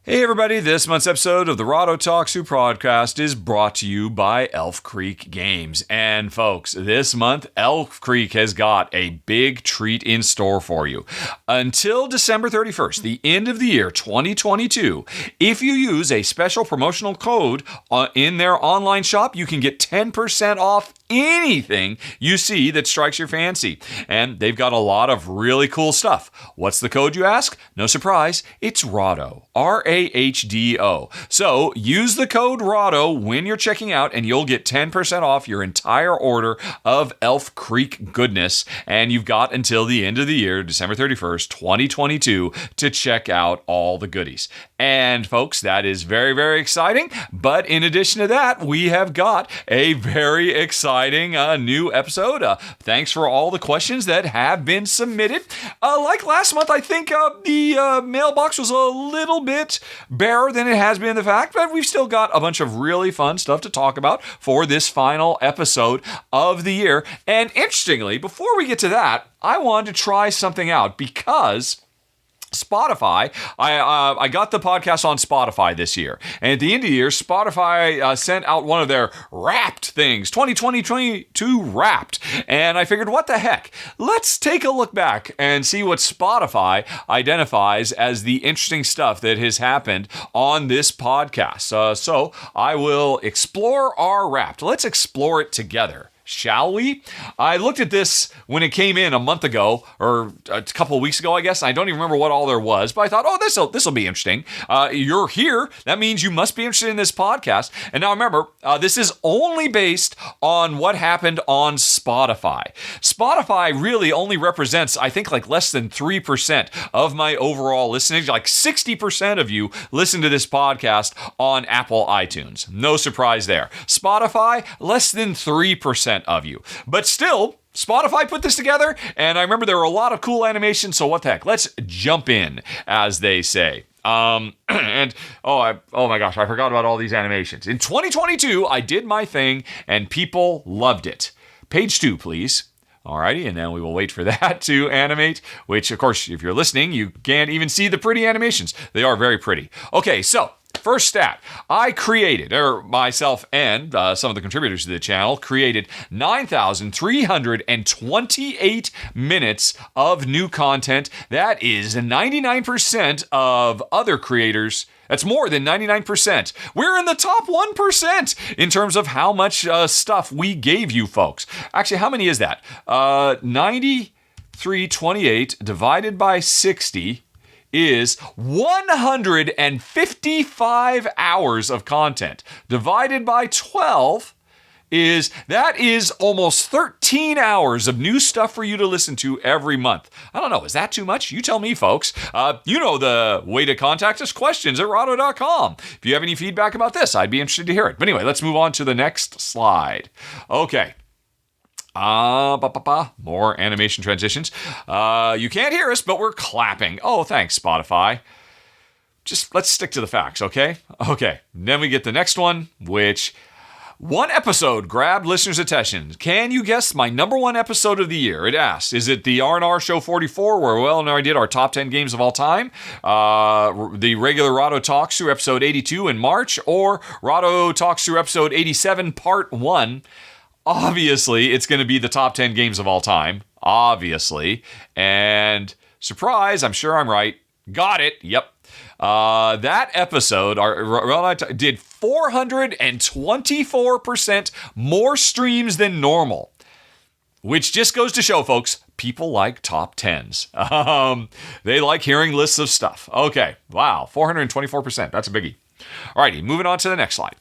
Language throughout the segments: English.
Hey everybody, this month's episode of the Rahdo Talks Through podcast is brought to you by Elf Creek Games. And folks, this month, Elf Creek has got a big treat in store for you. Until December 31st, the end of the year 2022, if you use a special promotional code in their online shop, you can get 10% off anything you see that strikes your fancy. And they've got a lot of really cool stuff. What's the code, you ask? No surprise, it's Rahdo. R-A-H-D-O. So use the code Rahdo when you're checking out and you'll get 10% off your entire order of Elf Creek goodness. And you've got until the end of the year, December 31st, 2022, to check out all the goodies. And folks, that is very, very exciting. But in addition to that, we have got a very exciting new episode. Thanks for all the questions that have been submitted. Like last month, I think the mailbox was a little bit barer than it has been in the fact, but we've still got a bunch of really fun stuff to talk about for this final episode of the year. And interestingly, before we get to that, I wanted to try something out because Spotify, I got the podcast on Spotify this year. And at the end of the year, Spotify sent out one of their Wrapped things, 2022 Wrapped. And I figured, what the heck? Let's take a look back and see what Spotify identifies as the interesting stuff that has happened on this podcast. So I will explore our Wrapped. Let's explore it together. Shall we? I looked at this when it came in a month ago, or a couple of weeks ago, I guess. I don't even remember what all there was, but I thought, this will be interesting. You're here. That means you must be interested in this podcast. And now remember, this is only based on what happened on Spotify. Spotify really only represents, I think, like less than 3% of my overall listening. Like 60% of you listen to this podcast on Apple iTunes. No surprise there. Spotify, less than 3% of you. But still, Spotify put this together, and I remember there were a lot of cool animations, so what the heck? Let's jump in, as they say. Oh my gosh, I forgot about all these animations. In 2022, I did my thing, and people loved it. Page 2, please. Alrighty, and then we will wait for that to animate, which, of course, if you're listening, you can't even see the pretty animations. They are very pretty. Okay, so first stat, I created, or myself and some of the contributors to the channel, created 9,328 minutes of new content. That is 99% of other creators. That's more than 99%. We're in the top 1% in terms of how much stuff we gave you folks. Actually, how many is that? 9,328 divided by 60 is 155 hours of content. Divided by 12 is almost 13 hours of new stuff for you to listen to every month. I don't know, is that too much? You tell me, folks. You know the way to contact us, questions@rahdo.com. If you have any feedback about this, I'd be interested to hear it. But anyway, let's move on to the next slide. Okay. More animation transitions. You can't hear us, but we're clapping. Oh, thanks, Spotify. Just let's stick to the facts, okay? Okay. Then we get the next one, which one episode grabbed listeners' attention. Can you guess my number one episode of the year? It asks, is it the R&R Show 44, where Will and I did our top 10 games of all time? The regular Rahdo Talks Through episode 82 in March, or Rahdo Talks Through episode 87, part 1? Obviously, it's going to be the top 10 games of all time. Obviously. And surprise, I'm sure I'm right. Got it. Yep. That episode did 424% more streams than normal. Which just goes to show, folks, people like top 10s. They like hearing lists of stuff. Okay. Wow. 424%. That's a biggie. Alrighty. Moving on to the next slide.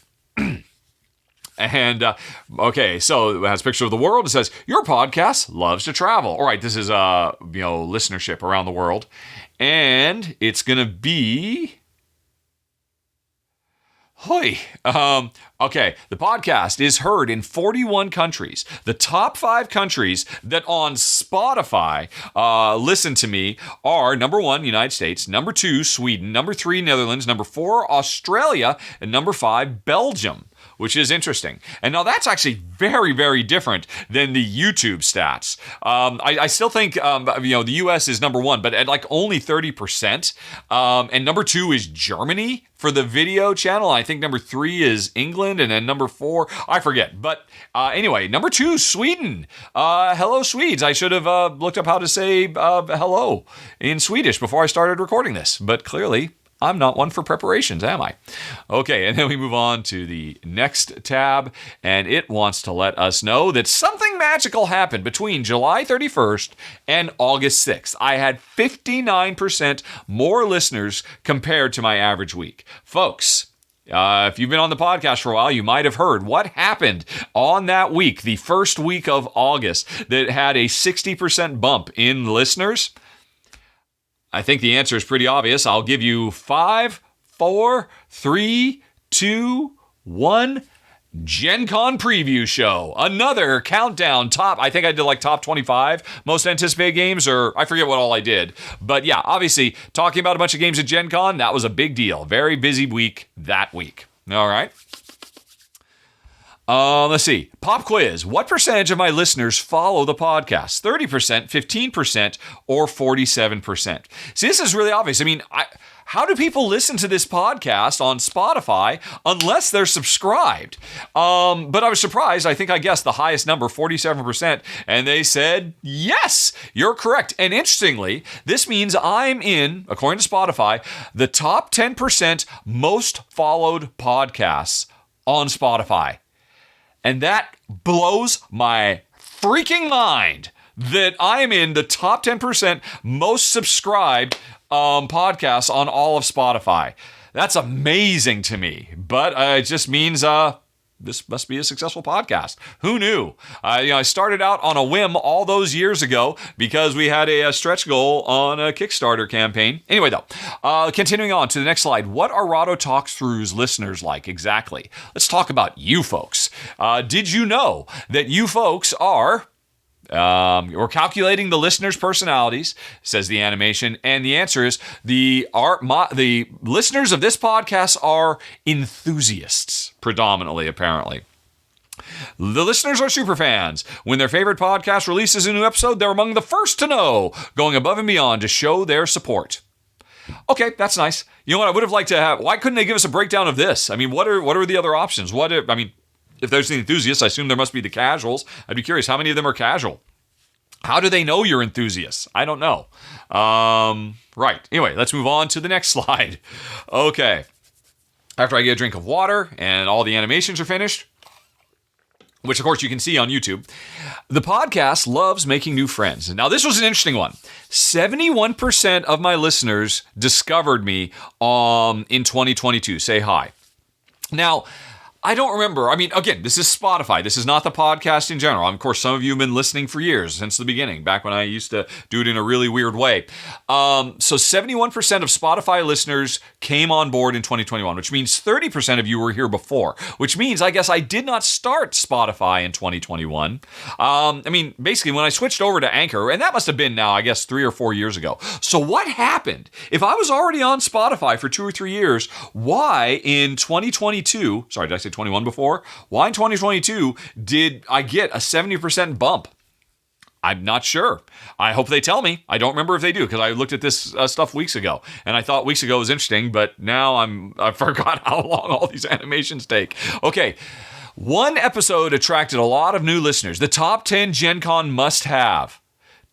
And, okay, so it has a picture of the world. It says, your podcast loves to travel. All right, this is, listenership around the world. And it's going to be... Okay, the podcast is heard in 41 countries. The top 5 countries that on Spotify listen to me are number 1, United States, number 2, Sweden, number 3, Netherlands, number 4, Australia, and number 5, Belgium. which is interesting. And now that's actually very, very different than the YouTube stats. I still think, the US is number one, but at like only 30%. And number two is Germany for the video channel. I think number 3 is England, and then number 4, I forget. But anyway, number 2, Sweden. Hello, Swedes. I should have looked up how to say hello in Swedish before I started recording this, but clearly I'm not one for preparations, am I? Okay, and then we move on to the next tab, and it wants to let us know that something magical happened between July 31st and August 6th. I had 59% more listeners compared to my average week. Folks, if you've been on the podcast for a while, you might have heard what happened on that week, the first week of August, that had a 60% bump in listeners. I think the answer is pretty obvious. I'll give you 5, 4, 3, 2, 1. Gen Con preview show. Another countdown top. I think I did like top 25 most anticipated games, or I forget what all I did. But yeah, obviously talking about a bunch of games at Gen Con, that was a big deal. Very busy week that week. All right. Let's see. Pop quiz. What percentage of my listeners follow the podcast? 30%, 15%, or 47%? See, this is really obvious. I mean, how do people listen to this podcast on Spotify unless they're subscribed? But I was surprised. I guessed the highest number, 47%, and they said, yes, you're correct. And interestingly, this means I'm in, according to Spotify, the top 10% most followed podcasts on Spotify. And that blows my freaking mind that I am in the top 10% most subscribed podcasts on all of Spotify. That's amazing to me. But it just means this must be a successful podcast. Who knew? I started out on a whim all those years ago because we had a stretch goal on a Kickstarter campaign. Anyway, though, continuing on to the next slide. What are Rahdo Talkthrough's listeners like exactly? Let's talk about you folks. Did you know that you folks are... we're calculating the listeners' personalities, says the animation, and the answer is the listeners of this podcast are enthusiasts, predominantly, apparently. The listeners are super fans. When their favorite podcast releases a new episode, they're among the first to know, going above and beyond to show their support. Okay, that's nice. You know what I would have liked to have? Why couldn't they give us a breakdown of this? I mean, what are the other options? If there's the enthusiasts, I assume there must be the casuals. I'd be curious, how many of them are casual? How do they know you're enthusiasts? I don't know. Right. Anyway, let's move on to the next slide. Okay. After I get a drink of water and all the animations are finished, which of course you can see on YouTube, the podcast loves making new friends. Now, this was an interesting one. 71% of my listeners discovered me in 2022. Say hi. Now, I don't remember. I mean, again, this is Spotify. This is not the podcast in general. Of course, some of you have been listening for years, since the beginning, back when I used to do it in a really weird way. So 71% of Spotify listeners came on board in 2021, which means 30% of you were here before, which means I guess I did not start Spotify in 2021. Basically, when I switched over to Anchor, and that must have been now, I guess, 3 or 4 years ago. So what happened? If I was already on Spotify for 2 or 3 years, why in 2022, sorry, did I say 21 before? Why in 2022 did I get a 70% bump? I'm not sure. I hope they tell me. I don't remember if they do, because I looked at this stuff weeks ago, and I thought weeks ago was interesting, but now I forgot how long all these animations take. Okay, one episode attracted a lot of new listeners. The top 10 Gen Con must have.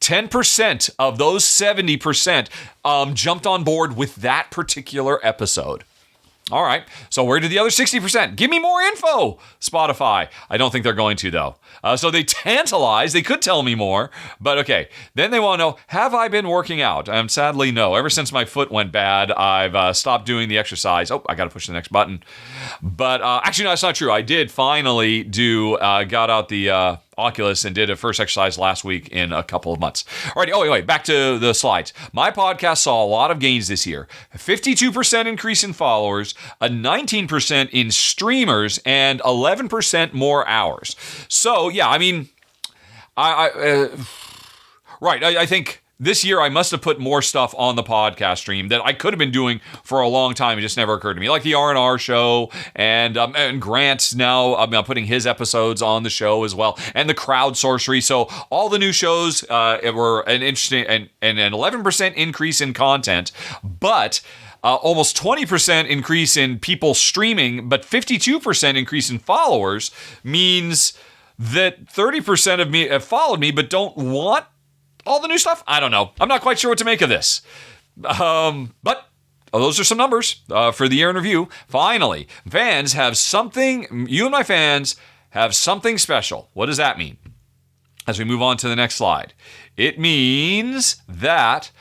10% of those 70% jumped on board with that particular episode. All right, so where did the other 60%? Give me more info, Spotify. I don't think they're going to, though. So they tantalize. They could tell me more, but okay. Then they want to know, have I been working out? Sadly, no. Ever since my foot went bad, I've stopped doing the exercise. Oh, I got to push the next button. But actually, no, that's not true. I did finally got out the Oculus and did a first exercise last week in a couple of months. All right, wait, back to the slides. My podcast saw a lot of gains this year. A 52% increase in followers, a 19% in streamers, and 11% more hours. So, yeah, I mean, I think this year I must have put more stuff on the podcast stream that I could have been doing for a long time. It just never occurred to me. Like the R&R show, and Grant's now I'm putting his episodes on the show as well, and the crowd sorcery. So all the new shows were an interesting and an 11% increase in content, but almost 20% increase in people streaming, but 52% increase in followers means that 30% of me have followed me but don't want all the new stuff. I don't know. I'm not quite sure what to make of this. But those are some numbers for the year in review. Finally, fans have something, you and my fans have something special. What does that mean? As we move on to the next slide, it means that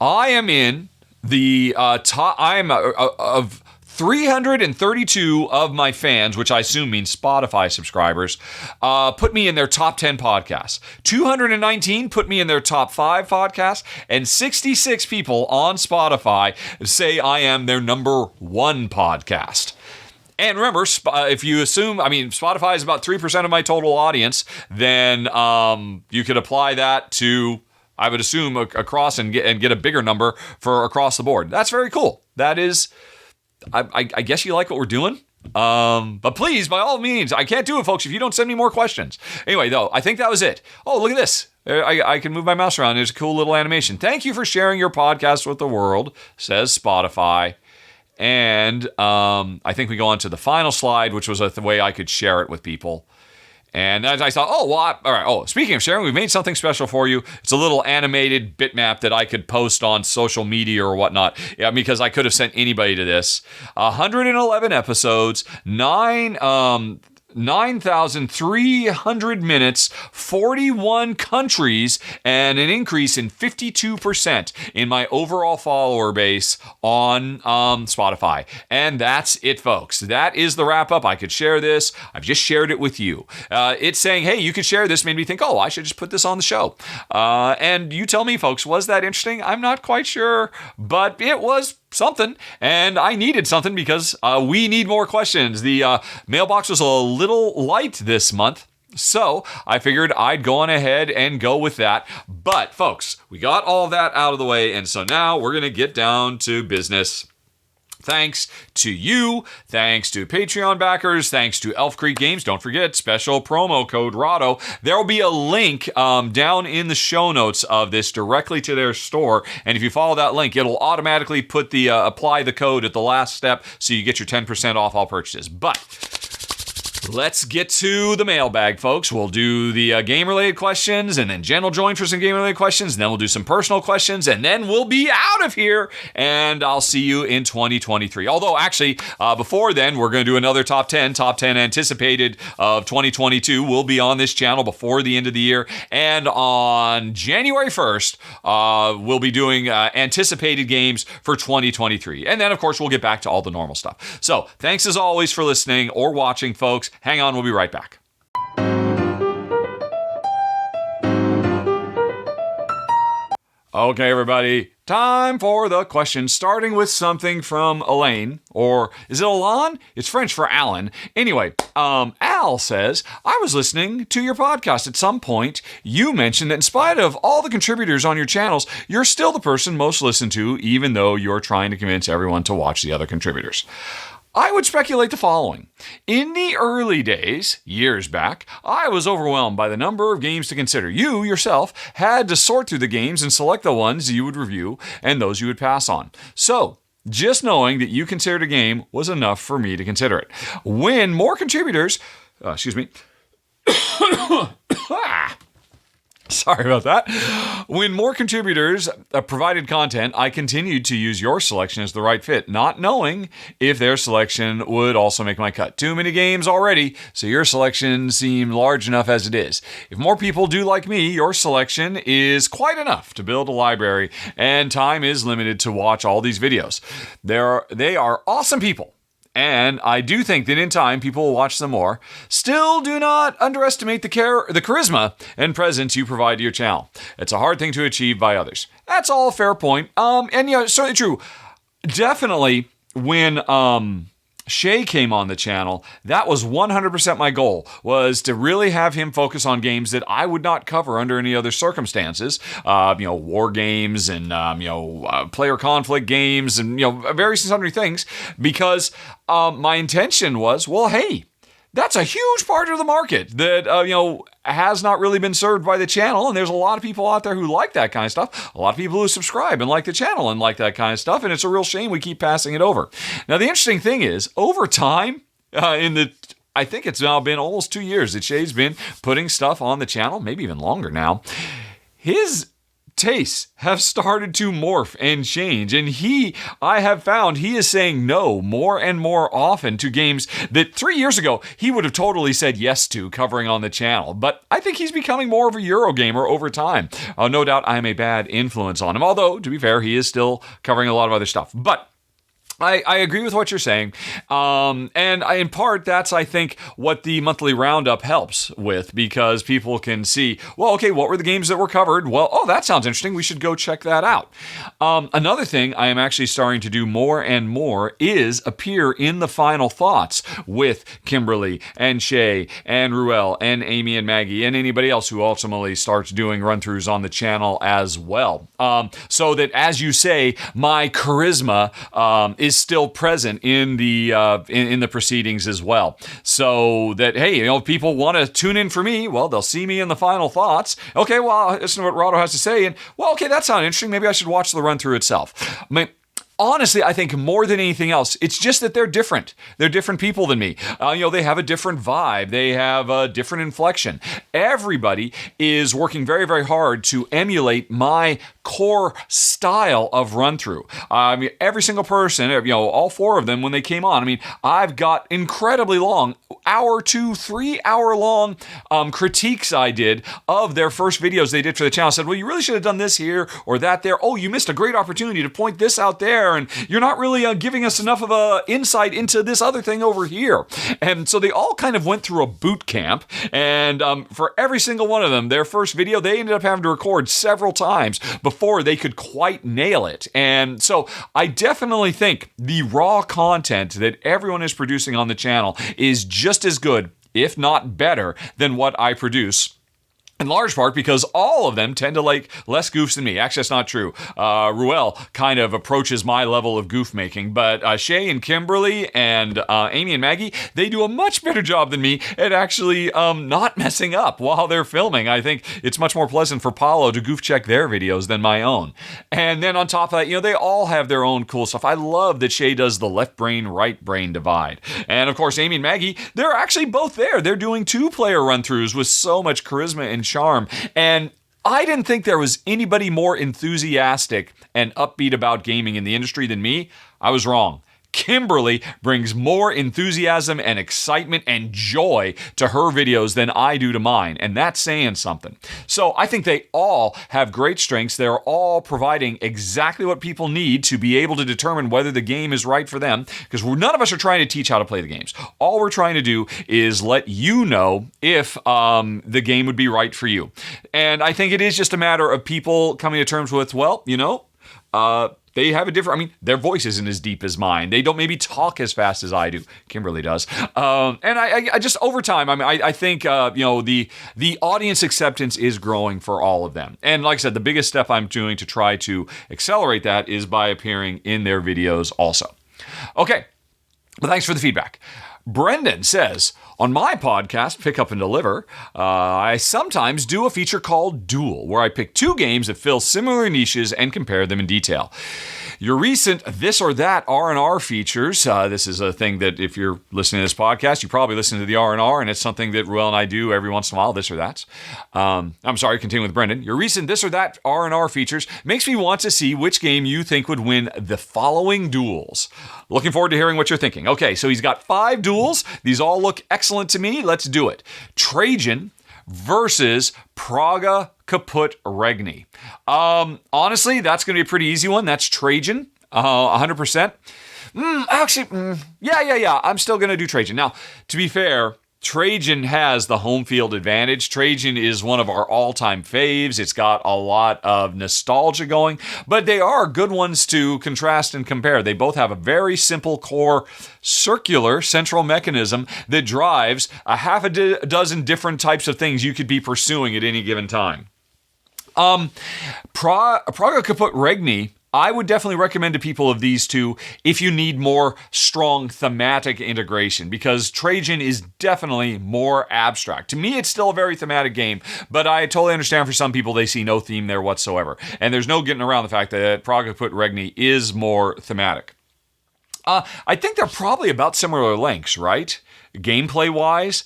I am in the top, I'm of 332 of my fans, which I assume means Spotify subscribers, put me in their top 10 podcasts. 219 put me in their top 5 podcasts, and 66 people on Spotify say I am their number 1 podcast. And remember, if you assume, Spotify is about 3% of my total audience, then you could apply that to, I would assume, across and get a bigger number for across the board. That's very cool. That is... I guess you like what we're doing. But please, by all means, I can't do it, folks, if you don't send me more questions. Anyway, though, I think that was it. Oh, look at this. I can move my mouse around. There's a cool little animation. Thank you for sharing your podcast with the world, says Spotify. And I think we go on to the final slide, which was the way I could share it with people. And as I thought, all right. Oh, speaking of sharing, we've made something special for you. It's a little animated bitmap that I could post on social media or whatnot. Yeah, because I could have sent anybody to this. 111 episodes, 9,300 minutes, 41 countries, and an increase in 52% in my overall follower base on Spotify. And that's it, folks. That is the wrap up. I could share this. I've just shared it with you. It's saying, hey, you could share this, made me think, oh, I should just put this on the show. And you tell me, folks, was that interesting? I'm not quite sure, but it was something, and I needed something because we need more questions. The mailbox was a little light this month, so I figured I'd go on ahead and go with that. But folks, we got all that out of the way, and so now we're gonna get down to business. Thanks to you, thanks to Patreon backers, thanks to Elf Creek Games. Don't forget, special promo code Rahdo. There will be a link down in the show notes of this directly to their store. And if you follow that link, it'll automatically put the apply the code at the last step so you get your 10% off all purchases. But let's get to the mailbag, folks. We'll do the game-related questions, and then Jen will join for some game-related questions, and then we'll do some personal questions, and then we'll be out of here, and I'll see you in 2023. Although, actually, before then, we're going to do another top 10 anticipated of 2022. Will be on this channel before the end of the year, and on January 1st, we'll be doing anticipated games for 2023. And then, of course, we'll get back to all the normal stuff. So, thanks as always for listening or watching, folks. Hang on, we'll be right back. Okay, everybody, time for the questions, starting with something from Elaine, or is it Alan? It's French for Alan. Anyway, Al says, I was listening to your podcast. At some point, you mentioned that in spite of all the contributors on your channels, you're still the person most listened to, even though you're trying to convince everyone to watch the other contributors. I would speculate the following. In the early days, years back, I was overwhelmed by the number of games to consider. You, yourself, had to sort through the games and select the ones you would review and those you would pass on. So, just knowing that you considered a game was enough for me to consider it. When more contributors... Sorry about that. When more contributors provided content, I continued to use your selection as the right fit, not knowing if their selection would also make my cut. Too many games already, so your selection seemed large enough as it is. If more people do like me, your selection is quite enough to build a library, and time is limited to watch all these videos. They are awesome people. And I do think that in time, people will watch them more. Still, do not underestimate the charisma and presence you provide to your channel. It's a hard thing to achieve by others. That's all a fair point. And yeah, certainly true. Definitely when Shay came on the channel, that was 100% my goal, was to really have him focus on games that I would not cover under any other circumstances. War games and, player conflict games and, various and sundry things. Because my intention was, well, hey, that's a huge part of the market that, has not really been served by the channel. And there's a lot of people out there who like that kind of stuff. A lot of people who subscribe and like the channel and like that kind of stuff. And it's a real shame we keep passing it over. Now, the interesting thing is, over time, I think it's now been almost 2 years that Shay's been putting stuff on the channel, maybe even longer now. His tastes have started to morph and change, and I have found he is saying no more and more often to games that 3 years ago he would have totally said yes to covering on the channel. But I think he's becoming more of a Eurogamer over time. No doubt I am a bad influence on him, although, to be fair, he is still covering a lot of other stuff. But I agree with what you're saying, in part, that's, I think, what the monthly roundup helps with, because people can see, well, okay, what were the games that were covered? Well, oh, that sounds interesting. We should go check that out. Another thing I am actually starting to do more and more is appear in the final thoughts with Kimberly and Shay and Ruel and Amy and Maggie and anybody else who ultimately starts doing run-throughs on the channel as well. So that, as you say, my charisma is still present in the in the proceedings as well. So that, hey, if people want to tune in for me, well, they'll see me in the final thoughts. Okay, well, listen to what Rahdo has to say, and, well, okay, that sounds interesting. Maybe I should watch the run-through itself. I mean, honestly, I think more than anything else, it's just that they're different. They're different people than me. They have a different vibe. They have a different inflection. Everybody is working very, very hard to emulate my core style of run-through. Every single person, all four of them, when they came on, I've got incredibly long, 3 hour long critiques I did of their first videos they did for the channel. I said, well, you really should have done this here or that there. Oh, you missed a great opportunity to point this out there, and you're not really giving us enough of a insight into this other thing over here. And so they all kind of went through a boot camp, and for every single one of them, their first video, they ended up having to record several times before they could quite nail it. And so I definitely think the raw content that everyone is producing on the channel is just as good, if not better, than what I produce. In large part because all of them tend to like less goofs than me. Actually, that's not true. Ruel kind of approaches my level of goof making, but Shay and Kimberly and Amy and Maggie, they do a much better job than me at actually not messing up while they're filming. I think it's much more pleasant for Paulo to goof check their videos than my own. And then on top of that, they all have their own cool stuff. I love that Shay does the left brain, right brain divide. And of course, Amy and Maggie, they're actually both there. They're doing 2-player run-throughs with so much charisma and charm. And I didn't think there was anybody more enthusiastic and upbeat about gaming in the industry than me. I was wrong. Kimberly brings more enthusiasm and excitement and joy to her videos than I do to mine, and that's saying something. So I think they all have great strengths. They're all providing exactly what people need to be able to determine whether the game is right for them, because none of us are trying to teach how to play the games. All we're trying to do is let you know if the game would be right for you. And I think it is just a matter of people coming to terms with, they have a different, their voice isn't as deep as mine. They don't maybe talk as fast as I do. Kimberly does. And I just, over time, I think, the audience acceptance is growing for all of them. And like I said, the biggest step I'm doing to try to accelerate that is by appearing in their videos also. Okay. Well, thanks for the feedback. Brendan says, on my podcast, Pick Up and Deliver, I sometimes do a feature called Duel, where I pick 2 games that fill similar niches and compare them in detail. Your recent This or That R&R features, this is a thing that if you're listening to this podcast, you probably listen to the R&R, and it's something that Ruel and I do every once in a while, This or That. Continuing with Brendan. Your recent This or That R&R features makes me want to see which game you think would win the following duels. Looking forward to hearing what you're thinking. Okay, so he's got 5 duels. These all look excellent to me. Let's do it. Trajan versus Praga, Caput, Regni. Honestly, that's going to be a pretty easy one. That's Trajan, 100%. Yeah. I'm still going to do Trajan. Now, to be fair, Trajan has the home field advantage. Trajan is one of our all-time faves. It's got a lot of nostalgia going, but they are good ones to contrast and compare. They both have a very simple core circular central mechanism that drives a half a dozen different types of things you could be pursuing at any given time. Praga, Caput, Regni, I would definitely recommend to people of these two if you need more strong thematic integration, because Trajan is definitely more abstract. To me, it's still a very thematic game, but I totally understand for some people they see no theme there whatsoever. And there's no getting around the fact that Praga, Caput, Regni is more thematic. I think they're probably about similar lengths, right? Gameplay-wise,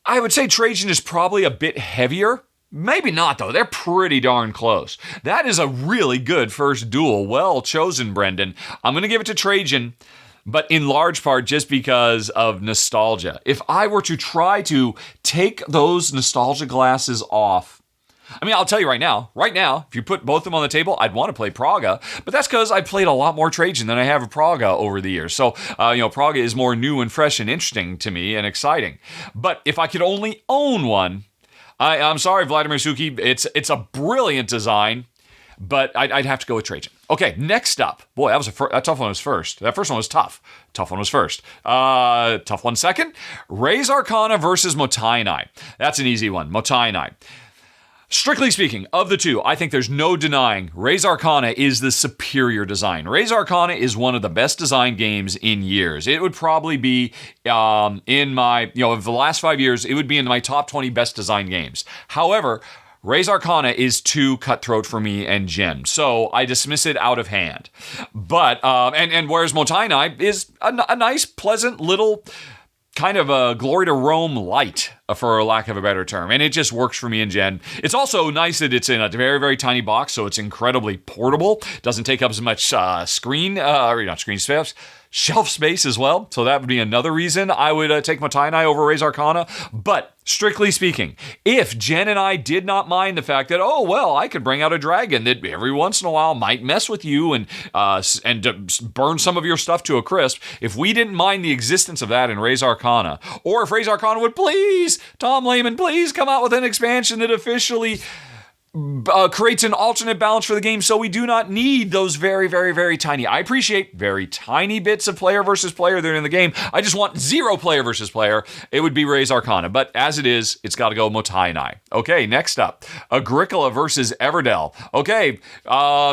I would say Trajan is probably a bit heavier. Maybe not, though. They're pretty darn close. That is a really good first duel. Well chosen, Brendan. I'm going to give it to Trajan, but in large part just because of nostalgia. If I were to try to take those nostalgia glasses off, I mean, I'll tell you right now, if you put both of them on the table, I'd want to play Praga, but that's because I played a lot more Trajan than I have of Praga over the years. So, Praga is more new and fresh and interesting to me and exciting. But if I could only own one, I'm sorry, Vladimir Suki. It's a brilliant design, but I'd have to go with Trajan. Okay, next up. Boy, that tough one was first. That first one was tough. Tough one was first. Tough one second. Raise Arcana versus Mottaini. That's an easy one. Mottaini. Strictly speaking, of the two, I think there's no denying Raise Arcana is the superior design. Raise Arcana is one of the best designed games in years. It would probably be in my, of the last 5 years, it would be in my top 20 best designed games. However, Raise Arcana is too cutthroat for me and Jen, so I dismiss it out of hand. But, and whereas Mottaini is a nice, pleasant little kind of a Glory to Rome light, for lack of a better term. And it just works for me and Jen. It's also nice that it's in a very, very tiny box, so it's incredibly portable. Doesn't take up as much shelf space as well. So that would be another reason I would take Mottaini over Raise Arcana. But strictly speaking, if Jen and I did not mind the fact that, I could bring out a dragon that every once in a while might mess with you and burn some of your stuff to a crisp, if we didn't mind the existence of that in Raise Arcana, or if Raise Arcana would please, Tom Lehman, please come out with an expansion that officially creates an alternate balance for the game, so we do not need those very, very, very tiny. I appreciate very tiny bits of player versus player that are in the game. I just want zero player versus player. It would be Raise Arcana, but as it is, it's got to go Mottaini. Okay, next up, Agricola versus Everdell. Okay,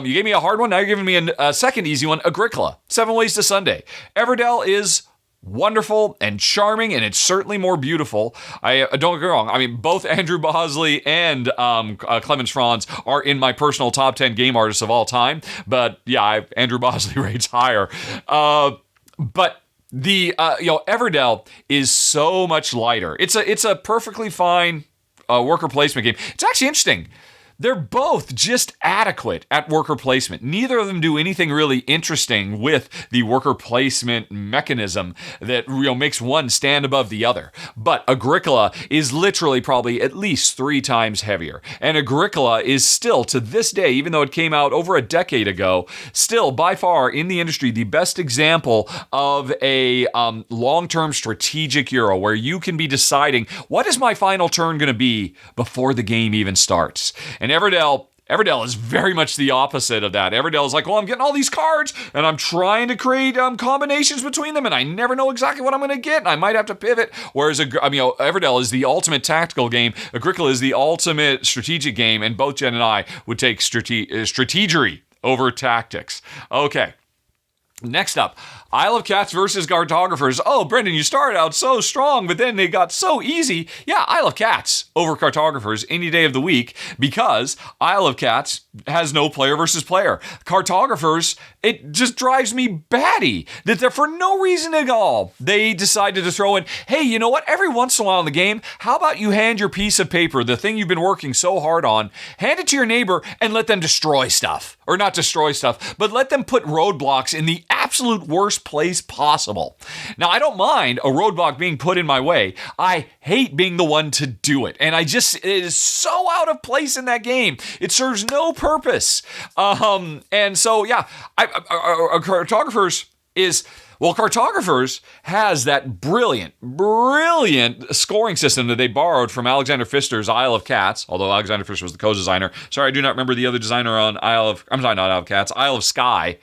you gave me a hard one. Now you're giving me a second easy one. Agricola, 7 Ways to Sunday. Everdell is wonderful and charming, and it's certainly more beautiful. Don't get me wrong. I mean, both Andrew Bosley and Clemens Franz are in my personal top 10 game artists of all time. But yeah, Andrew Bosley rates higher. But the Everdell is so much lighter. It's a perfectly fine worker placement game. It's actually interesting. They're both just adequate at worker placement. Neither of them do anything really interesting with the worker placement mechanism that makes one stand above the other. But Agricola is literally probably at least 3 times heavier. And Agricola is still, to this day, even though it came out over a decade ago, still by far in the industry the best example of a long-term strategic Euro where you can be deciding, what is my final turn going to be before the game even starts? And Everdell is very much the opposite of that. Everdell is like, I'm getting all these cards, and I'm trying to create combinations between them, and I never know exactly what I'm going to get, and I might have to pivot. Whereas, Everdell is the ultimate tactical game. Agricola is the ultimate strategic game, and both Jen and I would take strategery over tactics. Okay. Next up, Isle of Cats versus Cartographers. Oh, Brendan, you started out so strong, but then they got so easy. Yeah, Isle of Cats over Cartographers any day of the week, because Isle of Cats has no player versus player. Cartographers, it just drives me batty that they're, for no reason at all, they decided to throw in, hey, you know what? Every once in a while in the game, how about you hand your piece of paper, the thing you've been working so hard on, hand it to your neighbor and let them destroy stuff. Or not destroy stuff, but let them put roadblocks in the absolute worst place possible. Now, I don't mind a roadblock being put in my way. I hate being the one to do it. And it is so out of place in that game. It serves no purpose. And so, yeah, Cartographers is Well, Cartographers has that brilliant scoring system that they borrowed from Alexander Pfister's Isle of Cats, although Alexander Pfister was the co-designer. Sorry, I do not remember the other designer on Isle of Skye.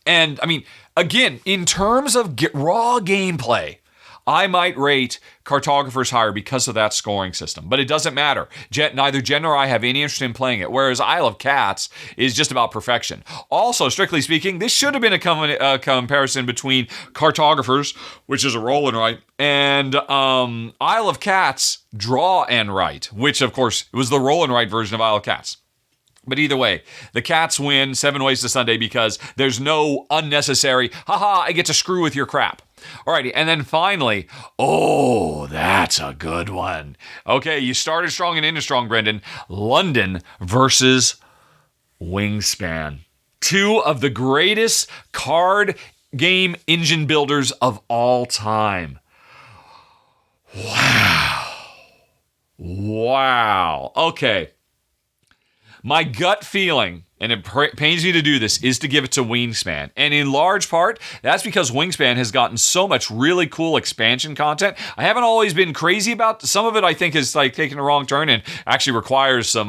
And, I mean, again, in terms of raw gameplay, I might rate Cartographers higher because of that scoring system. But it doesn't matter. Neither Jen nor I have any interest in playing it, whereas Isle of Cats is just about perfection. Also, strictly speaking, this should have been a comparison between Cartographers, which is a roll and write, and Isle of Cats, draw and write, which, of course, was the roll and write version of Isle of Cats. But either way, the Cats win 7 ways to Sunday because there's no unnecessary, haha, I get to screw with your crap. Alrighty, and then finally, oh, that's a good one. Okay, you started strong and ended strong, Brendan. London versus Wingspan. 2 of the greatest card game engine builders of all time. Wow. Okay. My gut feeling, and it pains me to do this, is to give it to Wingspan. And in large part, that's because Wingspan has gotten so much really cool expansion content. I haven't always been crazy about some of it. I think is like taking a wrong turn and actually requires some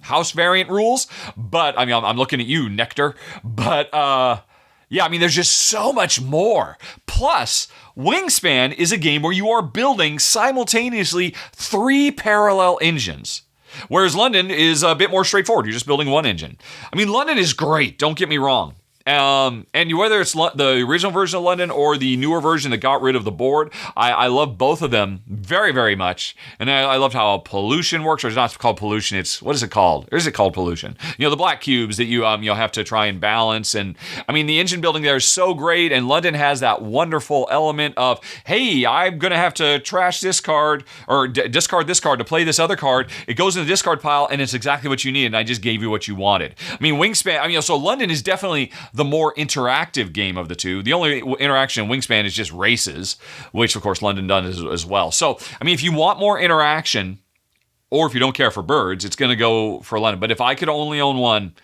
house variant rules. But I mean, I'm looking at you, Nectar. But yeah, I mean, there's just so much more. Plus, Wingspan is a game where you are building simultaneously 3 parallel engines. Whereas London is a bit more straightforward. You're just building 1 engine. I mean, London is great. Don't get me wrong. And whether it's the original version of London or the newer version that got rid of the board, I love both of them very, very much. And I loved how pollution works. Or it's not called pollution. It's, what is it called? Or is it called pollution? You know, the black cubes that you have to try and balance. And I mean, the engine building there is so great. And London has that wonderful element of, hey, I'm going to have to trash this card or discard this card to play this other card. It goes in the discard pile and it's exactly what you need. And I just gave you what you wanted. I mean, Wingspan, so London is definitely the more interactive game of the two. The only interaction in Wingspan is just races, which of course London does as well. So, I mean, if you want more interaction, or if you don't care for birds, it's going to go for London. But if I could only own one,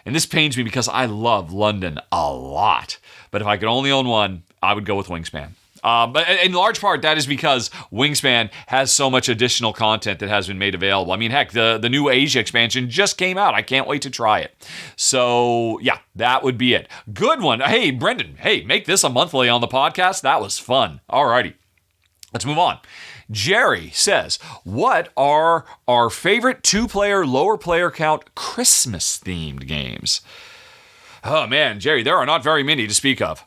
and this pains me because I love London a lot, but if I could only own one, I would go with Wingspan. But in large part, that is because Wingspan has so much additional content that has been made available. I mean, heck, the new Asia expansion just came out. I can't wait to try it. So, yeah, that would be it. Good one. Hey, Brendan, make this a monthly on the podcast. That was fun. Alrighty, let's move on. Jerry says, what are our favorite 2-player, lower player count Christmas-themed games? Oh, man, Jerry, there are not very many to speak of.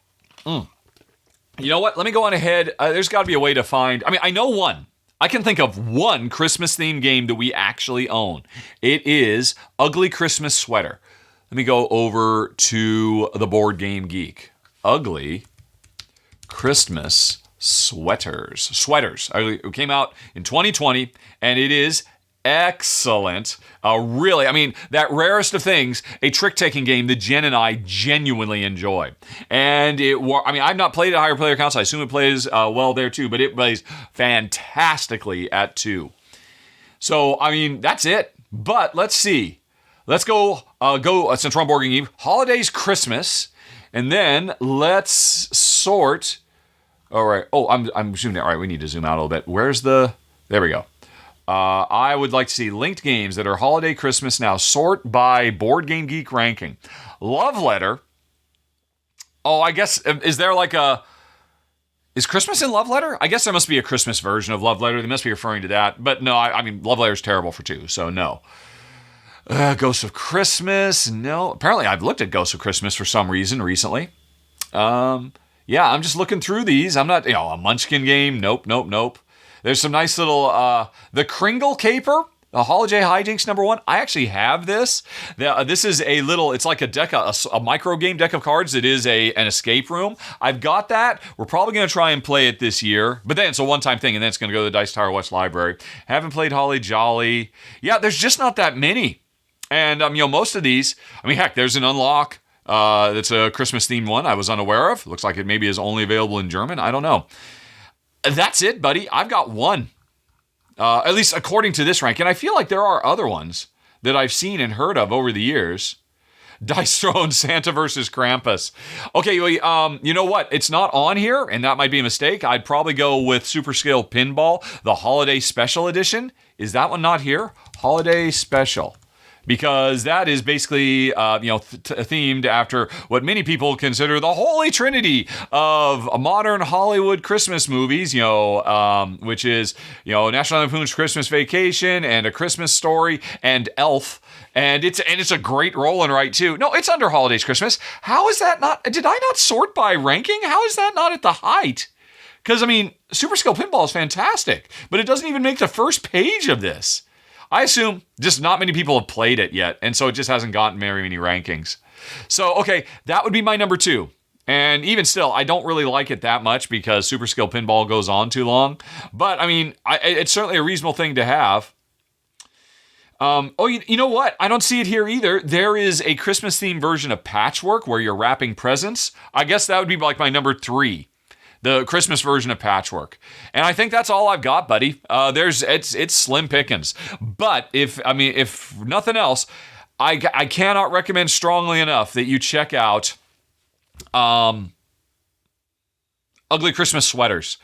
You know what? Let me go on ahead. There's got to be a way to find... I mean, I know one. I can think of one Christmas-themed game that we actually own. It is Ugly Christmas Sweater. Let me go over to the Board Game Geek. Ugly Christmas Sweaters. It came out in 2020, and it is excellent. Really, I mean, that rarest of things, a trick-taking game that Jen and I genuinely enjoy. And I've not played at higher player counts. I assume it plays well there too, but it plays fantastically at 2. So, I mean, that's it. But let's see. Let's go since we're on Board Game, Holidays, Christmas, and then let's sort. All right. Oh, I'm zooming out. All right, we need to zoom out a little bit. There we go. I would like to see linked games that are holiday Christmas now. Sort by Board Game Geek ranking. Love Letter. Oh, I guess, is Christmas in Love Letter? I guess there must be a Christmas version of Love Letter. They must be referring to that. But no, I mean, Love Letter is terrible for 2, so no. Ghost of Christmas, no. Apparently I've looked at Ghost of Christmas for some reason recently. Yeah, I'm just looking through these. I'm not, a Munchkin game. Nope. There's some nice little, the Kringle Caper, the Holiday Hijinks #1. I actually have this. This is it's like a micro game deck of cards. It is an escape room. I've got that. We're probably going to try and play it this year. But then it's a one-time thing, and then it's going to go to the Dice Tower West Library. Haven't played Holly Jolly. Yeah, there's just not that many. And, most of these, heck, there's an Unlock. That's a Christmas-themed one I was unaware of. Looks like it maybe is only available in German. I don't know. That's it, buddy. I've got one. At least according to this rank. And I feel like there are other ones that I've seen and heard of over the years. Dice Throne Santa versus Krampus. Okay, well, you know what? It's not on here, and that might be a mistake. I'd probably go with Super Skill Pinball, the Holiday Special Edition. Is that one not here? Holiday Special. Because that is basically, themed after what many people consider the holy trinity of modern Hollywood Christmas movies, which is, National Lampoon's Christmas Vacation and A Christmas Story and Elf. And it's a great roll and write too. No, it's under Holidays Christmas. How is that not? Did I not sort by ranking? How is that not at the height? Because, Super Skill Pinball is fantastic, but it doesn't even make the first page of this. I assume just not many people have played it yet, and so it just hasn't gotten very many rankings. So, okay, that would be my number 2. And even still, I don't really like it that much because Super Skill Pinball goes on too long. But, it's certainly a reasonable thing to have. You know what? I don't see it here either. There is a Christmas-themed version of Patchwork where you're wrapping presents. I guess that would be like my number 3. The Christmas version of Patchwork. And I think that's all I've got, buddy. It's slim pickings. But if nothing else, I cannot recommend strongly enough that you check out Ugly Christmas Sweaters.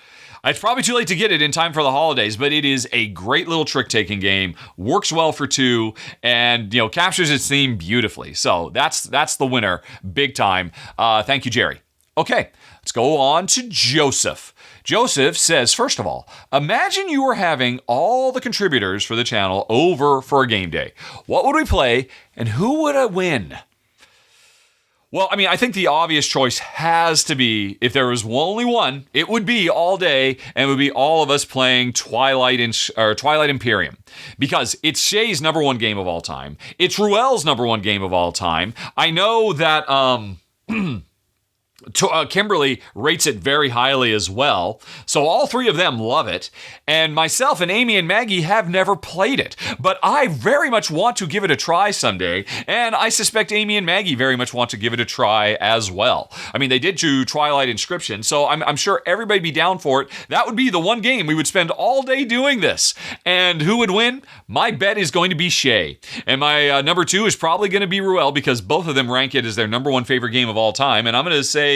It's probably too late to get it in time for the holidays, but it is a great little trick-taking game, works well for 2, and captures its theme beautifully. So that's the winner, big time. Thank you, Jerry. Okay, let's go on to Joseph. Joseph says, first of all, imagine you were having all the contributors for the channel over for a game day. What would we play, and who would win? Well, I think the obvious choice has to be, if there was only one, it would be all day, and it would be all of us playing Twilight Imperium. Because it's Shay's number 1 game of all time. It's Ruel's number 1 game of all time. I know that, Kimberly rates it very highly as well. So all 3 of them love it. And myself and Amy and Maggie have never played it. But I very much want to give it a try someday. And I suspect Amy and Maggie very much want to give it a try as well. They did do Twilight Inscription. So I'm sure everybody'd be down for it. That would be the one game we would spend all day doing this. And who would win? My bet is going to be Shay. And my number 2 is probably going to be Ruel because both of them rank it as their number 1 favorite game of all time. And I'm going to say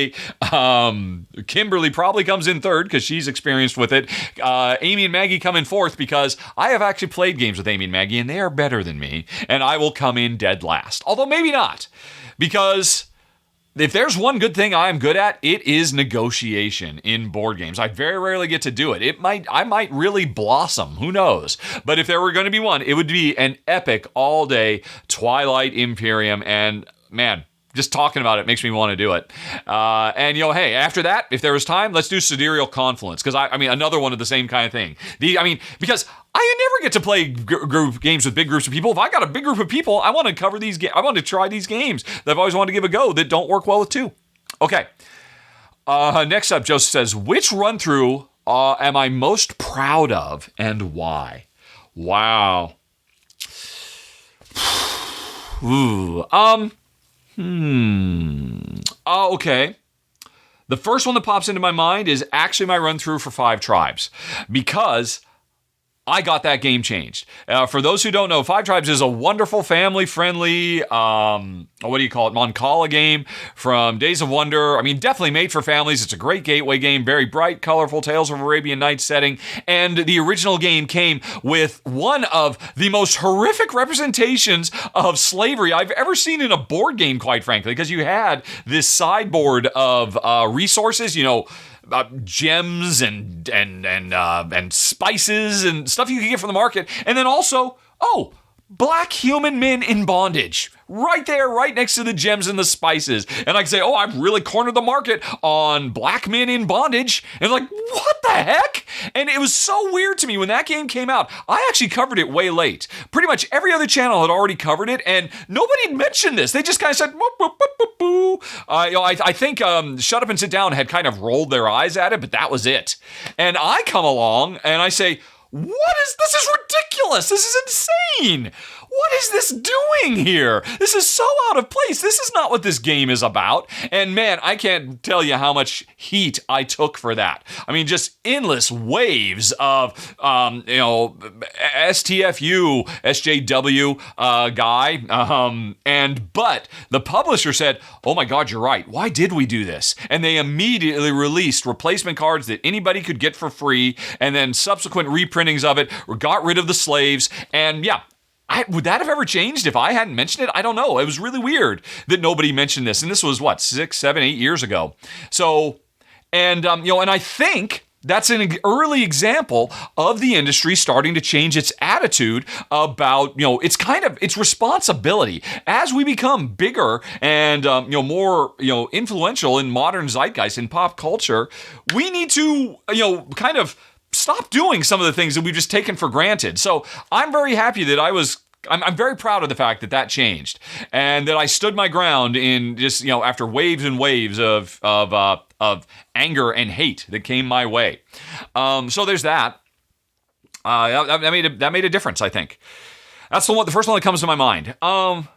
Kimberly probably comes in 3rd because she's experienced with it. Amy and Maggie come in 4th because I have actually played games with Amy and Maggie and they are better than me. And I will come in dead last. Although maybe not. Because if there's one good thing I'm good at, it is negotiation in board games. I very rarely get to do it. I might really blossom. Who knows? But if there were going to be one, it would be an epic all-day Twilight Imperium. And man, just talking about it makes me want to do it. Hey, after that, if there was time, let's do Sidereal Confluence. Because, another one of the same kind of thing. Because I never get to play group games with big groups of people. If I got a big group of people, I want to cover these games. I want to try these games that I've always wanted to give a go that don't work well with 2. Okay. Next up, Joseph says, which run-through am I most proud of and why? Wow. Ooh. Okay. The first one that pops into my mind is actually my run through for 5 Tribes because I got that game changed. For those who don't know, 5 Tribes is a wonderful family-friendly, Moncala game from Days of Wonder. Definitely made for families. It's a great gateway game, very bright, colorful Tales of Arabian Nights setting. And the original game came with one of the most horrific representations of slavery I've ever seen in a board game, quite frankly, because you had this sideboard of resources, gems and spices and stuff you could get from the market. And then also, black human men in bondage. Right there, right next to the gems and the spices. And I can say, I've really cornered the market on black men in bondage. And what the heck? And it was so weird to me when that game came out. I actually covered it way late. Pretty much every other channel had already covered it, and nobody had mentioned this. They just kind of said, boop, boop, boop, boop, boo. I think Shut Up and Sit Down had kind of rolled their eyes at it, but that was it. And I come along and I say, this is ridiculous. This is insane. what is this doing here? This is so out of place. This is not what this game is about. And man, I can't tell you how much heat I took for that. I mean, just endless waves of, STFU, SJW guy. But the publisher said, oh my God, you're right. Why did we do this? And they immediately released replacement cards that anybody could get for free, and then subsequent reprintings of it, got rid of the slaves, and yeah, would that have ever changed if I hadn't mentioned it? I don't know. It was really weird that nobody mentioned this. And this was, 6, 7, 8 years ago. So, and I think that's an early example of the industry starting to change its attitude about, its responsibility. As we become bigger and, more, influential in modern zeitgeist and pop culture, we need to, kind of stop doing some of the things that we've just taken for granted. So I'm very happy that I'm very proud of the fact that changed, and that I stood my ground in just, after waves and waves of anger and hate that came my way. So there's that. That made a difference, I think. That's the first one that comes to my mind. I'm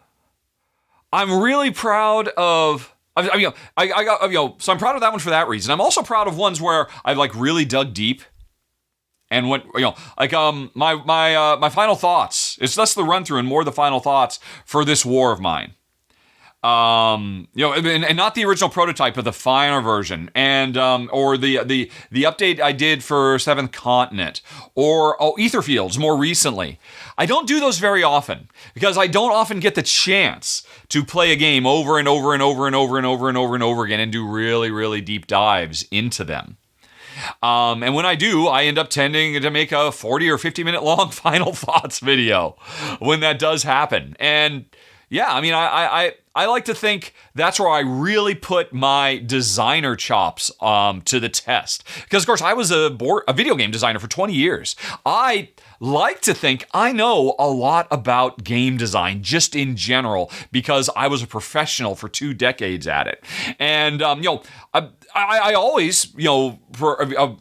really proud of. So I'm proud of that one for that reason. I'm also proud of ones where I've really dug deep. And went, my final thoughts. It's less the run through and more the final thoughts for this war of mine. And not the original prototype, but the final version, and or the update I did for Seventh Continent, or Etherfields more recently. I don't do those very often because I don't often get the chance to play a game over and over and over and over and over and over and over again and do really, really deep dives into them. And when I do, I end up tending to make a 40 or 50 minute long final thoughts video when that does happen. And yeah, I mean, I like to think that's where I really put my designer chops to the test. Because, of course, I was a video game designer for 20 years. I like to think I know a lot about game design just in general because I was a professional for 2 decades at it. And, I always,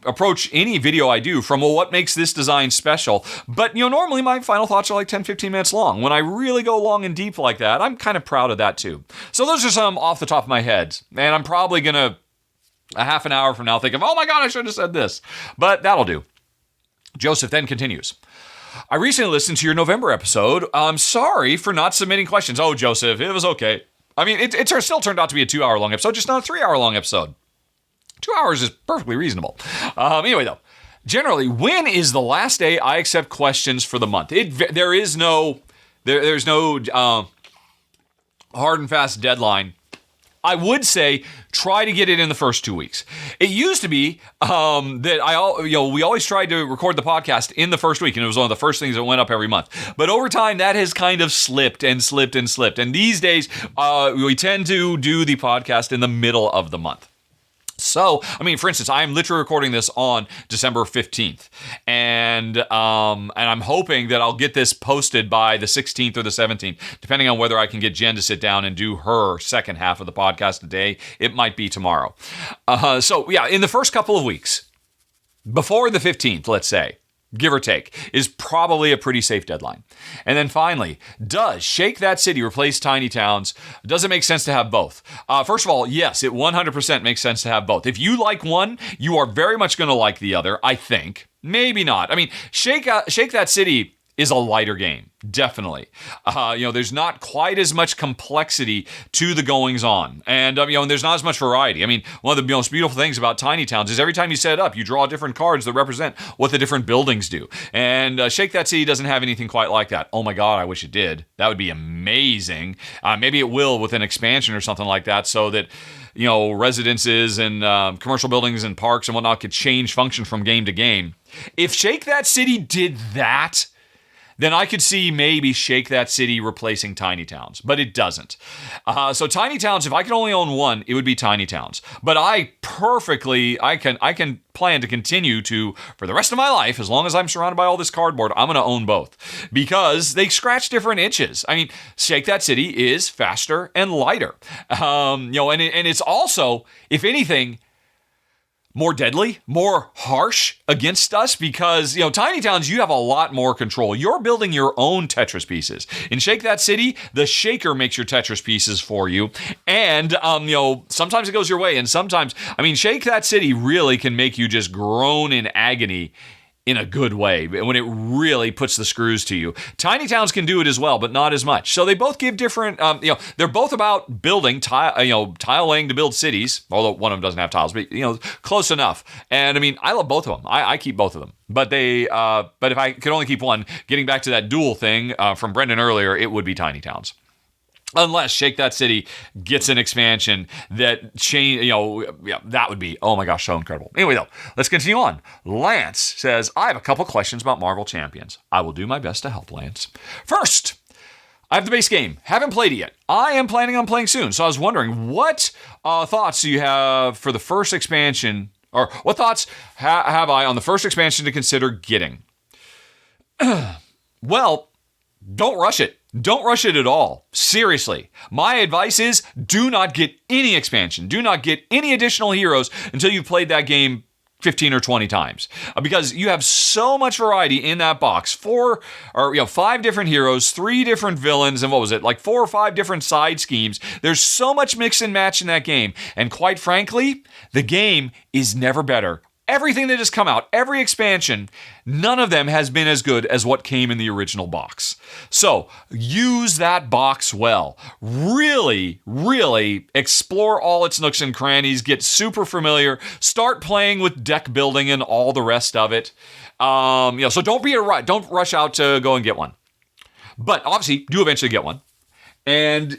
approach any video I do from, what makes this design special? But, normally my final thoughts are 10, 15 minutes long. When I really go long and deep like that, I'm kind of proud of that too. So those are some off the top of my head. And I'm probably going to, a half an hour from now, think of, oh my God, I should have said this. But that'll do. Joseph then continues. I recently listened to your November episode. I'm sorry for not submitting questions. Oh, Joseph, it was okay. I mean, it still turned out to be a 2-hour long episode, just not a 3-hour long episode. 2 hours is perfectly reasonable. Anyway, though, generally, when is the last day I accept questions for the month? There's no hard and fast deadline. I would say try to get it in the first 2 weeks. It used to be that we always tried to record the podcast in the first week, and it was one of the first things that went up every month. But over time, that has kind of slipped and slipped and slipped. And these days, we tend to do the podcast in the middle of the month. So, I mean, for instance, I'm literally recording this on December 15th, and I'm hoping that I'll get this posted by the 16th or the 17th, depending on whether I can get Jen to sit down and do her second half of the podcast today. It might be tomorrow. So, yeah, in the first couple of weeks, before the 15th, let's say, give or take, is probably a pretty safe deadline. And then finally, does Shake That City replace Tiny Towns? Does it make sense to have both? First of all, yes, it 100% makes sense to have both. If you like one, you are very much going to like the other, I think. Maybe not. I mean, Shake That City is a lighter game, definitely. There's not quite as much complexity to the goings on, and and there's not as much variety. I mean, one of the most beautiful things about Tiny Towns is every time you set it up, you draw different cards that represent what the different buildings do. And Shake That City doesn't have anything quite like that. Oh my God, I wish it did. That would be amazing. Maybe it will with an expansion or something like that, so that residences and commercial buildings and parks and whatnot could change function from game to game. If Shake That City did that, then I could see maybe Shake That City replacing Tiny Towns, but it doesn't. So Tiny Towns, if I could only own one, it would be Tiny Towns. But I can plan to continue to, for the rest of my life, as long as I'm surrounded by all this cardboard, I'm going to own both because they scratch different itches. I mean, Shake That City is faster and lighter, and it's also, if anything, more deadly, more harsh against us because, Tiny Towns, you have a lot more control. You're building your own Tetris pieces. In Shake That City, the shaker makes your Tetris pieces for you. And, sometimes it goes your way. And sometimes, Shake That City really can make you just groan in agony in a good way when it really puts the screws to you. Tiny Towns can do it as well, but not as much. So they both give different, they're both about building tile laying to build cities, although one of them doesn't have tiles, but close enough. And I love both of them. I keep both of them. But but if I could only keep one, getting back to that duel thing from Brendan earlier, it would be Tiny Towns. Unless Shake That City gets an expansion that that would be, oh my gosh, so incredible. Anyway, though, let's continue on. Lance says, I have a couple questions about Marvel Champions. I will do my best to help, Lance. First, I have the base game. Haven't played it yet. I am planning on playing soon. So I was wondering, what thoughts do you have for the first expansion, or what thoughts have I on the first expansion to consider getting? Well, don't rush it. Don't rush it at all. Seriously. My advice is do not get any expansion. Do not get any additional heroes until you've played that game 15 or 20 times. Because you have so much variety in that box. 5 different heroes, 3 different villains, and 4 or 5 different side schemes. There's so much mix and match in that game. And quite frankly, the game is never better. Everything that has come out, every expansion, none of them has been as good as what came in the original box. So use that box well. Really, really explore all its nooks and crannies. Get super familiar. Start playing with deck building and all the rest of it. So don't rush out to go and get one. But obviously, do eventually get one. And,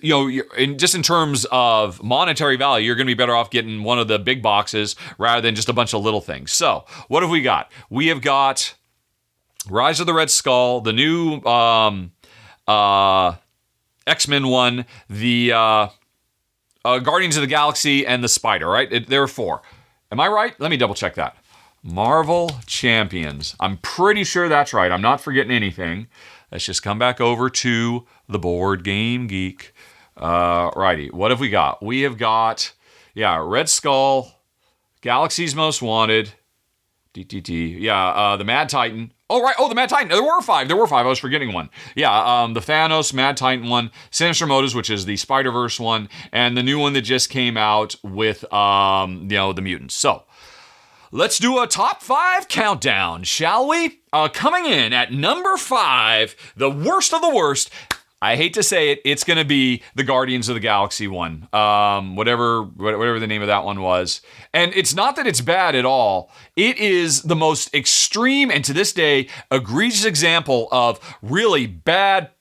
just in terms of monetary value, you're going to be better off getting one of the big boxes rather than just a bunch of little things. So, what have we got? We have got Rise of the Red Skull, the new X-Men one, the Guardians of the Galaxy, and the Spider, right? There are 4. Am I right? Let me double check that. Marvel Champions. I'm pretty sure that's right. I'm not forgetting anything. Let's just come back over to the Board Game Geek. Righty. What have we got? We have got, Red Skull, Galaxy's Most Wanted, DTT. The Mad Titan. Oh, right. Oh, the Mad Titan. There were 5. I was forgetting one. The Thanos, Mad Titan one, Sinister Motives, which is the Spider-Verse one, and the new one that just came out with, the mutants. So, let's do a top 5 countdown, shall we? Coming in at number 5, the worst of the worst. I hate to say it, it's going to be the Guardians of the Galaxy one. Whatever the name of that one was. And it's not that it's bad at all. It is the most extreme and to this day egregious example of really bad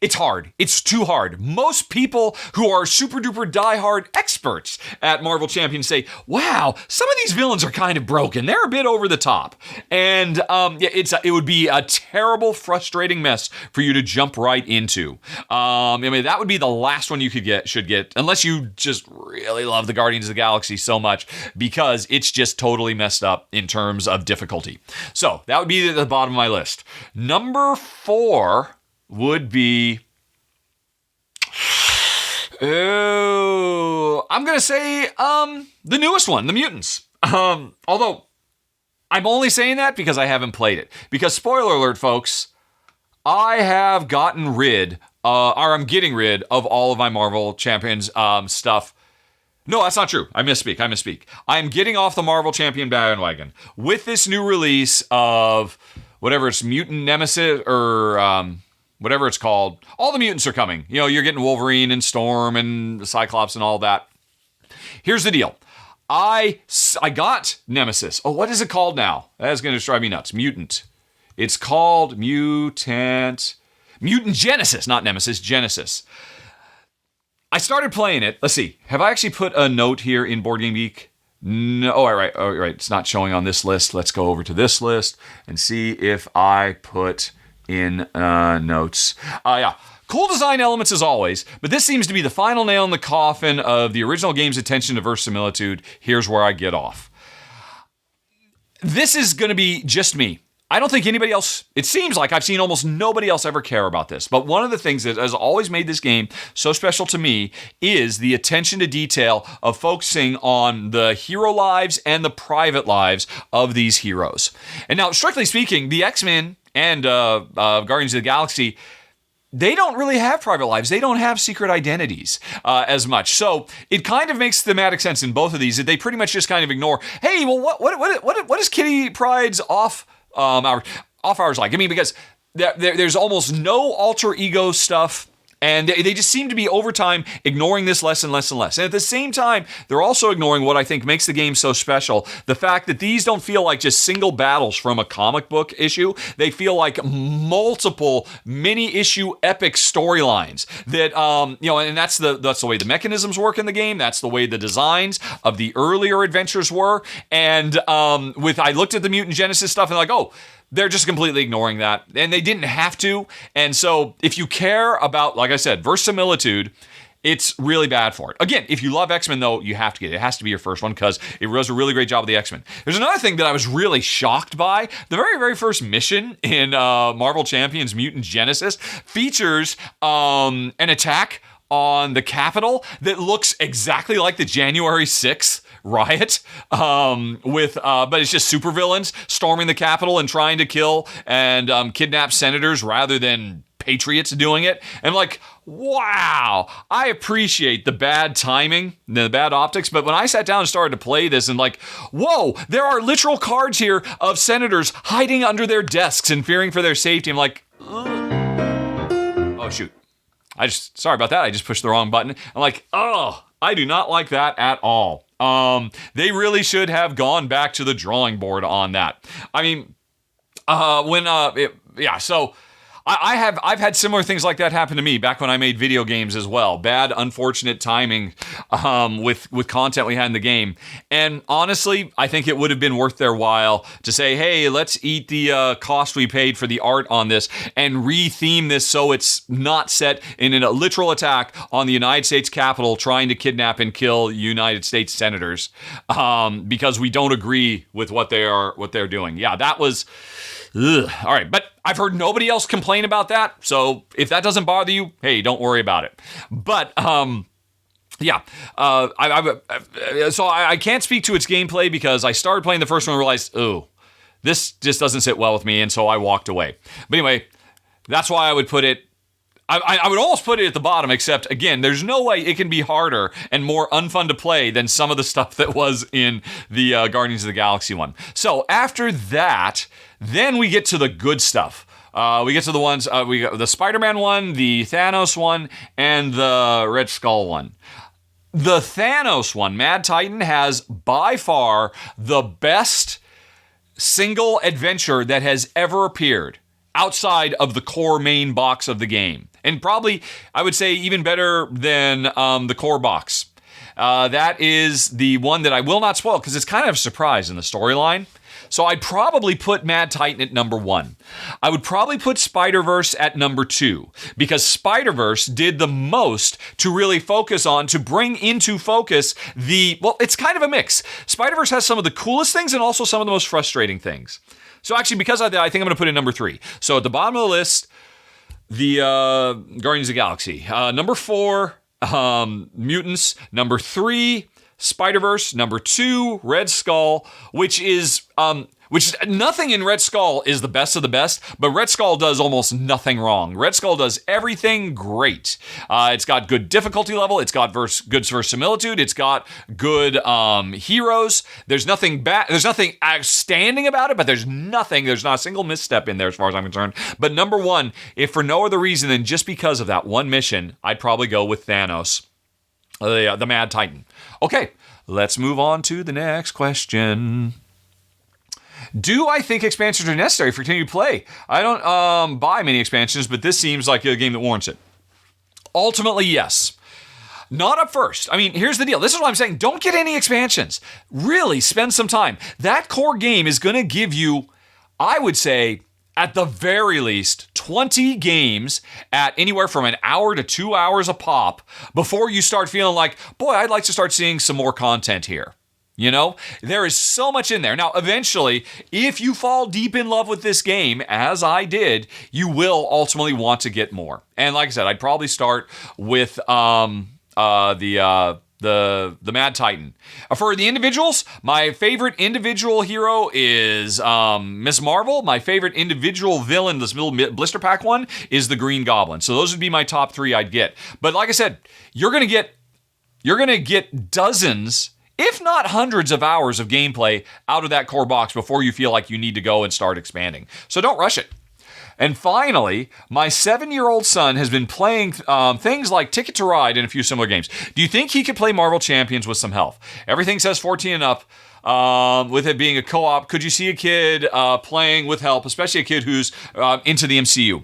it's hard. It's too hard. Most people who are super duper diehard experts at Marvel Champions say, wow, some of these villains are kind of broken. They're a bit over the top. And it would be a terrible, frustrating mess for you to jump right into. That would be the last one you should get, unless you just really love the Guardians of the Galaxy so much, because it's just totally messed up in terms of difficulty. So that would be at the bottom of my list. Number 4 would be, I'm going to say the newest one, the Mutants. Although, I'm only saying that because I haven't played it. Because, spoiler alert, folks, I have gotten rid, I'm getting rid of all of my Marvel Champions stuff. No, that's not true. I misspeak. I'm getting off the Marvel Champion bandwagon. With this new release of whatever it's Mutant Nemesis or whatever it's called, all the mutants are coming. You're getting Wolverine and Storm and Cyclops and all that. Here's the deal. I got Nemesis. Oh, what is it called now? That is going to drive me nuts. Mutant. It's called Mutant Genesis, not Nemesis, Genesis. I started playing it. Let's see. Have I actually put a note here in Board Game Geek? No. Oh, right. It's not showing on this list. Let's go over to this list and see if I put in notes. Cool design elements as always, but this seems to be the final nail in the coffin of the original game's attention to verisimilitude. Here's where I get off. This is going to be just me. I don't think anybody else, it seems like I've seen almost nobody else ever care about this. But one of the things that has always made this game so special to me is the attention to detail of focusing on the hero lives and the private lives of these heroes. And now, strictly speaking, the X-Men and Guardians of the Galaxy, they don't really have private lives. They don't have secret identities as much. So it kind of makes thematic sense in both of these that they pretty much just kind of ignore, hey, well, what is Kitty Pryde's off hours like? I mean, because there's almost no alter ego stuff, and they just seem to be over time ignoring this less and less and less. And at the same time, they're also ignoring what I think makes the game so special, the fact that these don't feel like just single battles from a comic book issue. They feel like multiple mini-issue epic storylines that, and that's the way the mechanisms work in the game. That's the way the designs of the earlier adventures were. And I looked at the Mutant Genesis stuff and like, oh, they're just completely ignoring that. And they didn't have to. And so if you care about, like I said, verisimilitude, it's really bad for it. Again, if you love X-Men, though, you have to get it. It has to be your first one because it does a really great job of the X-Men. There's another thing that I was really shocked by. The very, very first mission in Marvel Champions Mutant Genesis features an attack on the Capitol that looks exactly like the January 6th riot, but it's just supervillains storming the Capitol and trying to kill and kidnap senators rather than patriots doing it. And I'm like, wow, I appreciate the bad timing, the bad optics, but when I sat down and started to play this and like, whoa, there are literal cards here of senators hiding under their desks and fearing for their safety. I'm like, ugh. Oh shoot. Sorry about that. I just pushed the wrong button. I'm like, oh, I do not like that at all. They really should have gone back to the drawing board on that. I mean, so I've had similar things like that happen to me back when I made video games as well. Bad, unfortunate timing with content we had in the game. And honestly, I think it would have been worth their while to say, hey, let's eat the cost we paid for the art on this and re-theme this so it's not set in a literal attack on the United States Capitol trying to kidnap and kill United States senators because we don't agree with what they're doing. Yeah, that was... Ugh. All right, but I've heard nobody else complain about that, so if that doesn't bother you, hey, don't worry about it. But, I can't speak to its gameplay because I started playing the first one and realized, ooh, this just doesn't sit well with me, and so I walked away. But anyway, that's why I would put it, I would almost put it at the bottom, except, again, there's no way it can be harder and more unfun to play than some of the stuff that was in the Guardians of the Galaxy one. So after that, then we get to the good stuff. We get to the ones, we got the Spider-Man one, the Thanos one, and the Red Skull one. The Thanos one, Mad Titan, has by far the best single adventure that has ever appeared outside of the core main box of the game. And probably, I would say, even better than the core box. That is the one that I will not spoil because it's kind of a surprise in the storyline. So I'd probably put Mad Titan at number 1. I would probably put Spider-Verse at number 2 because Spider-Verse did the most to really focus on, to bring into focus it's kind of a mix. Spider-Verse has some of the coolest things and also some of the most frustrating things. So actually, because of that, I think I'm going to put it number 3. So at the bottom of the list, the Guardians of the Galaxy. Number 4, Mutants. Number 3, Spider-Verse. Number 2, Red Skull, which is nothing in Red Skull is the best of the best, but Red Skull does almost nothing wrong. Red Skull does everything great. It's got good difficulty level. It's got good verisimilitude. It's got good heroes. There's nothing bad. There's nothing outstanding about it, but there's not a single misstep in there as far as I'm concerned. But number 1, if for no other reason than just because of that one mission, I'd probably go with Thanos, the Mad Titan. Okay, let's move on to the next question. Do I think expansions are necessary for continued play? I don't buy many expansions, but this seems like a game that warrants it. Ultimately, yes. Not at first. I mean, here's the deal. This is what I'm saying. Don't get any expansions. Really spend some time. That core game is going to give you, I would say, at the very least, 20 games at anywhere from an hour to 2 hours a pop before you start feeling like, boy, I'd like to start seeing some more content here. You know, there is so much in there. Now, eventually, if you fall deep in love with this game, as I did, you will ultimately want to get more. And like I said, I'd probably start with the Mad Titan. For the individuals, my favorite individual hero is Miss Marvel. My favorite individual villain, this little blister pack one, is the Green Goblin. So those would be my top 3 I'd get. But like I said, you're gonna get dozens, if not hundreds of hours of gameplay out of that core box before you feel like you need to go and start expanding. So don't rush it. And finally, my 7-year-old son has been playing things like Ticket to Ride and a few similar games. Do you think he could play Marvel Champions with some help? Everything says 14 and up. With it being a co-op, could you see a kid playing with help, especially a kid who's into the MCU?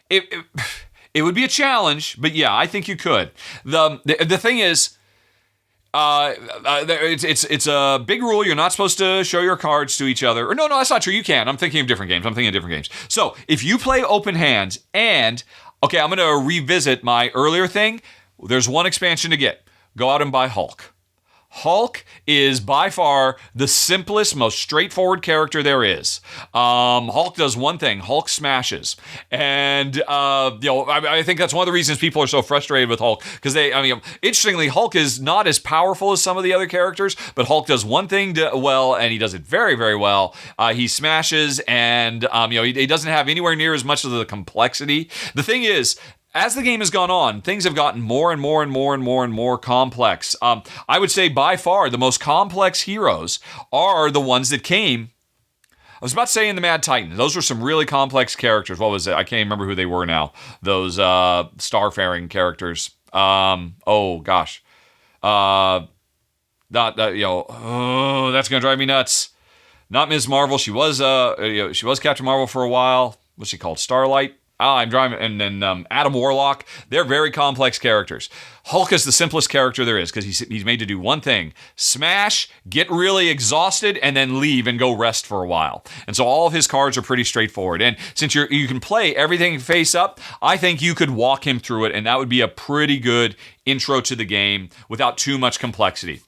It would be a challenge, but yeah, I think you could. The thing is, it's a big rule. You're not supposed to show your cards to each other. Or no, that's not true. You can. I'm thinking of different games. So if you play open hands and, okay, I'm going to revisit my earlier thing. There's one expansion to get. Go out and buy Hulk. Hulk is by far the simplest, most straightforward character there is. Hulk does one thing. Hulk smashes. And, I think that's one of the reasons people are so frustrated with Hulk. Because interestingly, Hulk is not as powerful as some of the other characters, but Hulk does one thing well, and he does it very, very well. He smashes, and, he doesn't have anywhere near as much of the complexity. The thing is, as the game has gone on, things have gotten more and more complex. I would say by far the most complex heroes are the ones that came. I was about to say in the Mad Titan. Those were some really complex characters. What was it? I can't remember who they were now. Those starfaring characters. Oh gosh. That's gonna drive me nuts. Not Ms. Marvel. She was Captain Marvel for a while. What's she called? Starlight. I'm driving, and then Adam Warlock. They're very complex characters. Hulk is the simplest character there is because he's made to do one thing: smash, get really exhausted, and then leave and go rest for a while. And so all of his cards are pretty straightforward. And since you can play everything face up, I think you could walk him through it, and that would be a pretty good intro to the game without too much complexity.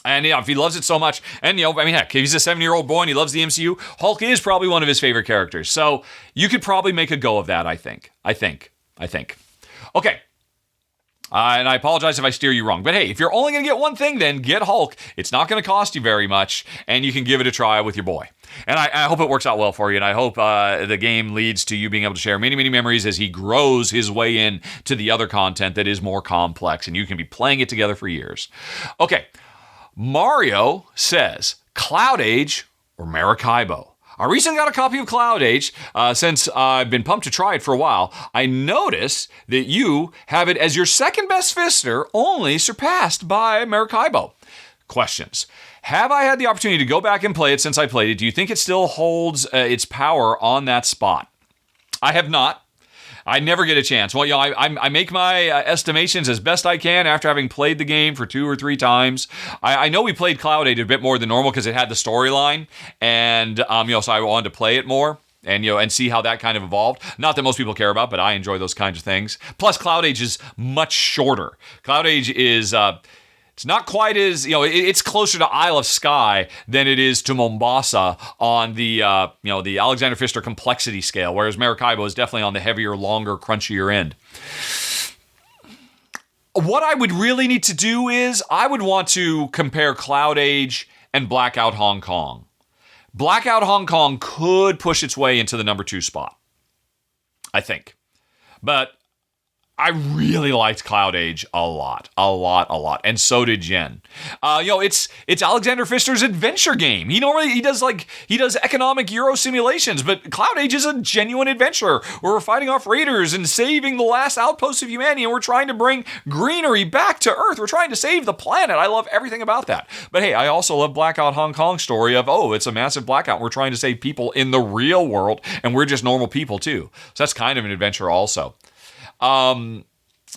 And if he loves it so much, and heck, if he's a 7-year-old boy and he loves the MCU, Hulk is probably one of his favorite characters. So you could probably make a go of that, I think. Okay. And I apologize if I steer you wrong. But hey, if you're only going to get one thing, then get Hulk. It's not going to cost you very much, and you can give it a try with your boy. And I hope it works out well for you, and I hope the game leads to you being able to share many, many memories as he grows his way in to the other content that is more complex, and you can be playing it together for years. Okay. Mario says, Cloud Age or Maracaibo? I recently got a copy of Cloud Age. Since I've been pumped to try it for a while, I noticed that you have it as your second best fister, only surpassed by Maracaibo. Questions. Have I had the opportunity to go back and play it since I played it? Do you think it still holds its power on that spot? I have not. I never get a chance. Well, I make my estimations as best I can after having played the game for 2 or 3 times. I know we played Cloud Age a bit more than normal because it had the storyline, and so I wanted to play it more and see how that kind of evolved. Not that most people care about, but I enjoy those kinds of things. Plus, Cloud Age is much shorter. Cloud Age is it's not quite as, it's closer to Isle of Skye than it is to Mombasa on the, the Alexander Pfister complexity scale, whereas Maracaibo is definitely on the heavier, longer, crunchier end. What I would really need to do is I would want to compare Cloud Age and Blackout Hong Kong. Blackout Hong Kong could push its way into the number 2 spot, I think. But I really liked Cloud Age a lot. And so did Jen. It's Alexander Pfister's adventure game. He does economic Euro simulations, but Cloud Age is a genuine adventure where we're fighting off raiders and saving the last outposts of humanity, and we're trying to bring greenery back to Earth. We're trying to save the planet. I love everything about that. But hey, I also love Blackout Hong Kong story of, it's a massive blackout. We're trying to save people in the real world, and we're just normal people too. So that's kind of an adventure also.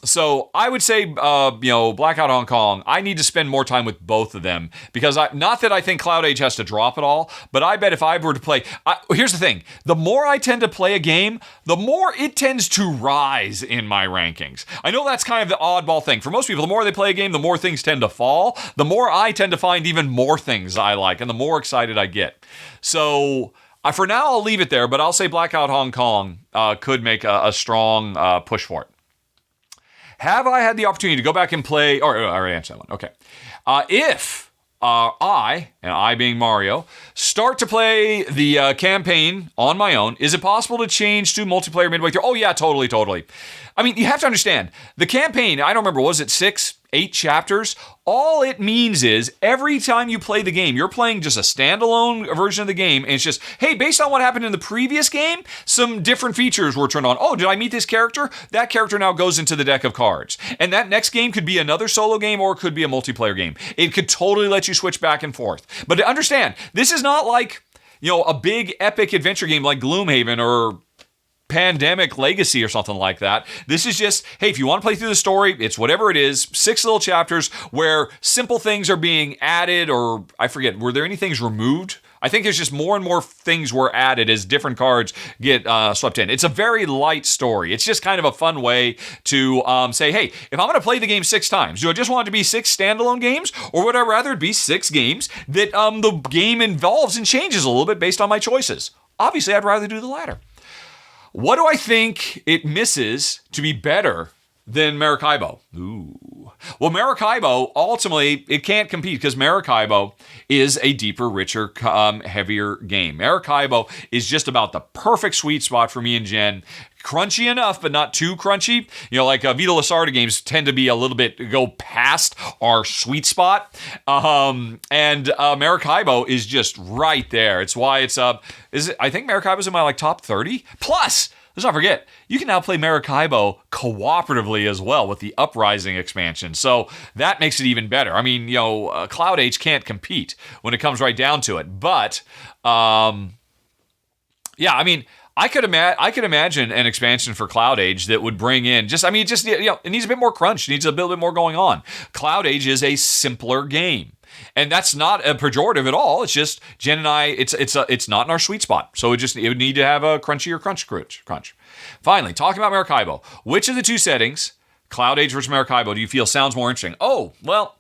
So I would say, Blackout Hong Kong, I need to spend more time with both of them because not that I think Cloud Age has to drop it all, but I bet if I were to play, here's the thing, the more I tend to play a game, the more it tends to rise in my rankings. I know that's kind of the oddball thing. For most people, the more they play a game, the more things tend to fall. The more I tend to find even more things I like and the more excited I get. So for now, I'll leave it there, but I'll say Blackout Hong Kong could make a strong push for it. Have I had the opportunity to go back and play... I already answered that one. Okay. If I being Mario, start to play the campaign on my own, is it possible to change to multiplayer midway through? Oh, yeah, totally. I mean, you have to understand, the campaign, I don't remember, was it 6, 8 chapters? All it means is every time you play the game, you're playing just a standalone version of the game, and it's just, hey, based on what happened in the previous game, some different features were turned on. Oh, did I meet this character? That character now goes into the deck of cards. And that next game could be another solo game or it could be a multiplayer game. It could totally let you switch back and forth. But understand, this is not like, a big epic adventure game like Gloomhaven or Pandemic Legacy or something like that. This is just, hey, if you want to play through the story, it's whatever it is, 6 little chapters where simple things are being added, or I forget, were there any things removed? I think there's just more and more things were added as different cards get swept in. It's a very light story. It's just kind of a fun way to say, hey, if I'm going to play the game 6 times, do I just want it to be 6 standalone games, or would I rather it be 6 games that the game involves and changes a little bit based on my choices? Obviously, I'd rather do the latter. What do I think it misses to be better than Maracaibo? Ooh. Well, Maracaibo, ultimately, it can't compete because Maracaibo is a deeper, richer, heavier game. Maracaibo is just about the perfect sweet spot for me and Jen. Crunchy enough, but not too crunchy. Like Vita Lasarda games tend to be a little bit, go past our sweet spot. And Maracaibo is just right there. It's why it's I think Maracaibo's in my top 30. Plus, let's not forget, you can now play Maracaibo cooperatively as well with the Uprising expansion. So that makes it even better. I mean, Cloud Age can't compete when it comes right down to it. But, I could imagine an expansion for Cloud Age that would bring in it needs a bit more crunch. It needs a little bit more going on. Cloud Age is a simpler game. And that's not a pejorative at all. It's just Jen and I, it's not in our sweet spot. So it would need to have a crunchier crunch. Finally, talking about Maracaibo, which of the 2 settings, Cloud Age versus Maracaibo, do you feel sounds more interesting? Oh, well,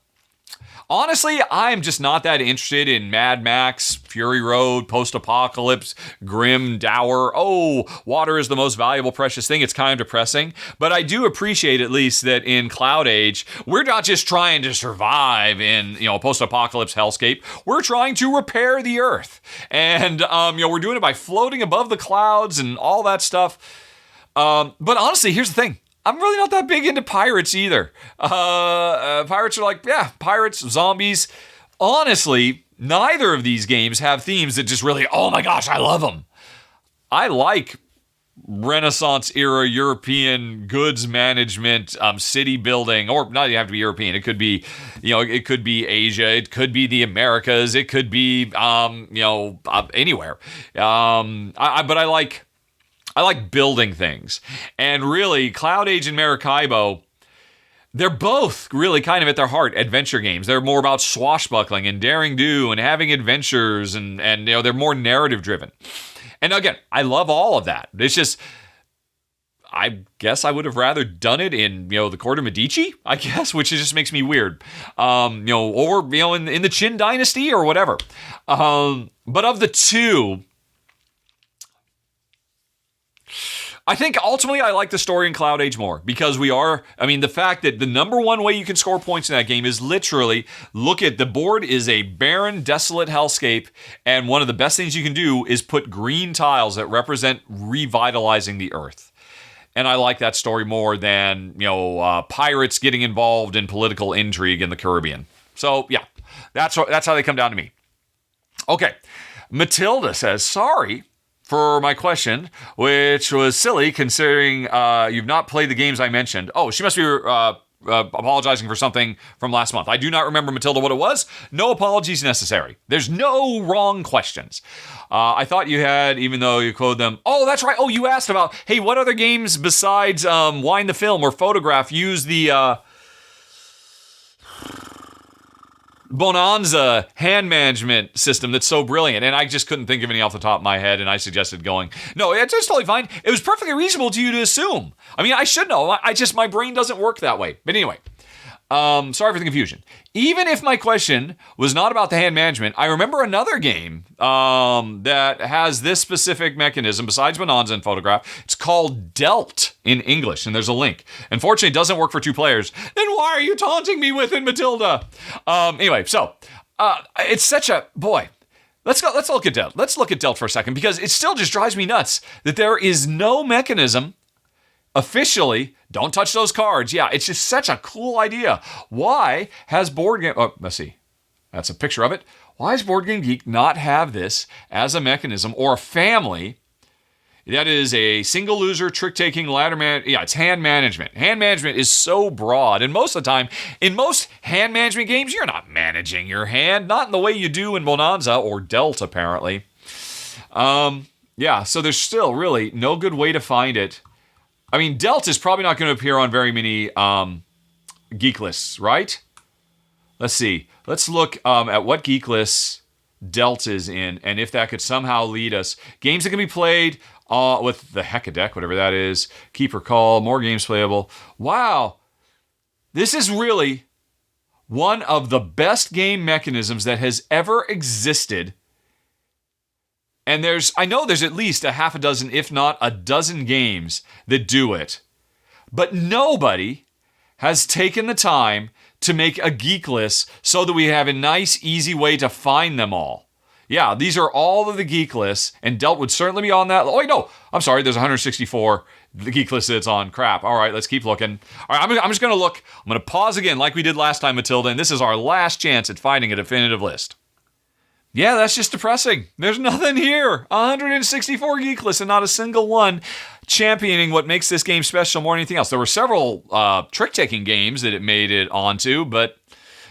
honestly, I'm just not that interested in Mad Max, Fury Road, post-apocalypse, grim, dour. Oh, water is the most valuable, precious thing. It's kind of depressing. But I do appreciate at least that in Cloud Age, we're not just trying to survive in, post-apocalypse hellscape. We're trying to repair the earth. And, we're doing it by floating above the clouds and all that stuff. But honestly, here's the thing. I'm really not that big into pirates either. Pirates are pirates, zombies. Honestly, neither of these games have themes that just really, oh my gosh, I love them. I like Renaissance era European goods management, city building, or not even have to be European. It could be, it could be Asia. It could be the Americas. It could be, anywhere. But I like building things. And really, Cloud Age and Maracaibo, they're both really kind of at their heart adventure games. They're more about swashbuckling and daring do and having adventures and they're more narrative driven. And again, I love all of that. It's just, I guess I would have rather done it in, the court of Medici, I guess, which just makes me weird. Or, in the Qin dynasty or whatever. But of the 2, I think ultimately I like the story in Cloud Age more because the fact that the number one way you can score points in that game is literally look at the board is a barren, desolate hellscape, and one of the best things you can do is put green tiles that represent revitalizing the earth. And I like that story more than, pirates getting involved in political intrigue in the Caribbean. So, yeah, that's how they come down to me. Okay, Matilda says, sorry for my question, which was silly considering you've not played the games I mentioned. Oh, she must be apologizing for something from last month. I do not remember, Matilda, what it was. No apologies necessary. There's no wrong questions. I thought you had, even though you quoted them. Oh, that's right. Oh, you asked about, hey, what other games besides Wind the Film or Photograph use the Bonanza hand management system that's so brilliant? And I just couldn't think of any off the top of my head, and I suggested going, no, it's just totally fine. It was perfectly reasonable to you to assume. I mean, I should know. My brain doesn't work that way. But anyway, sorry for the confusion. Even if my question was not about the hand management, I remember another game that has this specific mechanism besides Bonanza and Photograph. It's called Dealt in English, and there's a link. Unfortunately, it doesn't work for 2 players. Then why are you taunting me with it, Matilda? Anyway, so it's such a boy. Let's look at Dealt. Let's look at Dealt for a second, because it still just drives me nuts that there is no mechanism officially. Don't touch those cards. Yeah, it's just such a cool idea. Why has Boardgame... Oh, let's see. That's a picture of it. Why does Boardgame Geek not have this as a mechanism or a family that is a single loser, trick-taking, ladder man... Yeah, it's hand management. Hand management is so broad. And most of the time, in most hand management games, you're not managing your hand. Not in the way you do in Bonanza or Dealt, apparently. Yeah, so there's still really no good way to find it. I mean, Dealt is probably not going to appear on very many geek lists, right? Let's see. Let's look at what geek lists Dealt is in, and if that could somehow lead us. Games that can be played with the Hecadeck, whatever that is. Keeper Call, more games playable. Wow. This is really one of the best game mechanisms that has ever existed. And I know there's at least a half a dozen, if not a dozen games that do it. But nobody has taken the time to make a geek list so that we have a nice, easy way to find them all. Yeah, these are all of the geek lists, and Dealt would certainly be on that. Oh, wait, no. I'm sorry, there's 164 the geek list that it's on. Crap. All right, let's keep looking. All right, I'm just going to look. I'm going to pause again like we did last time, Matilda, and this is our last chance at finding a definitive list. Yeah, that's just depressing. There's nothing here. 164 geek lists and not a single one championing what makes this game special more than anything else. There were several trick-taking games that it made it onto, but...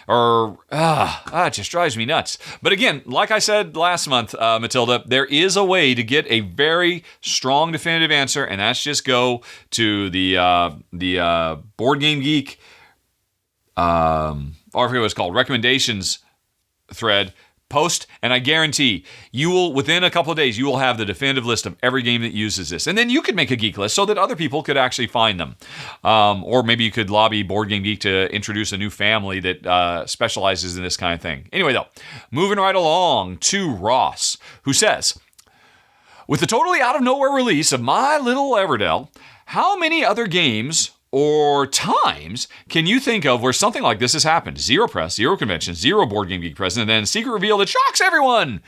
it just drives me nuts. But again, like I said last month, Matilda, there is a way to get a very strong definitive answer, and that's just go to the Board Game Geek, or I forget what it's called, recommendations thread, post, and I guarantee you will, within a couple of days, you will have the definitive list of every game that uses this. And then you could make a geek list so that other people could actually find them. Or maybe you could lobby Board Game Geek to introduce a new family that specializes in this kind of thing. Anyway, though, moving right along to Ross, who says, with the totally out of nowhere release of My Little Everdell, how many other games or times can you think of where something like this has happened? Zero press, zero convention, zero Board Game Geek present, and then secret reveal that shocks everyone.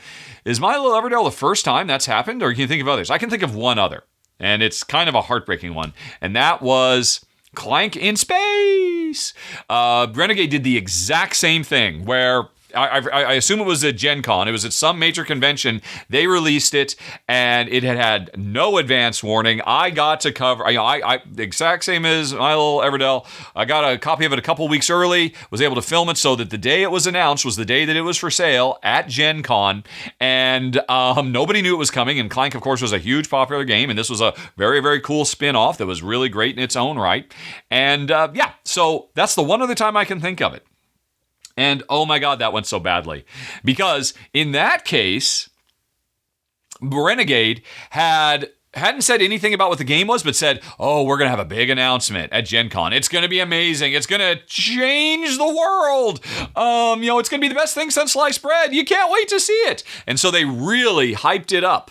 Is My Little Everdell the first time that's happened, or can you think of others? I can think of one other, and it's kind of a heartbreaking one, and that was Clank in Space. Renegade did the exact same thing, where I assume it was at Gen Con. It was at some major convention. They released it, and it had no advance warning. I got to cover, the exact same as My Little Everdell. I got a copy of it a couple weeks early, was able to film it so that the day it was announced was the day that it was for sale at Gen Con, and nobody knew it was coming, and Clank, of course, was a huge popular game, and this was a very, very cool spin-off that was really great in its own right. And so that's the one other time I can think of it. And oh my God, that went so badly. Because in that case, Renegade hadn't said anything about what the game was, but said, oh, we're going to have a big announcement at Gen Con. It's going to be amazing. It's going to change the world. It's going to be the best thing since sliced bread. You can't wait to see it. And so they really hyped it up.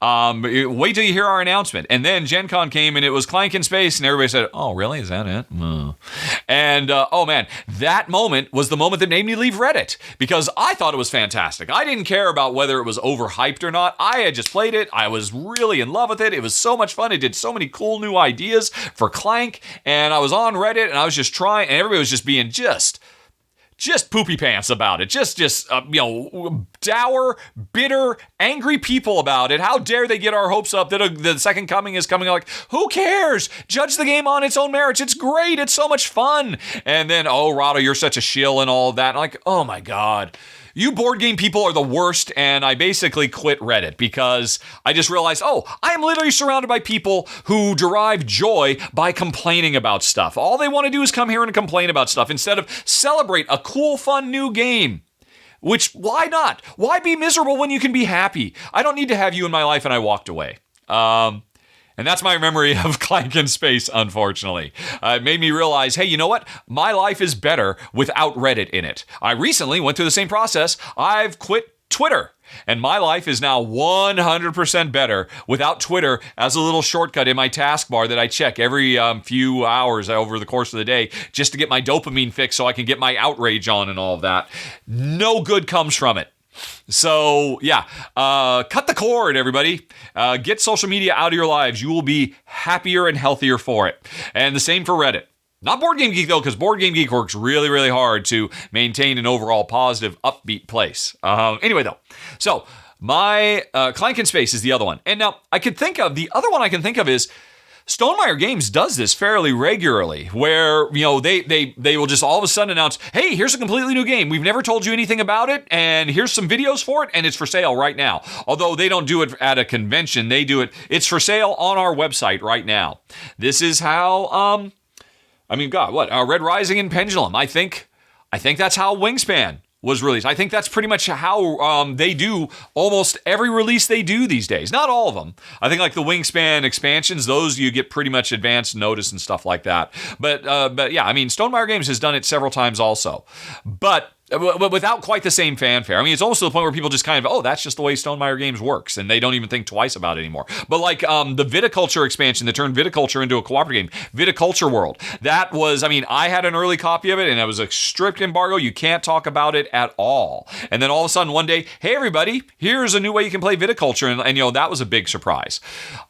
Wait till you hear our announcement. And then Gen Con came and it was Clank in Space, and everybody said, oh, really? Is that it? And, oh man, that moment was the moment that made me leave Reddit, because I thought it was fantastic. I didn't care about whether it was overhyped or not. I had just played it. I was really in love with it. It was so much fun. It did so many cool new ideas for Clank, and I was on Reddit, and I was just trying, and everybody was just being just just poopy pants about it. Just dour, bitter, angry people about it. How dare they get our hopes up that the second coming is coming? Like, who cares? Judge the game on its own merits. It's great. It's so much fun. And then, oh, Rahdo, you're such a shill and all of that. And like, oh my God. You board game people are the worst, and I basically quit Reddit because I just realized, I am literally surrounded by people who derive joy by complaining about stuff. All they want to do is come here and complain about stuff instead of celebrate a cool, fun new game. Which, why not? Why be miserable when you can be happy? I don't need to have you in my life, and I walked away. And that's my memory of Clank in Space, unfortunately. It made me realize, hey, you know what? My life is better without Reddit in it. I recently went through the same process. I've quit Twitter. And my life is now 100% better without Twitter as a little shortcut in my taskbar that I check every few hours over the course of the day just to get my dopamine fix so I can get my outrage on and all of that. No good comes from it. So, yeah, cut the cord, everybody. Get social media out of your lives. You will be happier and healthier for it. And the same for Reddit. Not Board Game Geek, though, because Board Game Geek works really, really hard to maintain an overall positive, upbeat place. Anyway, though, so my Clank in Space is the other one. And now, the other one I can think of is Stonemaier Games does this fairly regularly, where, they will just all of a sudden announce, hey, here's a completely new game. We've never told you anything about it, and here's some videos for it, and it's for sale right now. Although they don't do it at a convention, it's for sale on our website right now. This is how, Red Rising and Pendulum. I think that's how Wingspan was released. I think that's pretty much how they do almost every release they do these days. Not all of them. I think like the Wingspan expansions, those you get pretty much advance notice and stuff like that. But yeah, Stonemaier Games has done it several times also. But without quite the same fanfare. It's almost to the point where people just kind of, that's just the way Stonemaier Games works, and they don't even think twice about it anymore. But like the Viticulture expansion that turned Viticulture into a cooperative game, Viticulture World, that was, I had an early copy of it, and it was a strict embargo. You can't talk about it at all. And then all of a sudden one day, hey everybody, here's a new way you can play Viticulture, and that was a big surprise.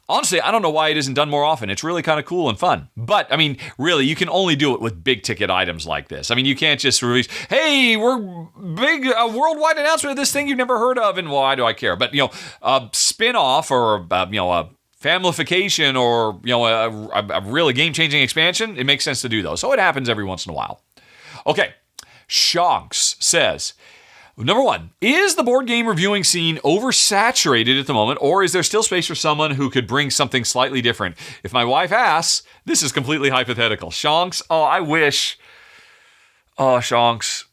Honestly, I don't know why it isn't done more often. It's really kind of cool and fun. But, really, you can only do it with big ticket items like this. You can't just release, hey, we're big worldwide announcement of this thing you've never heard of, and why do I care? But, a spin-off or, a famification or, a really game-changing expansion, it makes sense to do those. So it happens every once in a while. Okay, Shonks says, number one, is the board game reviewing scene oversaturated at the moment, or is there still space for someone who could bring something slightly different? If my wife asks, this is completely hypothetical. Shonks, I wish. Oh, Shonks,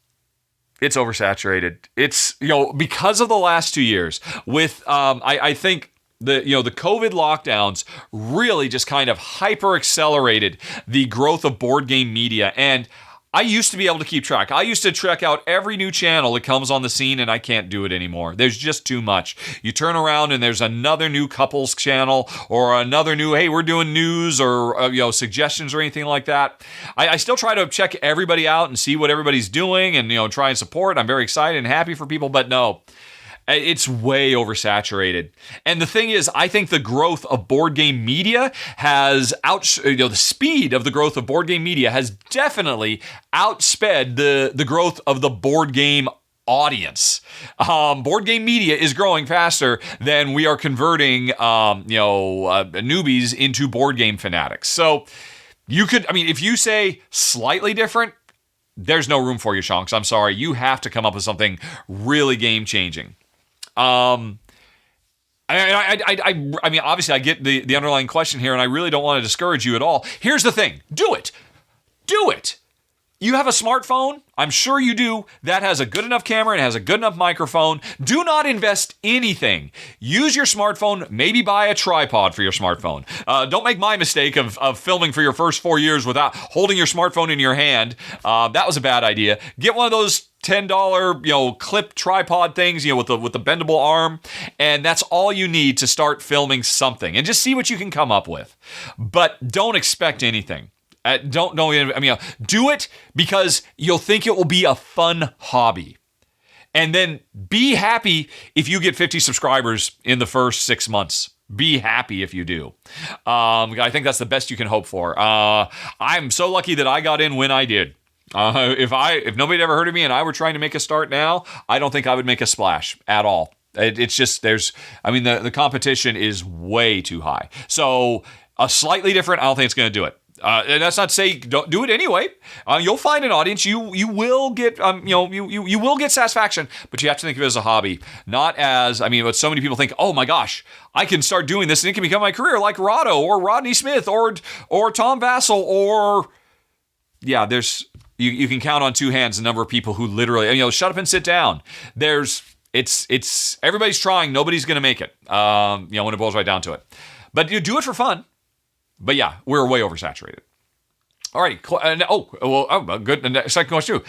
it's oversaturated. It's, because of the last 2 years with, I think the COVID lockdowns really just kind of hyper accelerated the growth of board game media. And I used to be able to keep track. I used to check out every new channel that comes on the scene, and I can't do it anymore. There's just too much. You turn around and there's another new couples channel or another new, hey, we're doing news or suggestions or anything like that. I still try to check everybody out and see what everybody's doing and try and support. I'm very excited and happy for people, but no. It's way oversaturated. And the thing is, I think the growth of board game media has the speed of the growth of board game media has definitely outsped the growth of the board game audience. Board game media is growing faster than we are converting, newbies into board game fanatics. So you could, if you say slightly different, there's no room for you, Shonks. I'm sorry. You have to come up with something really game changing. Obviously I get the underlying question here, and I really don't want to discourage you at all. Here's the thing. Do it. You have a smartphone, I'm sure you do, that has a good enough camera and has a good enough microphone. Do not invest anything. Use your smartphone, maybe buy a tripod for your smartphone. Don't make my mistake of filming for your first 4 years without holding your smartphone in your hand. That was a bad idea. Get one of those $10, clip tripod things, with the bendable arm, and that's all you need to start filming something, and just see what you can come up with. But don't expect anything. Do it because you'll think it will be a fun hobby. And then be happy if you get 50 subscribers in the first 6 months. Be happy if you do. I think that's the best you can hope for. I'm so lucky that I got in when I did. If nobody had ever heard of me and I were trying to make a start now, I don't think I would make a splash at all. It's just the competition is way too high. So a slightly different, I don't think it's going to do it. And that's not to say don't do it anyway. You'll find an audience. You will get you will get satisfaction, but you have to think of it as a hobby, not as what so many people think. Oh my gosh, I can start doing this and it can become my career, like Rahdo or Rodney Smith or Tom Vassell or there's you can count on two hands the number of people who literally shut up and sit down. It's everybody's trying. Nobody's going to make it. When it boils right down to it. But you do it for fun. But yeah, we're way oversaturated. All right. Good. Second question too.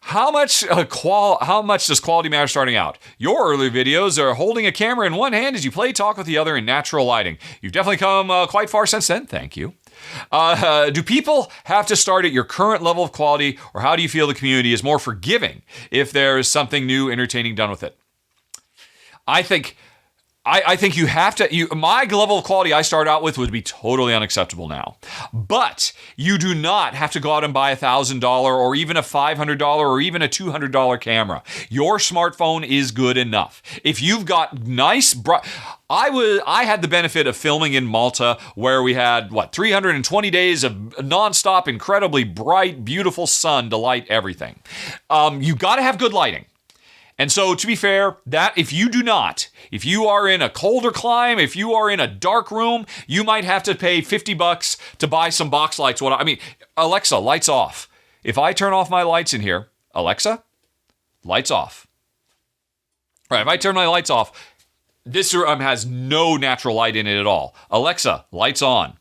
How much does quality matter starting out? Your early videos are holding a camera in one hand as you play talk with the other in natural lighting. You've definitely come quite far since then. Thank you. Do people have to start at your current level of quality, or how do you feel the community is more forgiving if there's something new, entertaining done with it? I think you have to. My level of quality I start out with would be totally unacceptable now. But you do not have to go out and buy a $1,000 or even a $500 or even a $200 camera. Your smartphone is good enough. If you've got nice, I had the benefit of filming in Malta, where we had 320 days of nonstop, incredibly bright, beautiful sun to light everything. You got to have good lighting. And so, to be fair, if you are in a colder climate, if you are in a dark room, you might have to pay $50 to buy some box lights. Alexa, lights off. If I turn off my lights in here, Alexa, lights off. All right, if I turn my lights off, this room has no natural light in it at all. Alexa, lights on.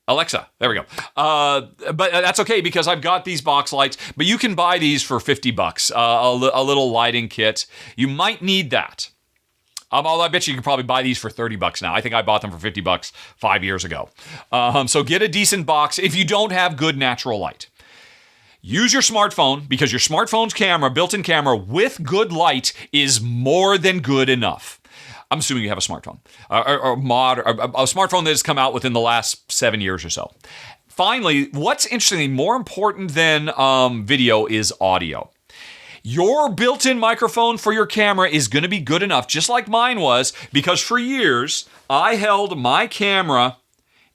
Alexa, there we go. But that's okay because I've got these box lights, but you can buy these for $50, a little lighting kit. You might need that. Although I bet you can probably buy these for $30 now. I think I bought them for $50 5 years ago. So get a decent box if you don't have good natural light. Use your smartphone, because your smartphone's built-in camera with good light is more than good enough. I'm assuming you have a smartphone, or a smartphone that has come out within the last 7 years or so. Finally, what's interesting, more important than video, is audio. Your built-in microphone for your camera is going to be good enough, just like mine was, because for years, I held my camera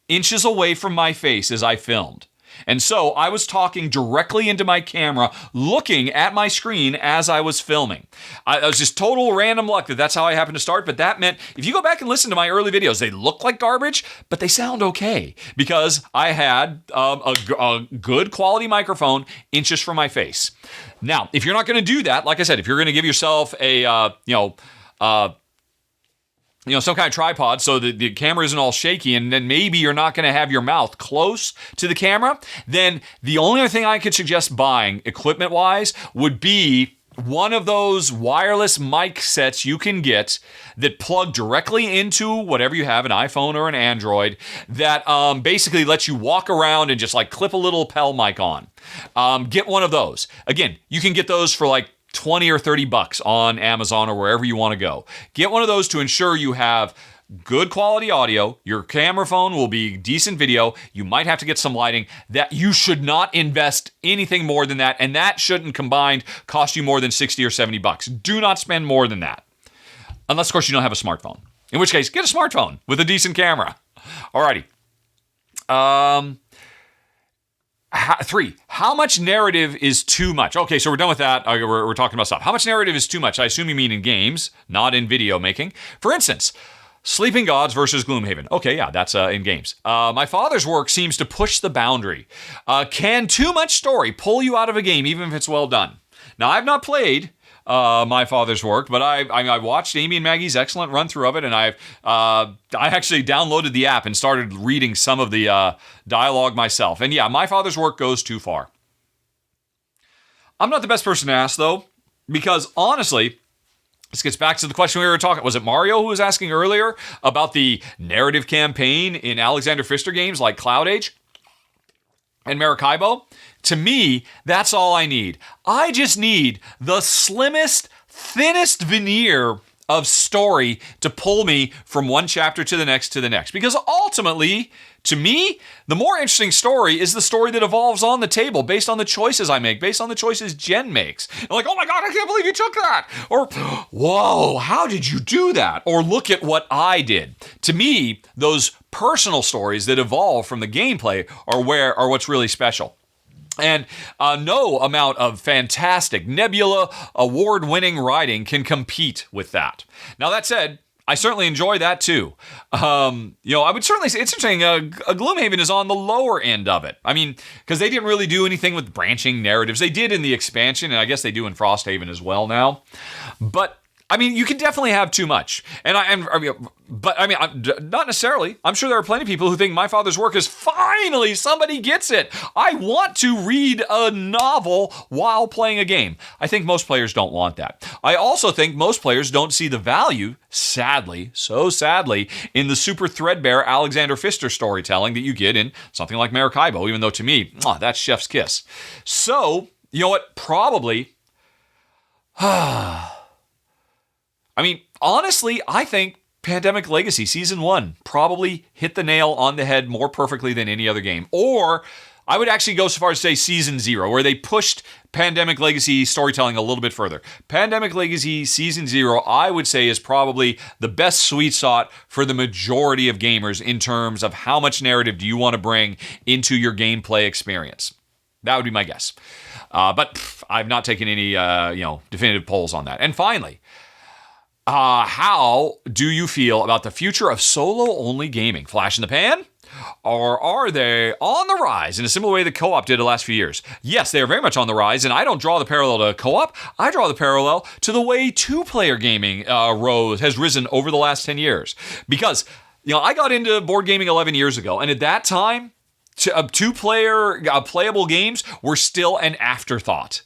inches away from my face as I filmed. And so I was talking directly into my camera, looking at my screen as I was filming. It was just total random luck that's how I happened to start. But that meant if you go back and listen to my early videos, they look like garbage, but they sound okay because I had a good quality microphone inches from my face. Now, if you're not going to do that, like I said, if you're going to give yourself some kind of tripod so that the camera isn't all shaky, and then maybe you're not going to have your mouth close to the camera, then the only other thing I could suggest buying, equipment-wise, would be one of those wireless mic sets you can get that plug directly into whatever you have, an iPhone or an Android, that basically lets you walk around and just clip a little lapel mic on. Get one of those. Again, you can get those for $20 or $30 on Amazon or wherever you want to go. Get one of those to ensure you have good quality audio. Your camera phone will be decent video. You might have to get some lighting. That you should not invest anything more than that, and that shouldn't combined cost you more than $60 or $70. Do not spend more than that. Unless, of course, you don't have a smartphone. In which case, get a smartphone with a decent camera. Alrighty. 3, how much narrative is too much? Okay, so we're done with that. We're talking about stuff. How much narrative is too much? I assume you mean in games, not in video making. For instance, Sleeping Gods versus Gloomhaven. Okay, yeah, that's in games. My father's work seems to push the boundary. Can too much story pull you out of a game, even if it's well done? Now, I've not played my father's work, but I watched Amy and Maggie's excellent run through of it, and I actually downloaded the app and started reading some of the dialogue myself. And yeah, my father's work goes too far. I'm not the best person to ask, though, because honestly, this gets back to the question we were talking. Was it Mario who was asking earlier about the narrative campaign in Alexander Pfister games like Cloud Age and Maracaibo? To me, that's all I need. I just need the slimmest, thinnest veneer of story to pull me from one chapter to the next. Because ultimately, to me, the more interesting story is the story that evolves on the table based on the choices I make, based on the choices Jen makes. And like, oh my God, I can't believe you took that. Or, whoa, how did you do that? Or look at what I did. To me, those personal stories that evolve from the gameplay are what's really special. And no amount of fantastic Nebula award-winning writing can compete with that. Now, that said, I certainly enjoy that too. I would certainly say it's interesting. Gloomhaven is on the lower end of it. I mean, because they didn't really do anything with branching narratives. They did in the expansion, and I guess they do in Frosthaven as well now. But I mean, you can definitely have too much, but not necessarily. I'm sure there are plenty of people who think My Father's Work is finally somebody gets it. I want to read a novel while playing a game. I think most players don't want that. I also think most players don't see the value, sadly, so sadly, in the super threadbare Alexander Pfister storytelling that you get in something like Maracaibo. Even though to me, that's chef's kiss. So you know what? Probably. I mean, honestly, I think Pandemic Legacy Season 1 probably hit the nail on the head more perfectly than any other game. Or I would actually go so far as to say Season 0, where they pushed Pandemic Legacy storytelling a little bit further. Pandemic Legacy Season 0, I would say, is probably the best sweet spot for the majority of gamers in terms of how much narrative do you want to bring into your gameplay experience. That would be my guess. But I've not taken any definitive polls on that. And finally, how do you feel about the future of solo-only gaming? Flash in the pan? Or are they on the rise in a similar way that co-op did the last few years? Yes, they are very much on the rise, and I don't draw the parallel to co-op. I draw the parallel to the way two-player gaming has risen over the last 10 years. Because, I got into board gaming 11 years ago, and at that time, two-player playable games were still an afterthought.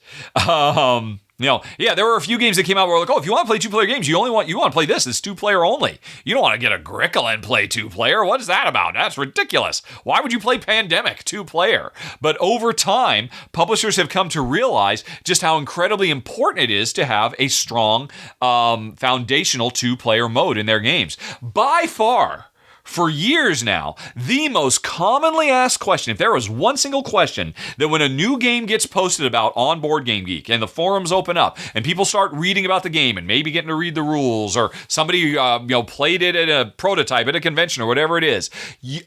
There were a few games that came out where like, if you want to play two-player games, you want to play this. It's two-player only. You don't want to get Agricoal and play two-player. What is that about? That's ridiculous. Why would you play Pandemic two-player? But over time, publishers have come to realize just how incredibly important it is to have a strong foundational two-player mode in their games. By far, for years now, the most commonly asked question, if there was one single question that when a new game gets posted about on Boardgame Geek and the forums open up and people start reading about the game and maybe getting to read the rules, or somebody played it at a prototype at a convention or whatever it is,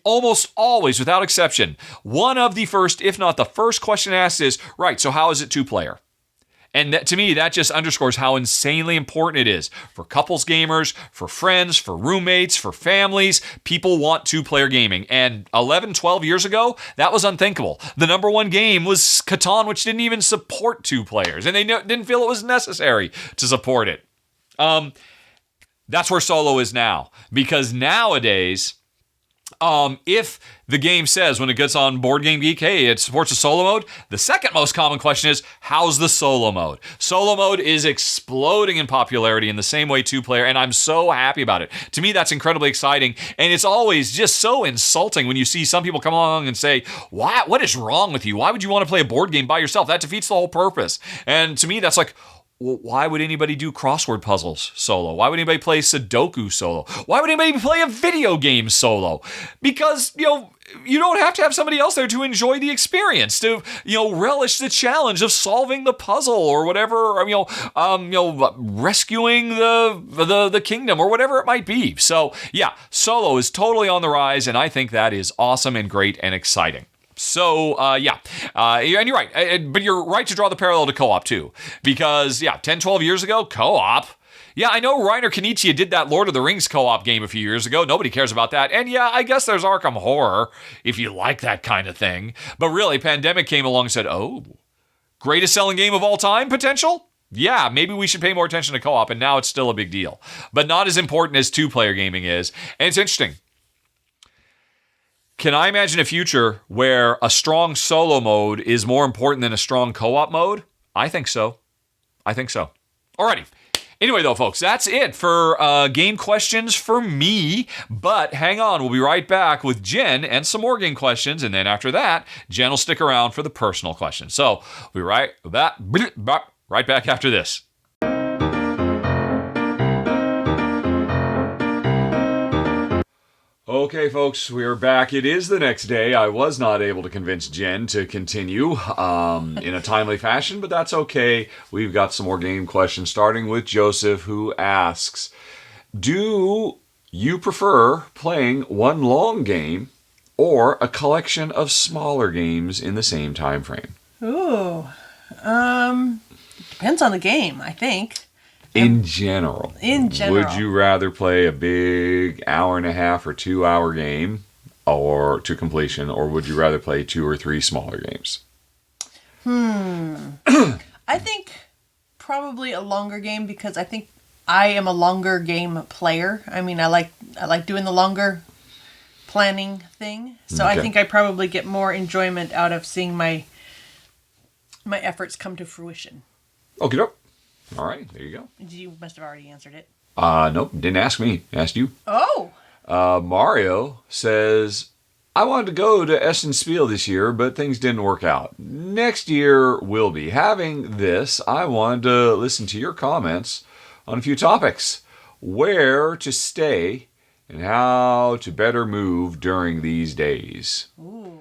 almost always, without exception, one of the first, if not the first question asked is, right, so how is it two-player? And to me, that just underscores how insanely important it is for couples gamers, for friends, for roommates, for families. People want two-player gaming. And 11, 12 years ago, that was unthinkable. The number one game was Catan, which didn't even support two players. And they didn't feel it was necessary to support it. That's where solo is now. Because nowadays, if the game says when it gets on Boardgame Geek, hey, it supports a solo mode, the second most common question is, how's the solo mode? Solo mode is exploding in popularity in the same way two-player, and I'm so happy about it. To me, that's incredibly exciting, and it's always just so insulting when you see some people come along and say, what is wrong with you? Why would you want to play a board game by yourself? That defeats the whole purpose. And to me, that's like, well, why would anybody do crossword puzzles solo? Why would anybody play Sudoku solo? Why would anybody play a video game solo? Because, you don't have to have somebody else there to enjoy the experience, to, relish the challenge of solving the puzzle or whatever, rescuing the kingdom or whatever it might be. So, yeah, solo is totally on the rise, and I think that is awesome and great and exciting. So, and you're right, but you're right to draw the parallel to co-op too, because 10, 12 years ago, co-op, I know Reiner Knizia did that Lord of the Rings co-op game a few years ago. Nobody cares about that. And I guess there's Arkham Horror, if you like that kind of thing. But really, Pandemic came along and said, greatest selling game of all time potential? Yeah, maybe we should pay more attention to co-op, and now it's still a big deal. But not as important as two-player gaming is. And it's interesting. Can I imagine a future where a strong solo mode is more important than a strong co-op mode? I think so. Alrighty. Anyway, though, folks, that's it for game questions for me. But hang on, we'll be right back with Jen and some more game questions. And then after that, Jen will stick around for the personal questions. So we'll be right back after this. Okay, folks, we are back. It is the next day. I was not able to convince Jen to continue in a timely fashion, but that's okay. We've got some more game questions, starting with Joseph, who asks, do you prefer playing one long game or a collection of smaller games in the same time frame? Ooh. Depends on the game, I think. In general. Would you rather play a big hour and a half or 2 hour game or to completion, or would you rather play 2 or 3 smaller games? I think probably a longer game, because I think I am a longer game player. I mean, I like doing the longer planning thing. So okay. I think I probably get more enjoyment out of seeing my efforts come to fruition. Okay, doke. All right, there you go. You must have already answered it. Nope, didn't ask me. Asked you. Oh. Mario says, I wanted to go to Essen Spiel this year, but things didn't work out. Next year will be. Having this, I wanted to listen to your comments on a few topics. Where to stay and how to better move during these days. Ooh.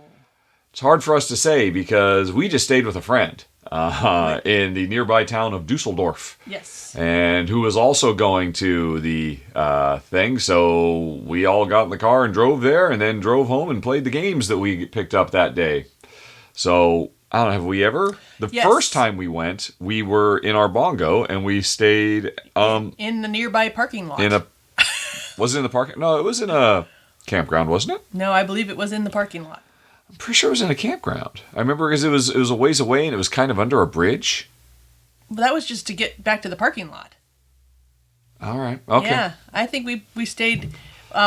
It's hard for us to say because we just stayed with a friend. In the nearby town of Dusseldorf. Yes. And who was also going to the thing. So we all got in the car and drove there and then drove home and played the games that we picked up that day. So, I don't know, have we ever? The first time we went, we were in our bongo and we stayed... in the nearby parking lot. Was it in the parking... No, it was in a campground, wasn't it? No, I believe it was in the parking lot. I'm pretty sure it was in a campground. I remember because it was a ways away and it was kind of under a bridge. But that was just to get back to the parking lot. All right. Okay. Yeah, I think we stayed.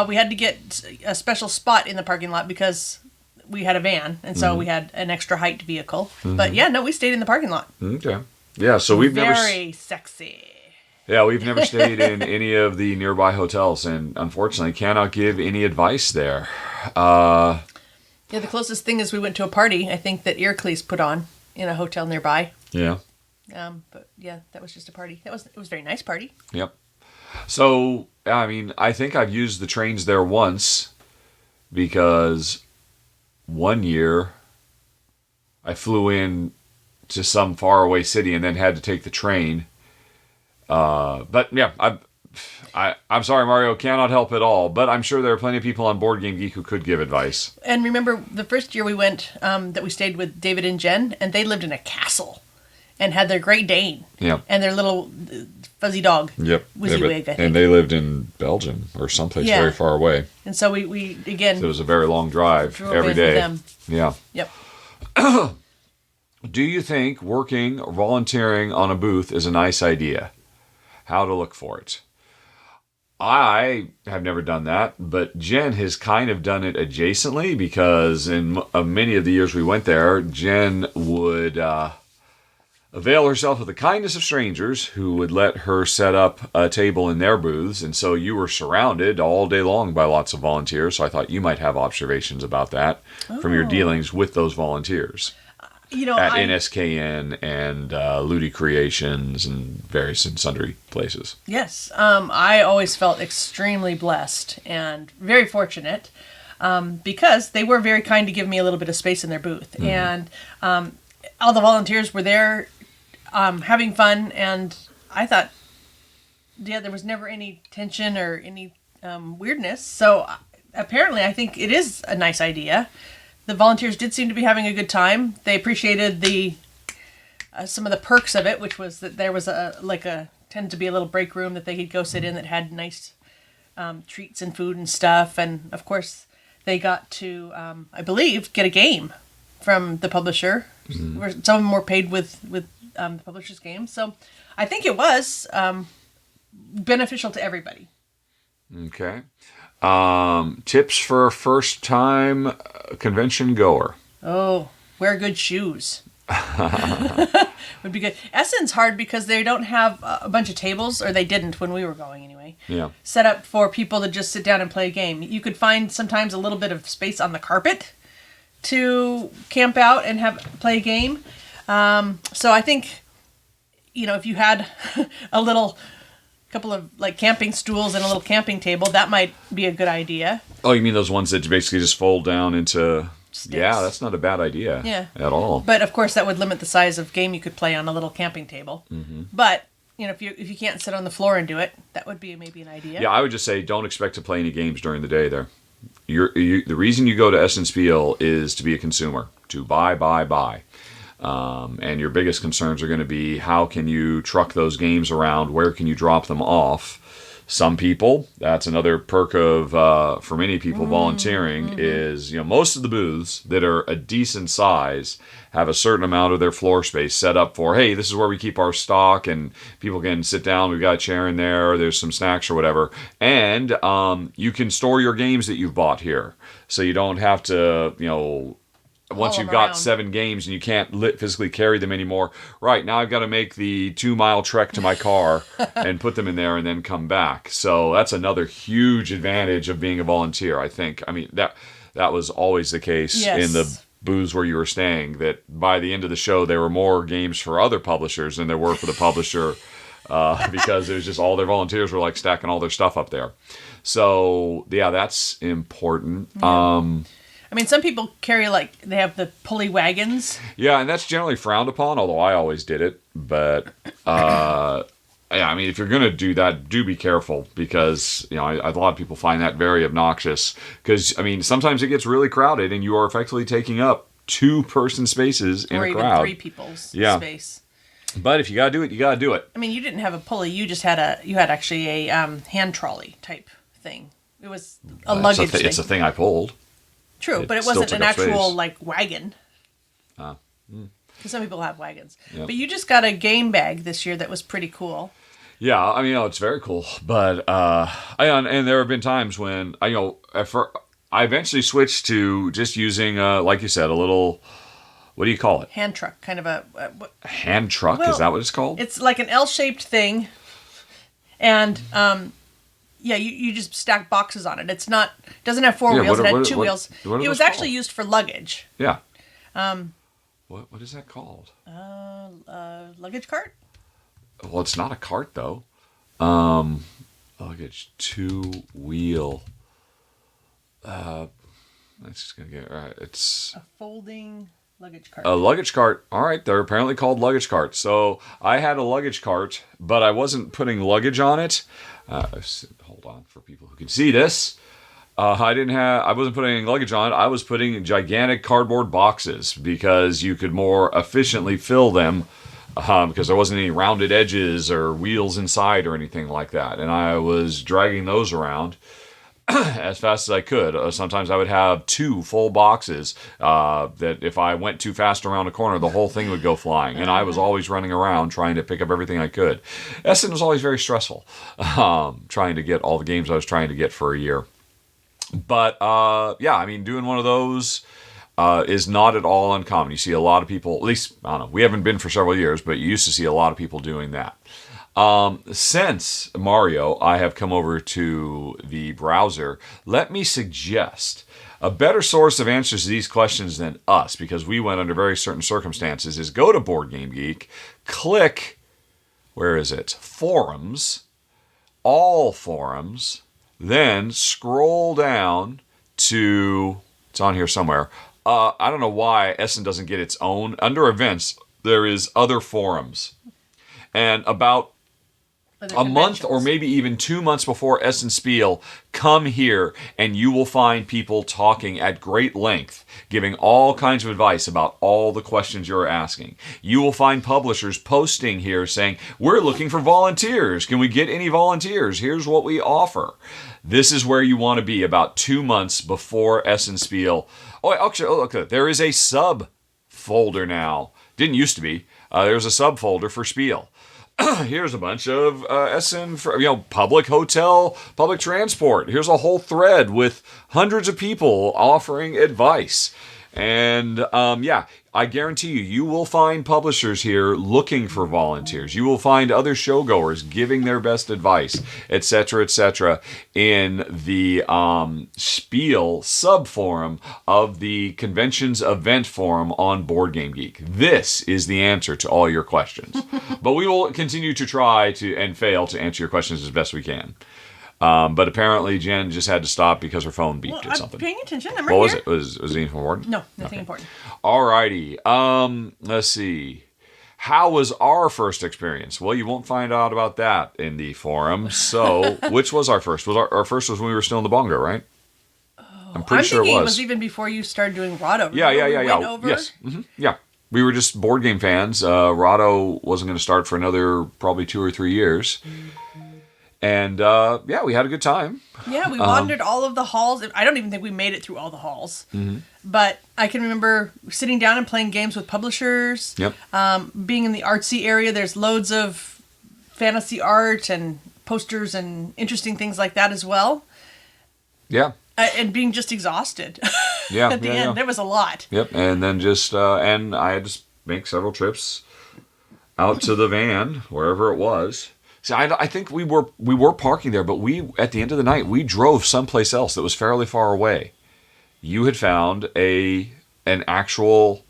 We had to get a special spot in the parking lot because we had a van, and so we had an extra height vehicle. Mm-hmm. But yeah, no, we stayed in the parking lot. Okay. Yeah, so we've very sexy. Yeah, we've never stayed in any of the nearby hotels, and unfortunately cannot give any advice there. Yeah, the closest thing is we went to a party, I think, that Earcles put on in a hotel nearby. Yeah. But yeah, that was just a party. It was a very nice party. Yep. So, I mean, I think I've used the trains there once because one year I flew in to some faraway city and then had to take the train. But yeah, I'm sorry, Mario, cannot help at all, but I'm sure there are plenty of people on Board Game Geek who could give advice. And remember, the first year we went, that we stayed with David and Jen, and they lived in a castle and had their Great Dane. Yeah. And their little fuzzy dog. Yep. Wizzywig, I think. And they lived in Belgium or someplace very far away. And so we again... So it was a very long drive every day. Them. Yeah. Yep. Do you think working or volunteering on a booth is a nice idea? How to look for it? I have never done that, but Jen has kind of done it adjacently because in many of the years we went there, Jen would avail herself of the kindness of strangers who would let her set up a table in their booths, and so you were surrounded all day long by lots of volunteers, so I thought you might have observations about that from your dealings with those volunteers. At NSKN and Ludi Creations and various and sundry places. Yes. I always felt extremely blessed and very fortunate because they were very kind to give me a little bit of space in their booth. Mm-hmm. And all the volunteers were there having fun. And I thought, there was never any tension or any weirdness. So apparently I think it is a nice idea. The volunteers did seem to be having a good time. They appreciated the some of the perks of it, which was that there was tended to be a little break room that they could go sit in that had nice treats and food and stuff. And of course, they got to, I believe, get a game from the publisher. Mm-hmm. Where some of them were paid with the publisher's game. So I think it was beneficial to everybody. Okay. Tips for a first-time convention goer. Oh, wear good shoes. Would be good. Essen's hard because they don't have a bunch of tables, or they didn't when we were going anyway. Yeah. Set up for people to just sit down and play a game. You could find sometimes a little bit of space on the carpet to camp out and play a game. So I think, if you had a couple of camping stools and a little camping table, that might be a good idea. Oh, you mean those ones that basically just fold down into... Sticks. Yeah, that's not a bad idea at all. But of course, that would limit the size of game you could play on a little camping table. Mm-hmm. But if you can't sit on the floor and do it, that would be maybe an idea. Yeah, I would just say don't expect to play any games during the day there. The reason you go to Essen Spiel is to be a consumer, to buy. And your biggest concerns are going to be how can you truck those games around, where can you drop them off. Some people, that's another perk of, for many people, volunteering is, most of the booths that are a decent size have a certain amount of their floor space set up for, hey, this is where we keep our stock and people can sit down. We've got a chair in there. There's some snacks or whatever. And you can store your games that you've bought here. So you don't have to, once you've got 7 games and you can't physically carry them anymore, right, now I've got to make the 2-mile trek to my car and put them in there and then come back. So that's another huge advantage of being a volunteer, I think. I mean, that was always the case in the booths where you were staying, that by the end of the show, there were more games for other publishers than there were for the publisher because it was just all their volunteers were like stacking all their stuff up there. So, yeah, that's important. Yeah. I mean, some people carry, they have the pulley wagons. Yeah, and that's generally frowned upon, although I always did it. But, yeah, I mean, if you're going to do that, do be careful because, a lot of people find that very obnoxious. Because, I mean, sometimes it gets really crowded and you are effectively taking up 2-person spaces in a crowd. Or even 3 people's space. But if you got to do it, you got to do it. I mean, you didn't have a pulley. You just had actually a hand trolley type thing. It was a luggage thing. It's a thing I pulled. True, but it wasn't an actual wagon. Because some people have wagons. Yep. But you just got a game bag this year that was pretty cool. Yeah, I mean, it's very cool. But and there have been times when I eventually switched to just using, like you said, a little. What do you call it? Hand truck, kind of a hand truck. Well, is that what it's called? It's like an L-shaped thing, and yeah, you just stack boxes on it. It doesn't have 4 wheels. It had 2 wheels. It was actually used for luggage. Yeah. What is that called? Luggage cart? Well, it's not a cart though. Luggage 2-wheel. That's just gonna get right. It's a folding luggage cart. A luggage cart. All right, they're apparently called luggage carts. So I had a luggage cart, but I wasn't putting luggage on it. Hold on for people who can see this. I wasn't putting any luggage on it. I was putting gigantic cardboard boxes because you could more efficiently fill them because there wasn't any rounded edges or wheels inside or anything like that. And I was dragging those around as fast as I could. Sometimes I would have 2 full boxes that if I went too fast around a corner, the whole thing would go flying. And I was always running around trying to pick up everything I could. Essen was always very stressful, trying to get all the games I was trying to get for a year. But, yeah, I mean, doing one of those is not at all uncommon. You see a lot of people, at least, I don't know, we haven't been for several years, but you used to see a lot of people doing that. Since Mario, I have come over to the browser. Let me suggest a better source of answers to these questions than us, because we went under very certain circumstances, is go to Board Game Geek, click, where is it? Forums, all forums, then scroll down to, it's on here somewhere. I don't know why Essen doesn't get its own. Under events, there is other forums. And about a month or maybe even 2 months before Essen Spiel, come here and you will find people talking at great length, giving all kinds of advice about all the questions you're asking. You will find publishers posting here saying, we're looking for volunteers. Can we get any volunteers? Here's what we offer. This is where you want to be about 2 months before Essen Spiel. Oh, actually, look, there is a sub folder now. Didn't used to be. There's a subfolder for Spiel. Here's a bunch of Essen, public hotel, public transport. Here's a whole thread with hundreds of people offering advice. And yeah, I guarantee you will find publishers here looking for volunteers. You will find other showgoers giving their best advice, etc., in the Spiel subforum of the convention's event forum on Board Game Geek. This is the answer to all your questions. But we will continue to try to and fail to answer your questions as best we can. But apparently Jen just had to stop because her phone beeped at something. I'm paying attention. I'm what right was here. it? Was it anything important? No, nothing important. Alrighty. Let's see. How was our first experience? Well, you won't find out about that in the forum. So, which was our first? Was our first was when we were still in the bongo, right? I'm pretty sure thinking it it was even before you started doing Rahdo. Yeah. Went over? Yes. Yeah. We were just board game fans. Rahdo wasn't going to start for another probably 2 or 3 years. And we had a good time. Yeah, we wandered all of the halls. I don't even think we made it through all the halls. But I can remember sitting down and playing games with publishers. Yep. Being in the artsy area, there's loads of fantasy art and posters and interesting things like that as well. Yeah. And being just exhausted. Yeah. At the end, there was a lot. Yep. And then just and I had to make several trips out to the van, wherever it was. See, I think we were parking there, but we at the end of the night we drove someplace else that was fairly far away. You had found an actual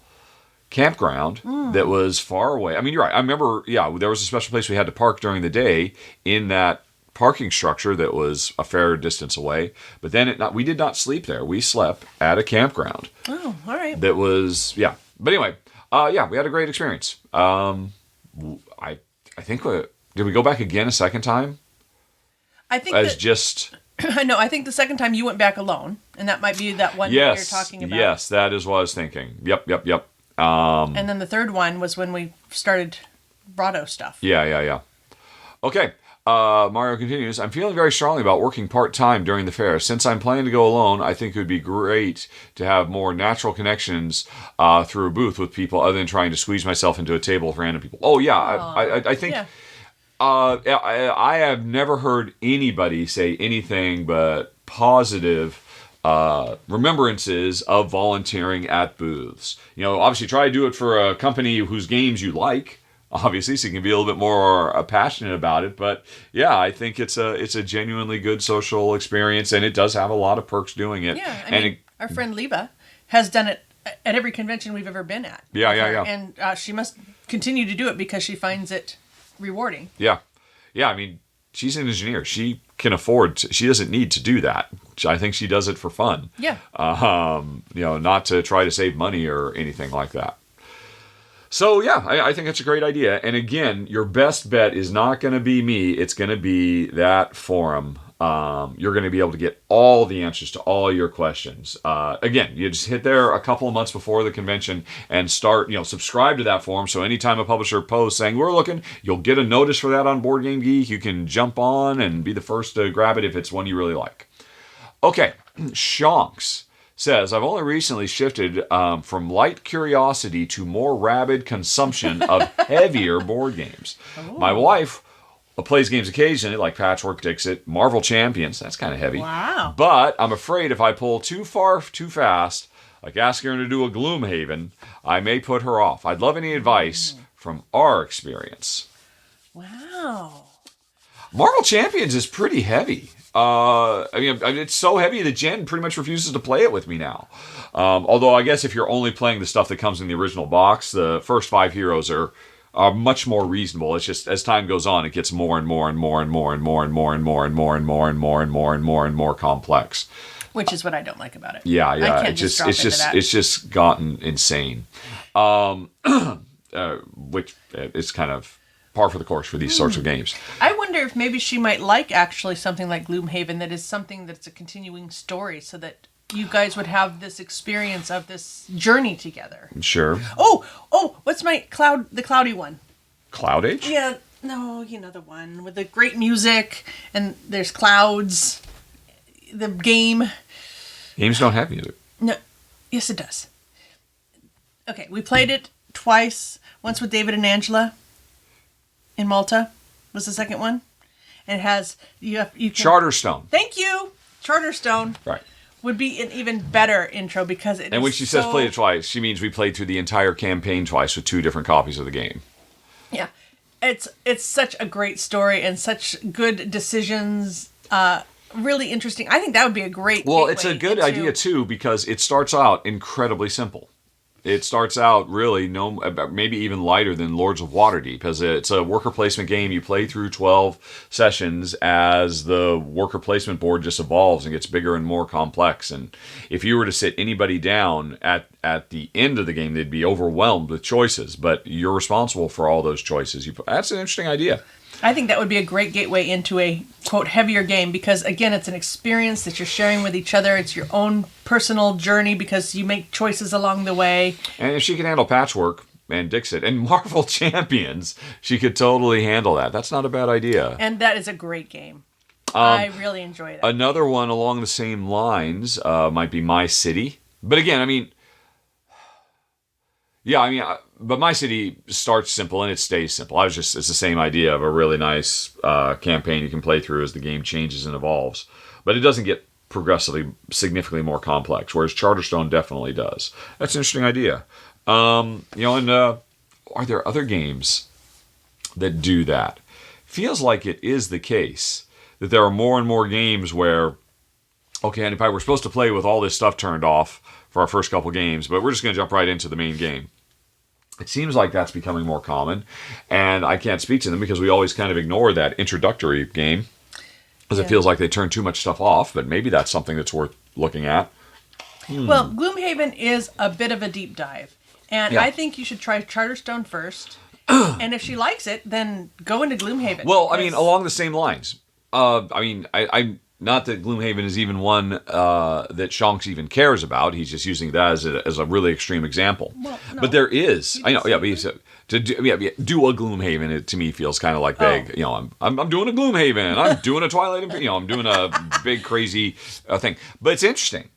campground that was far away. I mean, you're right. I remember, there was a special place we had to park during the day in that parking structure that was a fair distance away. But then we did not sleep there. We slept at a campground. Oh, all right. That was But anyway, we had a great experience. I think. Did we go back again a second time? I think I think the second time you went back alone, and that might be that one that you're talking about. Yes, that is what I was thinking. Yep. And then the third one was when we started Rahdo stuff. Yeah. Okay. Mario continues, I'm feeling very strongly about working part-time during the fair. Since I'm planning to go alone, I think it would be great to have more natural connections through a booth with people other than trying to squeeze myself into a table with random people. Oh, yeah. I think... Yeah. I have never heard anybody say anything but positive remembrances of volunteering at booths. Obviously try to do it for a company whose games you like, obviously, so you can be a little bit more passionate about it. But yeah, I think it's a genuinely good social experience, and it does have a lot of perks doing it. Yeah, our friend Leva has done it at every convention we've ever been at. Yeah. And she must continue to do it because she finds it rewarding. Yeah. I mean, she's an engineer. She can afford. She doesn't need to do that. I think she does it for fun. Yeah. Not to try to save money or anything like that. So yeah, I think that's a great idea. And again, your best bet is not going to be me. It's going to be that forum. You're going to be able to get all the answers to all your questions. Again, you just hit there a couple of months before the convention and start, subscribe to that forum. So anytime a publisher posts saying we're looking, you'll get a notice for that on Board Game Geek. You can jump on and be the first to grab it if it's one you really like. Okay, Shonks says, I've only recently shifted from light curiosity to more rabid consumption of heavier board games. Oh. My wife plays games occasionally, like Patchwork Dixit, Marvel Champions. That's kind of heavy. Wow. But I'm afraid if I pull too far too fast, like asking her to do a Gloomhaven, I may put her off. I'd love any advice from our experience. Wow. Marvel Champions is pretty heavy. It's so heavy that Jen pretty much refuses to play it with me now. Although I guess if you're only playing the stuff that comes in the original box, the first 5 heroes are much more reasonable. It's just as time goes on, it gets more and more and more and more and more and more and more and more and more and more and more and more and more complex. Which is what I don't like about it. Yeah. It's just gotten insane. Which is kind of par for the course for these sorts of games. I wonder if maybe she might like actually something like Gloomhaven that is something that's a continuing story, so that you guys would have this experience of this journey together. Sure. Oh, what's the cloudy one? Cloud Age? Yeah, no, the one with the great music and there's clouds. The game. Games don't have music. No, yes it does. Okay, we played it twice. Once with David and Angela in Malta was the second one. And it has, you can... Charterstone. Thank you! Charterstone. Right. Would be an even better intro because it And when she says played it twice, she means we played through the entire campaign twice with 2 different copies of the game. Yeah. It's such a great story and such good decisions. Really interesting. I think that would be a great Well, it's a good idea too because it starts out incredibly simple. it starts out really maybe even lighter than Lords of Waterdeep, as it's a worker placement game. You play through 12 sessions as the worker placement board just evolves and gets bigger and more complex. And if you were to sit anybody down at the end of the game, they'd be overwhelmed with choices. But you're responsible for all those choices. That's an interesting idea. I think that would be a great gateway into a, quote, heavier game because, again, it's an experience that you're sharing with each other. It's your own personal journey because you make choices along the way. And if she can handle Patchwork and Dixit and Marvel Champions, she could totally handle that. That's not a bad idea. And that is a great game. I really enjoyed it. Another one along the same lines might be My City. But again, I mean... Yeah, I mean, but My City starts simple and it stays simple. It's the same idea of a really nice campaign you can play through as the game changes and evolves. But it doesn't get progressively, significantly more complex, whereas Charterstone definitely does. That's an interesting idea. Are there other games that do that? Feels like it is the case that there are more and more games where, okay, and if I were supposed to play with all this stuff turned off for our first couple games, but we're just going to jump right into the main game. It seems like that's becoming more common, and I can't speak to them because we always kind of ignore that introductory game because it feels like they turn too much stuff off, but maybe that's something that's worth looking at. Well, Gloomhaven is a bit of a deep dive, and I think you should try Charterstone first, and if she likes it, then go into Gloomhaven. Well, I mean, along the same lines. I not that Gloomhaven is even one that Shanks even cares about. He's just using that as a really extreme example. Well, no. But there is, I know, yeah. But do a Gloomhaven. It to me feels kind of like big. You know, I'm doing a Gloomhaven. I'm doing a Twilight. I'm doing a big crazy thing. But it's interesting.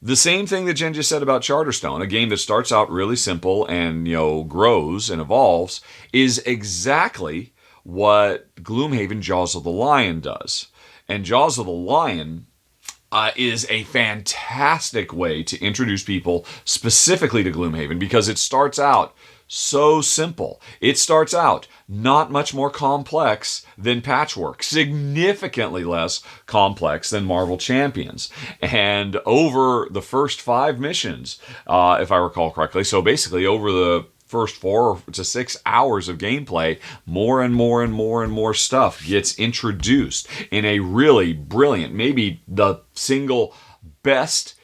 The same thing that Jen just said about Charterstone, a game that starts out really simple and grows and evolves, is exactly what Gloomhaven Jaws of the Lion does. And Jaws of the Lion is a fantastic way to introduce people specifically to Gloomhaven because it starts out so simple. It starts out not much more complex than Patchwork, significantly less complex than Marvel Champions. And over the first 5 missions, if I recall correctly, so basically over the first 4 to 6 hours of gameplay, more and more and more and more stuff gets introduced in a really brilliant, maybe the single best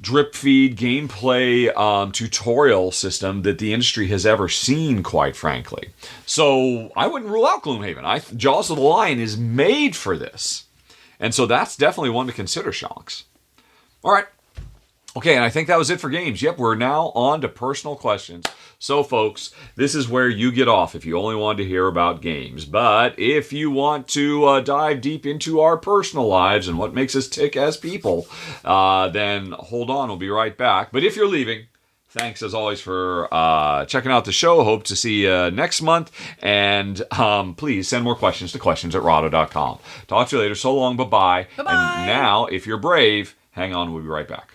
drip feed gameplay tutorial system that the industry has ever seen, quite frankly. So I wouldn't rule out Gloomhaven. Jaws of the Lion is made for this. And so that's definitely one to consider, Shanks. All right. Okay, and I think that was it for games. Yep, we're now on to personal questions. So, folks, this is where you get off if you only want to hear about games. But if you want to dive deep into our personal lives and what makes us tick as people, then hold on, we'll be right back. But if you're leaving, thanks as always for checking out the show. Hope to see you next month. And please send more questions to questions@rahdo.com. Talk to you later. So long. Bye-bye. Bye-bye. And now, if you're brave, hang on. We'll be right back.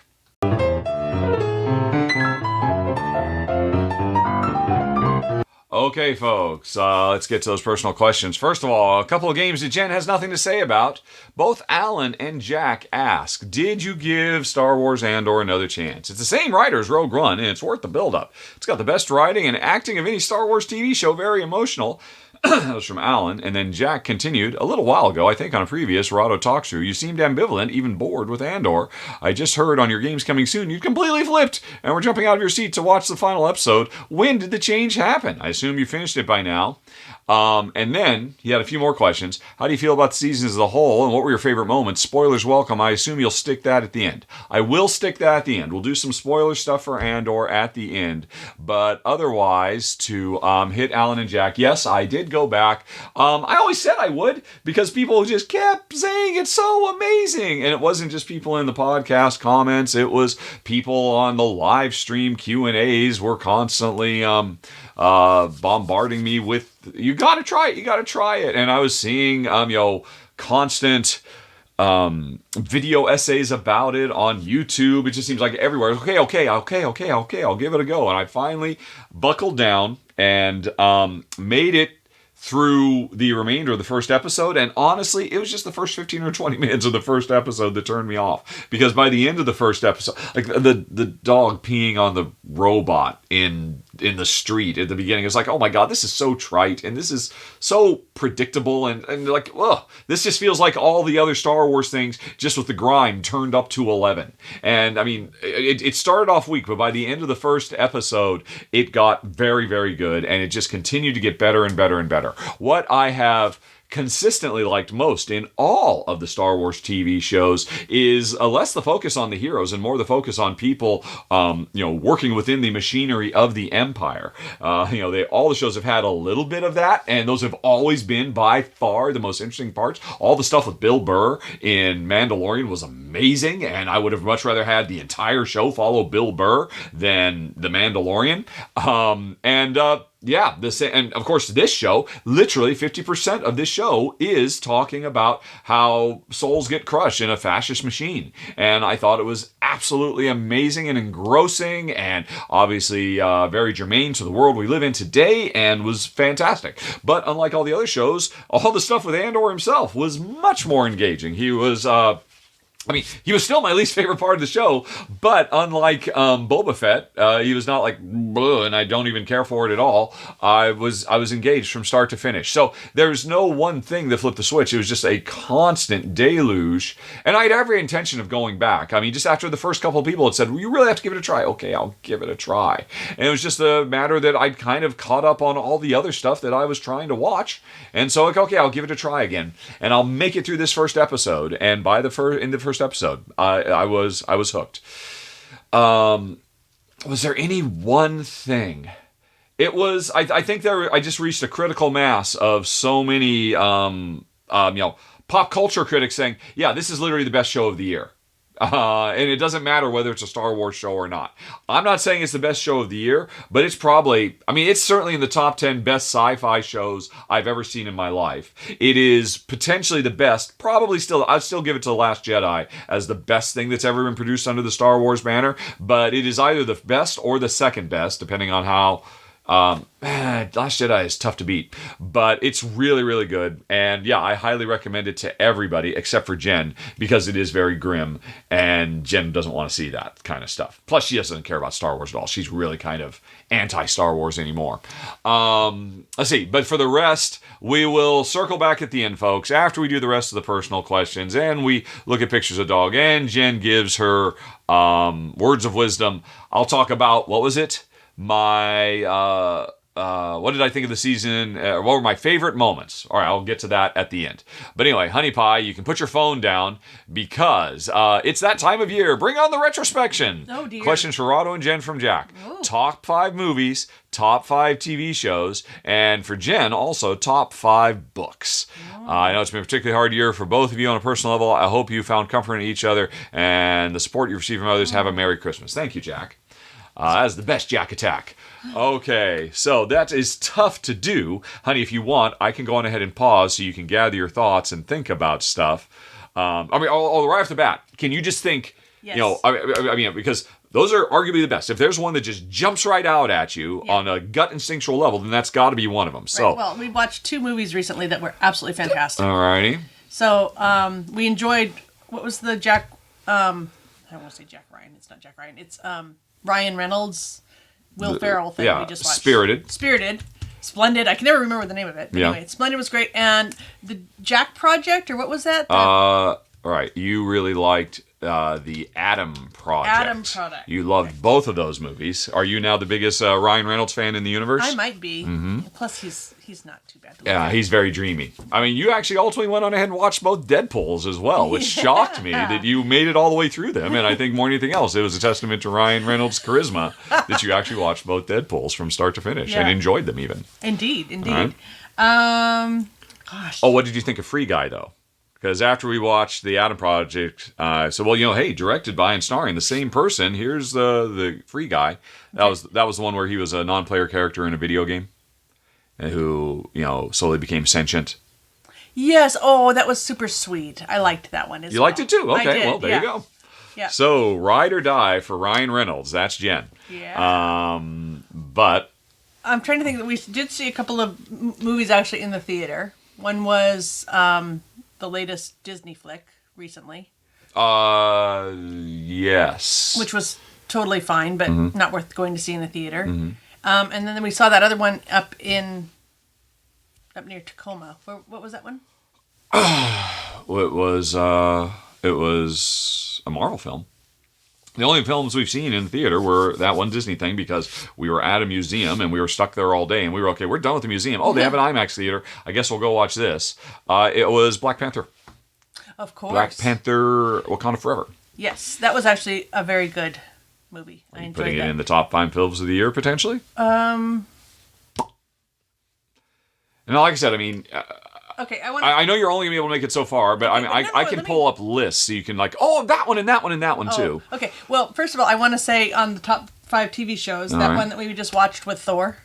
Okay, folks, let's get to those personal questions. First of all, a couple of games that Jen has nothing to say about. Both Alan and Jack ask, did you give Star Wars Andor another chance? It's the same writer as Rogue One, and it's worth the build-up. It's got the best writing and acting of any Star Wars TV show, very emotional. That was from Alan. And then Jack continued, a little while ago, I think on a previous Rahdo Talk Through, you seemed ambivalent, even bored with Andor. I just heard on your Games Coming Soon, you'd completely flipped and were jumping out of your seat to watch the final episode. When did the change happen? I assume you finished it by now. And then he had a few more questions. How do you feel about the season as a whole, and what were your favorite moments? Spoilers welcome. I assume you'll stick that at the end. I will stick that at the end. We'll do some spoiler stuff for Andor at the end. But otherwise, to hit Alan and Jack, yes, I did go back. I always said I would because people just kept saying it's so amazing. And it wasn't just people in the podcast comments. It was people on the live stream Q&As were constantly bombarding me with, you gotta try it. And I was seeing constant video essays about it on YouTube. It just seems like everywhere. Okay, I'll give it a go. And I finally buckled down and made it through the remainder of the first episode, and honestly, it was just the first 15 or 20 minutes of the first episode that turned me off. Because by the end of the first episode, like the dog peeing on the robot in the street at the beginning, it's like, oh my god, this is so trite, and this is so predictable, and like, ugh, this just feels like all the other Star Wars things, just with the grime turned up to 11. And I mean, it started off weak, but by the end of the first episode, it got very, very good, and it just continued to get better and better and better. What I have consistently liked most in all of the Star Wars TV shows is less the focus on the heroes and more the focus on people, working within the machinery of the Empire. All the shows have had a little bit of that, and those have always been by far the most interesting parts. All the stuff with Bill Burr in Mandalorian was amazing, and I would have much rather had the entire show follow Bill Burr than The Mandalorian. And of course this show, literally 50% of this show is talking about how souls get crushed in a fascist machine. And I thought it was absolutely amazing and engrossing, and obviously very germane to the world we live in today, and was fantastic. But unlike all the other shows, all the stuff with Andor himself was much more engaging. He was... he was still my least favorite part of the show, but unlike Boba Fett, he was not like, and I don't even care for it at all. I was engaged from start to finish. So there's no one thing that flipped the switch. It was just a constant deluge, and I had every intention of going back. I mean, just after the first couple of people had said, well, you really have to give it a try. Okay, I'll give it a try. And it was just a matter that I'd kind of caught up on all the other stuff that I was trying to watch. And so, okay, I'll give it a try again. And I'll make it through this first episode. And by the first episode, I was hooked. Was there any one thing? It was, I think I just reached a critical mass of so many pop culture critics saying, yeah, this is literally the best show of the year. And it doesn't matter whether it's a Star Wars show or not. I'm not saying it's the best show of the year, but it's probably, it's certainly in the top 10 best sci-fi shows I've ever seen in my life. It is potentially the best, I'd still give it to The Last Jedi as the best thing that's ever been produced under the Star Wars banner, but it is either the best or the second best, depending on how... Last Jedi is tough to beat, but it's really, really good. And yeah, I highly recommend it to everybody except for Jen, because it is very grim, and Jen doesn't want to see that kind of stuff. Plus, she doesn't care about Star Wars at all. She's really kind of anti-Star Wars anymore. Let's see. But for the rest, we will circle back at the end, folks, after we do the rest of the personal questions, and we look at pictures of dog, and Jen gives her words of wisdom. I'll talk about, what was it? What did I think of the season? What were my favorite moments? All right, I'll get to that at the end. But anyway, Honey Pie, you can put your phone down, because it's that time of year. Bring on the retrospection. Oh, dear. Questions for Rahdo and Jen from Jack. Ooh. Top 5 movies, top 5 TV shows, and for Jen, also top 5 books. Oh. I know it's been a particularly hard year for both of you on a personal level. I hope you found comfort in each other, and the support you receive from others. Have a Merry Christmas. Thank you, Jack. That's the best Jack attack. Okay, so that is tough to do. Honey, if you want, I can go on ahead and pause so you can gather your thoughts and think about stuff. Right off the bat, can you just think, yes. Because those are arguably the best. If there's one that just jumps right out at you on a gut instinctual level, then that's got to be one of them. So, right. Well, we watched 2 movies recently that were absolutely fantastic. Alrighty. So, we enjoyed, what was the Jack, I don't want to say Jack Ryan. It's not Jack Ryan. It's, Ryan Reynolds, Will Ferrell thing we just watched. Spirited. Splendid. I can never remember the name of it. But anyway, Splendid was great. And the Jack Project, or what was that? All right. You really liked the Adam Project. You loved both of those movies. Are you now the biggest Ryan Reynolds fan in the universe? I might be. Mm-hmm. Plus, he's not too bad to look at. He's very dreamy. You actually ultimately went on ahead and watched both Deadpools as well, which shocked me that you made it all the way through them. And I think more than anything else, it was a testament to Ryan Reynolds' charisma that you actually watched both Deadpools from start to finish and enjoyed them even. Indeed. Right. Gosh. Oh, what did you think of Free Guy, though? Because after we watched the Adam Project, directed by and starring the same person. Here's the Free Guy. That was the one where he was a non-player character in a video game, who slowly became sentient. Yes. Oh, that was super sweet. I liked that one. You liked it too. Okay. Well, there you go. Yeah. So ride or die for Ryan Reynolds. That's Jen. Yeah. But I'm trying to think that we did see a couple of movies actually in the theater. One was the latest Disney flick recently. Yes. Which was totally fine, but not worth going to see in the theater. And then we saw that other one up near Tacoma. What was that one? It was a Marvel film. The only films we've seen in the theater were that one Disney thing because we were at a museum and we were stuck there all day and we were okay. We're done with the museum. Oh, they have an IMAX theater. I guess we'll go watch this. It was Black Panther. Of course. Black Panther: Wakanda Forever. Yes, that was actually a very good movie. I enjoyed Putting that. it in the top 5 films of the year potentially. And like I said, I mean. Okay, I know you're only gonna be able to make it so far, but okay, I can pull up lists so you can that one and that one and that one too. Okay, well, first of all, I want to say on the top 5 TV shows, that one that we just watched with Thor.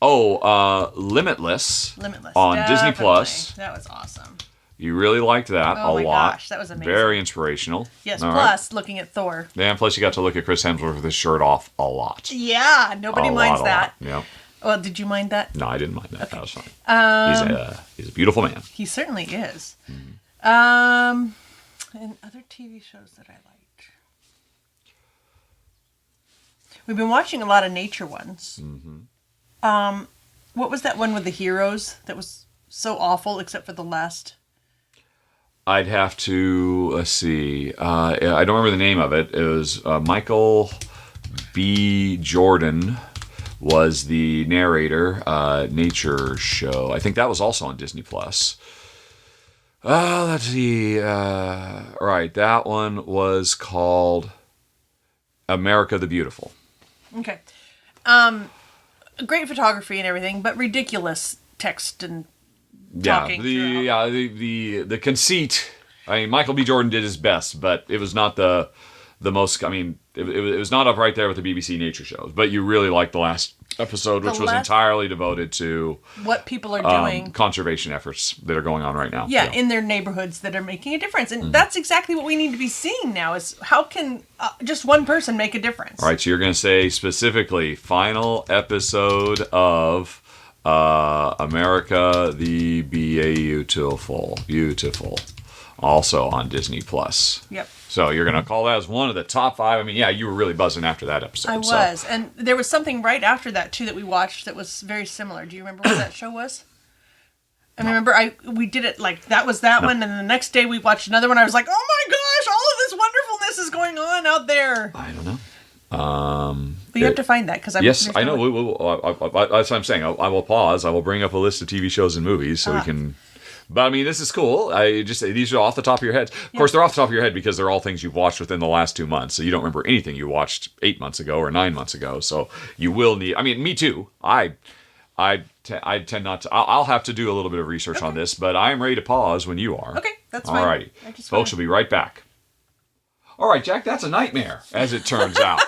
Oh, Limitless. On Definitely. Disney Plus. That was awesome. You really liked that a lot. Oh my gosh, that was amazing. Very inspirational. Yes, all plus right. looking at Thor. Yeah, and plus you got to look at Chris Hemsworth with his shirt off a lot. Yeah, nobody minds that. Yeah. Well, did you mind that? No, I didn't mind that. Okay. That was fine. He's a beautiful man. He certainly is. And other TV shows that I liked. We've been watching a lot of nature ones. What was that one with the heroes that was so awful except for the last? I'd have to, let's see. I don't remember the name of it. It was Michael B. Jordan was the narrator, nature show. I think that was also on Disney Plus. Let's see. Right, that one was called America the Beautiful. Okay. Great photography and everything, but ridiculous text and talking. The conceit. I mean, Michael B. Jordan did his best, but it was not the most. I mean, it was not up right there with the BBC nature shows. But you really liked the last episode, which was entirely devoted to what people are doing, conservation efforts that are going on right now. Yeah, in their neighborhoods that are making a difference, and that's exactly what we need to be seeing now. Is how can just one person make a difference? All right, so you're going to say specifically final episode of America the Beautiful, also on Disney Plus. Yep. So you're going to call that as one of the top 5. I mean, yeah, you were really buzzing after that episode. I was. And there was something right after that, too, that we watched that was very similar. Do you remember what that show was? I remember we did it like that was that one, and the next day we watched another one. I was like, oh my gosh, all of this wonderfulness is going on out there. I don't know. But you have to find that because Yes, I know. That's what I'm saying. I will pause. I will bring up a list of TV shows and movies so we can. But I mean, this is cool. These are off the top of your heads. Of course, they're off the top of your head because they're all things you've watched within the last 2 months. So you don't remember anything you watched 8 months ago or 9 months ago. So you will need. I mean, me too. I tend not to. I'll have to do a little bit of research on this, but I am ready to pause when you are. Okay, that's fine. All righty, folks. We'll be right back. All right, Jack. That's a nightmare, as it turns out.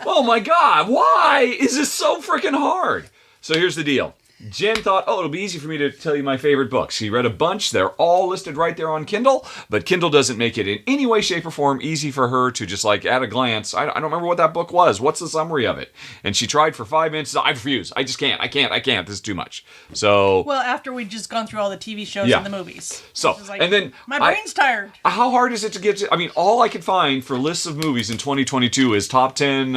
Oh my God! Why is this so freaking hard? So here's the deal. Jen thought, it'll be easy for me to tell you my favorite books. She read a bunch. They're all listed right there on Kindle, but Kindle doesn't make it in any way, shape, or form easy for her to just like at a glance. I don't remember what that book was. What's the summary of it? And she tried for 5 minutes. I refuse. I just can't. I can't. This is too much. So. Well, after we'd just gone through all the TV shows and the movies. So, like, and then. My brain's tired. How hard is it to get to? I mean, all I could find for lists of movies in 2022 is top 10,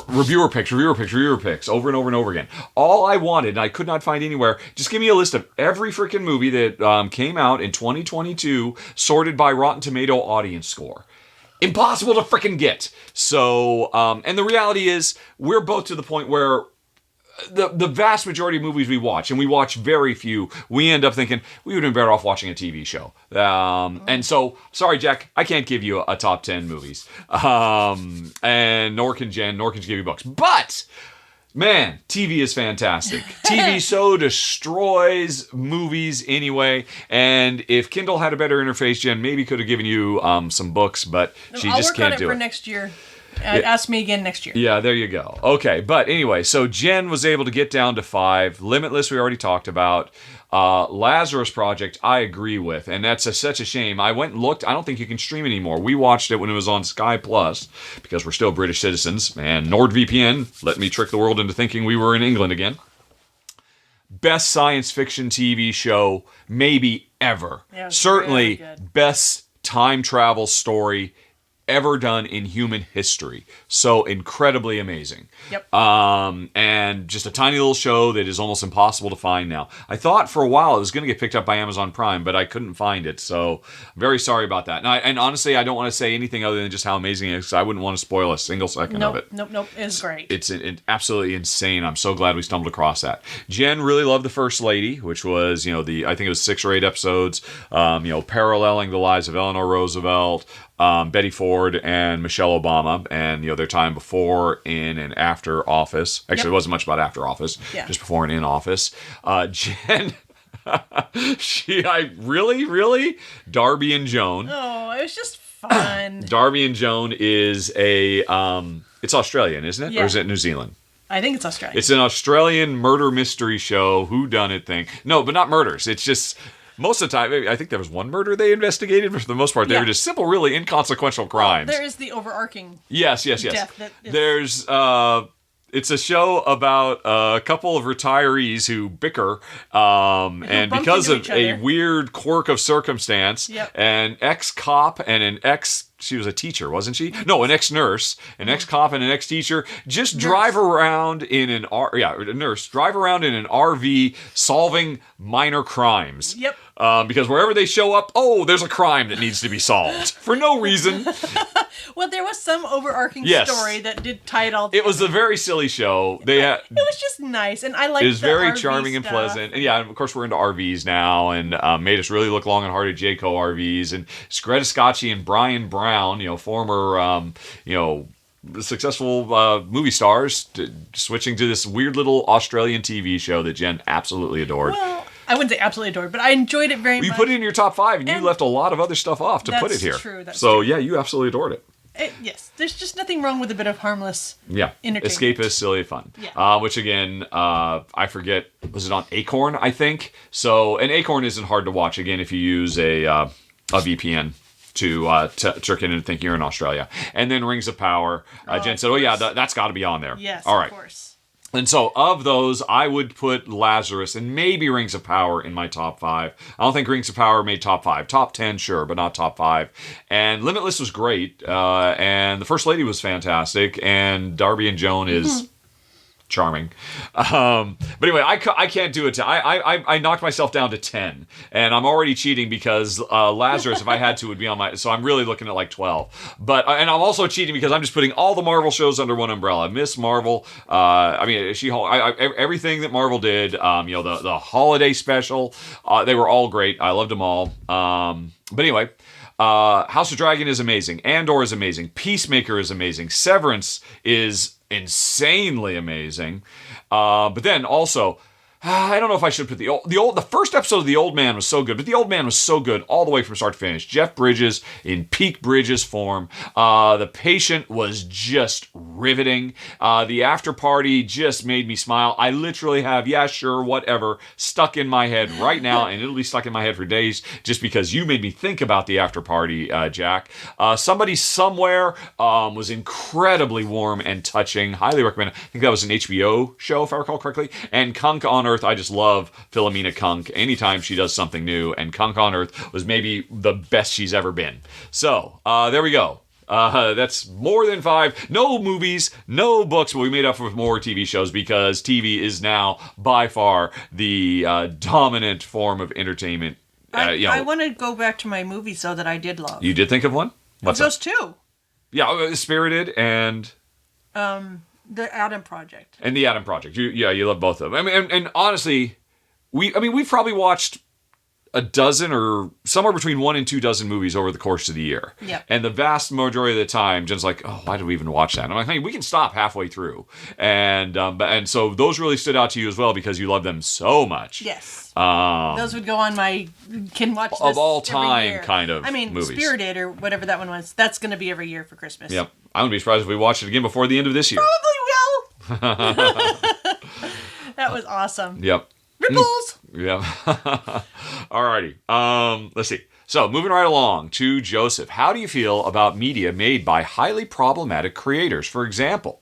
reviewer picks over and over and over again. All I wanted, and I could not find anywhere, just give me a list of every freaking movie that came out in 2022, sorted by Rotten Tomato audience score. Impossible to freaking get. So, and the reality is, we're both to the point where the vast majority of movies we watch, and we watch very few, we end up thinking we would have been better off watching a TV show. And so, sorry, Jack, I can't give you a top 10 movies. And nor can Jen, nor can she give you books. But, man, TV is fantastic. TV so destroys movies anyway. And if Kindle had a better interface, Jen maybe could have given you some books, but she just can't do it. I'll work on it for next year. Ask me again next year. Yeah, there you go. Okay, but anyway, so Jen was able to get down to 5. Limitless, we already talked about. Lazarus Project, I agree with, and that's such a shame. I went and looked. I don't think you can stream anymore. We watched it when it was on Sky Plus because we're still British citizens, and NordVPN let me trick the world into thinking we were in England again. Best science fiction TV show maybe ever. Yeah, certainly really best time travel story ever done in human history. So incredibly amazing. Yep. And just a tiny little show that is almost impossible to find now. I thought for a while it was going to get picked up by Amazon Prime, but I couldn't find it. So very sorry about that. And honestly, I don't want to say anything other than just how amazing it is, because I wouldn't want to spoil a single second of it. Nope. It's great. It's absolutely insane. I'm so glad we stumbled across that. Jen really loved The First Lady, which was, I think it was 6 or 8 episodes, paralleling the lives of Eleanor Roosevelt, Betty Ford, and Michelle Obama, and their time before, in, and after office. Actually, It wasn't much about after office, just before and in office. Jen, really, Darby and Joan. Oh, it was just fun. Darby and Joan is it's Australian, isn't it? Yeah. Or is it New Zealand? I think it's Australian. It's an Australian murder mystery show, whodunit thing. No, but not murders. It's just... Most of the time, I think there was one murder they investigated, but for the most part, they were just simple, really inconsequential crimes. There is the overarching Yes. death. There's, it's a show about a couple of retirees who bicker, and because of a weird quirk of circumstance, an ex-cop and an she was a teacher, wasn't she? No, an ex-nurse, an ex-cop and an ex-teacher drive around in an RV solving minor crimes. Yep. Because wherever they show up, there's a crime that needs to be solved for no reason. Well, there was some overarching story that did tie it all together. It was a very silly show. It was just nice, and I liked it. It was very RV charming stuff. and pleasant. And of course, we're into RVs now, and made us really look long and hard at Jayco RVs. And Greta Scacchi and Brian Brown, former, successful movie stars, switching to this weird little Australian TV show that Jen absolutely adored. Well, I wouldn't say absolutely adored, but I enjoyed it very much. You put it in your top 5, and you left a lot of other stuff off to put it here. That's true. Yeah, you absolutely adored it. Yes, there's just nothing wrong with a bit of harmless entertainment. Escapist, silly fun. Yeah. Which again, I forget, was it on Acorn, I think? So, and Acorn isn't hard to watch, again, if you use a VPN to trick in and think you're in Australia. And then Rings of Power. Jen said, that's got to be on there. Yes, all right. Of course. And so, of those, I would put Lazarus and maybe Rings of Power in my top 5. I don't think Rings of Power made top 5. Top 10, sure, but not top 5. And Limitless was great, and The First Lady was fantastic, and Darby and Joan is... charming. But anyway, I can't do it. I knocked myself down to 10, and I'm already cheating because Lazarus, if I had to, would be on my... So I'm really looking at like 12. But and I'm also cheating because I'm just putting all the Marvel shows under one umbrella. Miss Marvel, everything that Marvel did, the holiday special, they were all great. I loved them all. But anyway... House of Dragon is amazing. Andor is amazing. Peacemaker is amazing. Severance is insanely amazing. But then also, I don't know if I should put the first episode of The Old Man was so good, but The Old Man was so good all the way from start to finish. Jeff Bridges in peak Bridges form. The Patient was just riveting. The After Party just made me smile. I literally have, whatever, stuck in my head right now, and it'll be stuck in my head for days just because you made me think about The After Party, Jack. Somebody Somewhere was incredibly warm and touching. Highly recommend it. I think that was an HBO show, if I recall correctly. And Kunk on Earth, I just love Philomena Kunk anytime she does something new, and Kunk on Earth was maybe the best she's ever been. So, there we go. That's more than 5. No movies, no books, but we made up with more TV shows because TV is now by far the dominant form of entertainment. I want to go back to my movies, though, that I did love. You did think of one? What's those 2? Yeah, Spirited and... The Adam Project. And The Adam Project. You love both of them. I mean, and honestly, we've probably watched a dozen or somewhere between 1 and 2 dozen movies over the course of the year. Yeah. And the vast majority of the time, Jen's like, why did we even watch that? And I'm like, hey, we can stop halfway through. And so those really stood out to you as well because you love them so much. Yes. Those would go on my can watch this of all time every year. kind of movies. Spirited or whatever that one was, that's going to be every year for Christmas. Yep. I wouldn't be surprised if we watched it again before the end of this year. Probably will. That was awesome. Yep. Ripples! Yep. Alrighty. Let's see. So, moving right along to Joseph. How do you feel about media made by highly problematic creators? For example,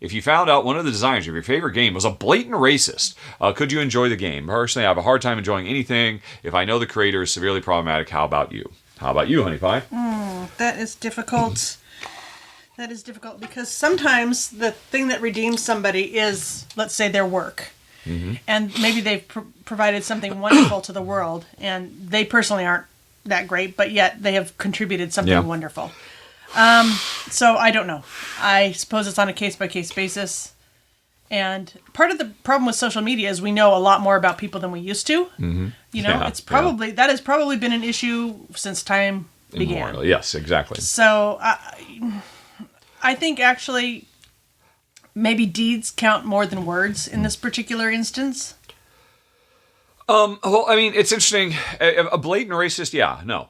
if you found out one of the designers of your favorite game was a blatant racist, could you enjoy the game? Personally, I have a hard time enjoying anything if I know the creator is severely problematic. How about you? How about you, Honey Pie? That is difficult. That is difficult because sometimes the thing that redeems somebody is, let's say, their work. And maybe they've provided something wonderful to the world, and they personally aren't that great, but yet they have contributed something wonderful. So I don't know. I suppose it's on a case-by-case basis. And part of the problem with social media is we know a lot more about people than we used to. You know, it's probably that has probably been an issue since time began. Immortal. Yes, exactly. So I think actually maybe deeds count more than words in this particular instance. Well, I mean, it's interesting. A blatant racist, no.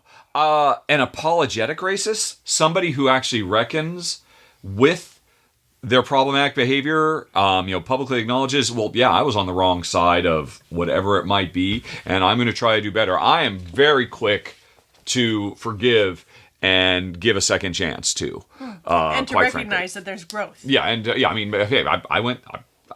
An apologetic racist, somebody who actually reckons with their problematic behavior, publicly acknowledges, well, yeah, I was on the wrong side of whatever it might be, and I'm going to try to do better. I am very quick to forgive and give a second chance to. And to recognize that there's growth. Yeah, and I mean, hey,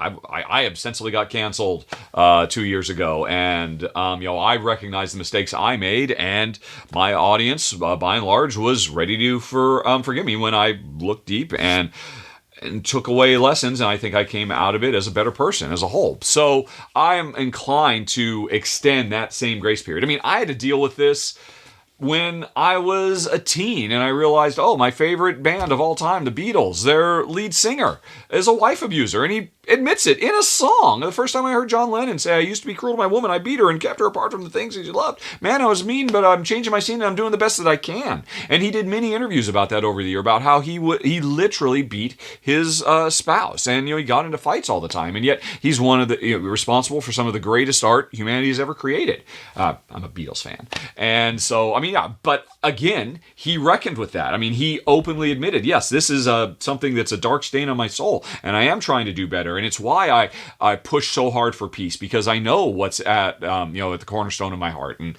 I ostensibly got canceled 2 years ago, and I recognized the mistakes I made, and my audience, by and large, was ready to forgive me when I looked deep and took away lessons, and I think I came out of it as a better person as a whole. So I am inclined to extend that same grace period. I mean, I had to deal with this when I was a teen, and I realized, my favorite band of all time, the Beatles, their lead singer is a wife abuser, and he admits it in a song. The first time I heard John Lennon say, I used to be cruel to my woman, I beat her and kept her apart from the things that she loved. Man, I was mean, but I'm changing my scene and I'm doing the best that I can. And he did many interviews about that over the year, about how he literally beat his spouse, and he got into fights all the time, and yet he's one of the responsible for some of the greatest art humanity has ever created. I'm a Beatles fan, and so but again, he reckoned with that. I mean, he openly admitted, yes, this is something that's a dark stain on my soul, and I am trying to do better. And it's why I push so hard for peace, because I know what's at the cornerstone of my heart. And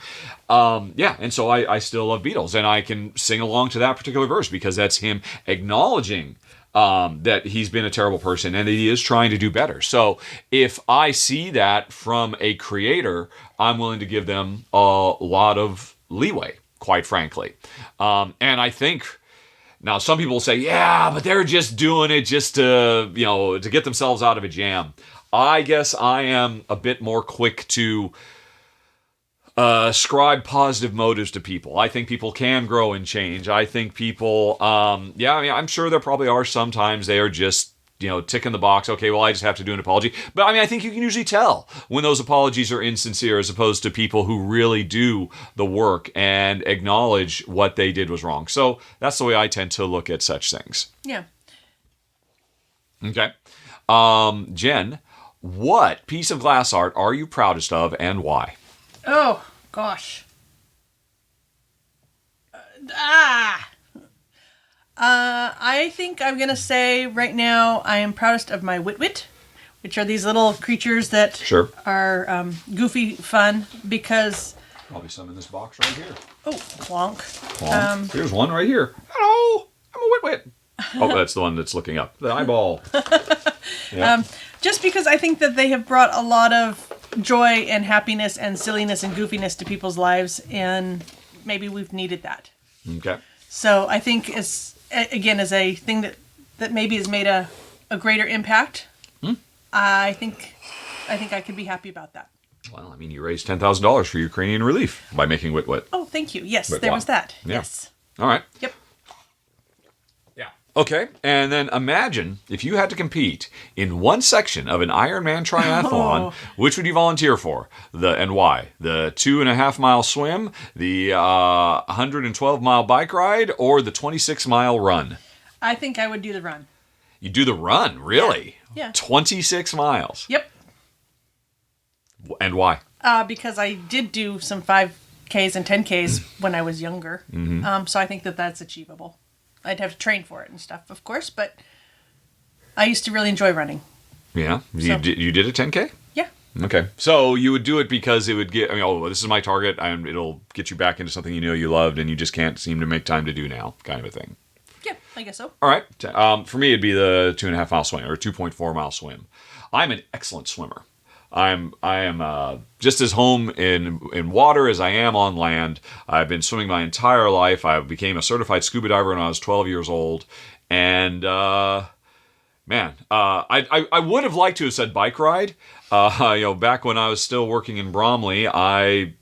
and so I still love Beatles, and I can sing along to that particular verse because that's him acknowledging that he's been a terrible person and that he is trying to do better. So if I see that from a creator, I'm willing to give them a lot of leeway, quite frankly. And I think now some people say, yeah, but they're just doing it just to get themselves out of a jam. I guess I am a bit more quick to ascribe positive motives to people. I think people can grow and change. I think people, I'm sure there probably are sometimes they are just ticking the box. Okay, well, I just have to do an apology. But I think you can usually tell when those apologies are insincere as opposed to people who really do the work and acknowledge what they did was wrong. So that's the way I tend to look at such things. Yeah. Okay. Jen, what piece of glass art are you proudest of and why? Oh, gosh. I think I'm going to say right now I am proudest of my Wit-Wit, which are these little creatures that are goofy fun because... Probably some in this box right here. Oh, clonk. Clonk. Here's one right here. Hello, I'm a Wit-Wit. Oh, that's the one that's looking up. The eyeball. Yep. Just because I think that they have brought a lot of joy and happiness and silliness and goofiness to people's lives, and maybe we've needed that. Okay. So I think as a thing that maybe has made a greater impact, I think I could be happy about that. Well, you raised $10,000 for Ukrainian relief by making Wit-Wit. Oh, thank you. Yes, there was that. Yeah. Yes. All right. Yep. Yeah. Okay, and then imagine if you had to compete in one section of an Ironman triathlon, which would you volunteer for? And why? The 2.5-mile swim, the 112-mile bike ride, or the 26-mile run? I think I would do the run. You do the run, really? Yeah. 26 miles. Yep. And why? Because I did do some 5Ks and 10Ks when I was younger. So I think that that's achievable. I'd have to train for it and stuff, of course, but I used to really enjoy running. Yeah? You did a 10K? Yeah. Okay. So you would do it because it would get, this is my target, and it'll get you back into something you loved and you just can't seem to make time to do now, kind of a thing. Yeah, I guess so. All right. For me, it'd be the 2.5 mile swim or 2.4 mile swim. I'm an excellent swimmer. I am just as home in water as I am on land. I've been swimming my entire life. I became a certified scuba diver when I was 12 years old. And, I would have liked to have said bike ride. Back when I was still working in Bromley, I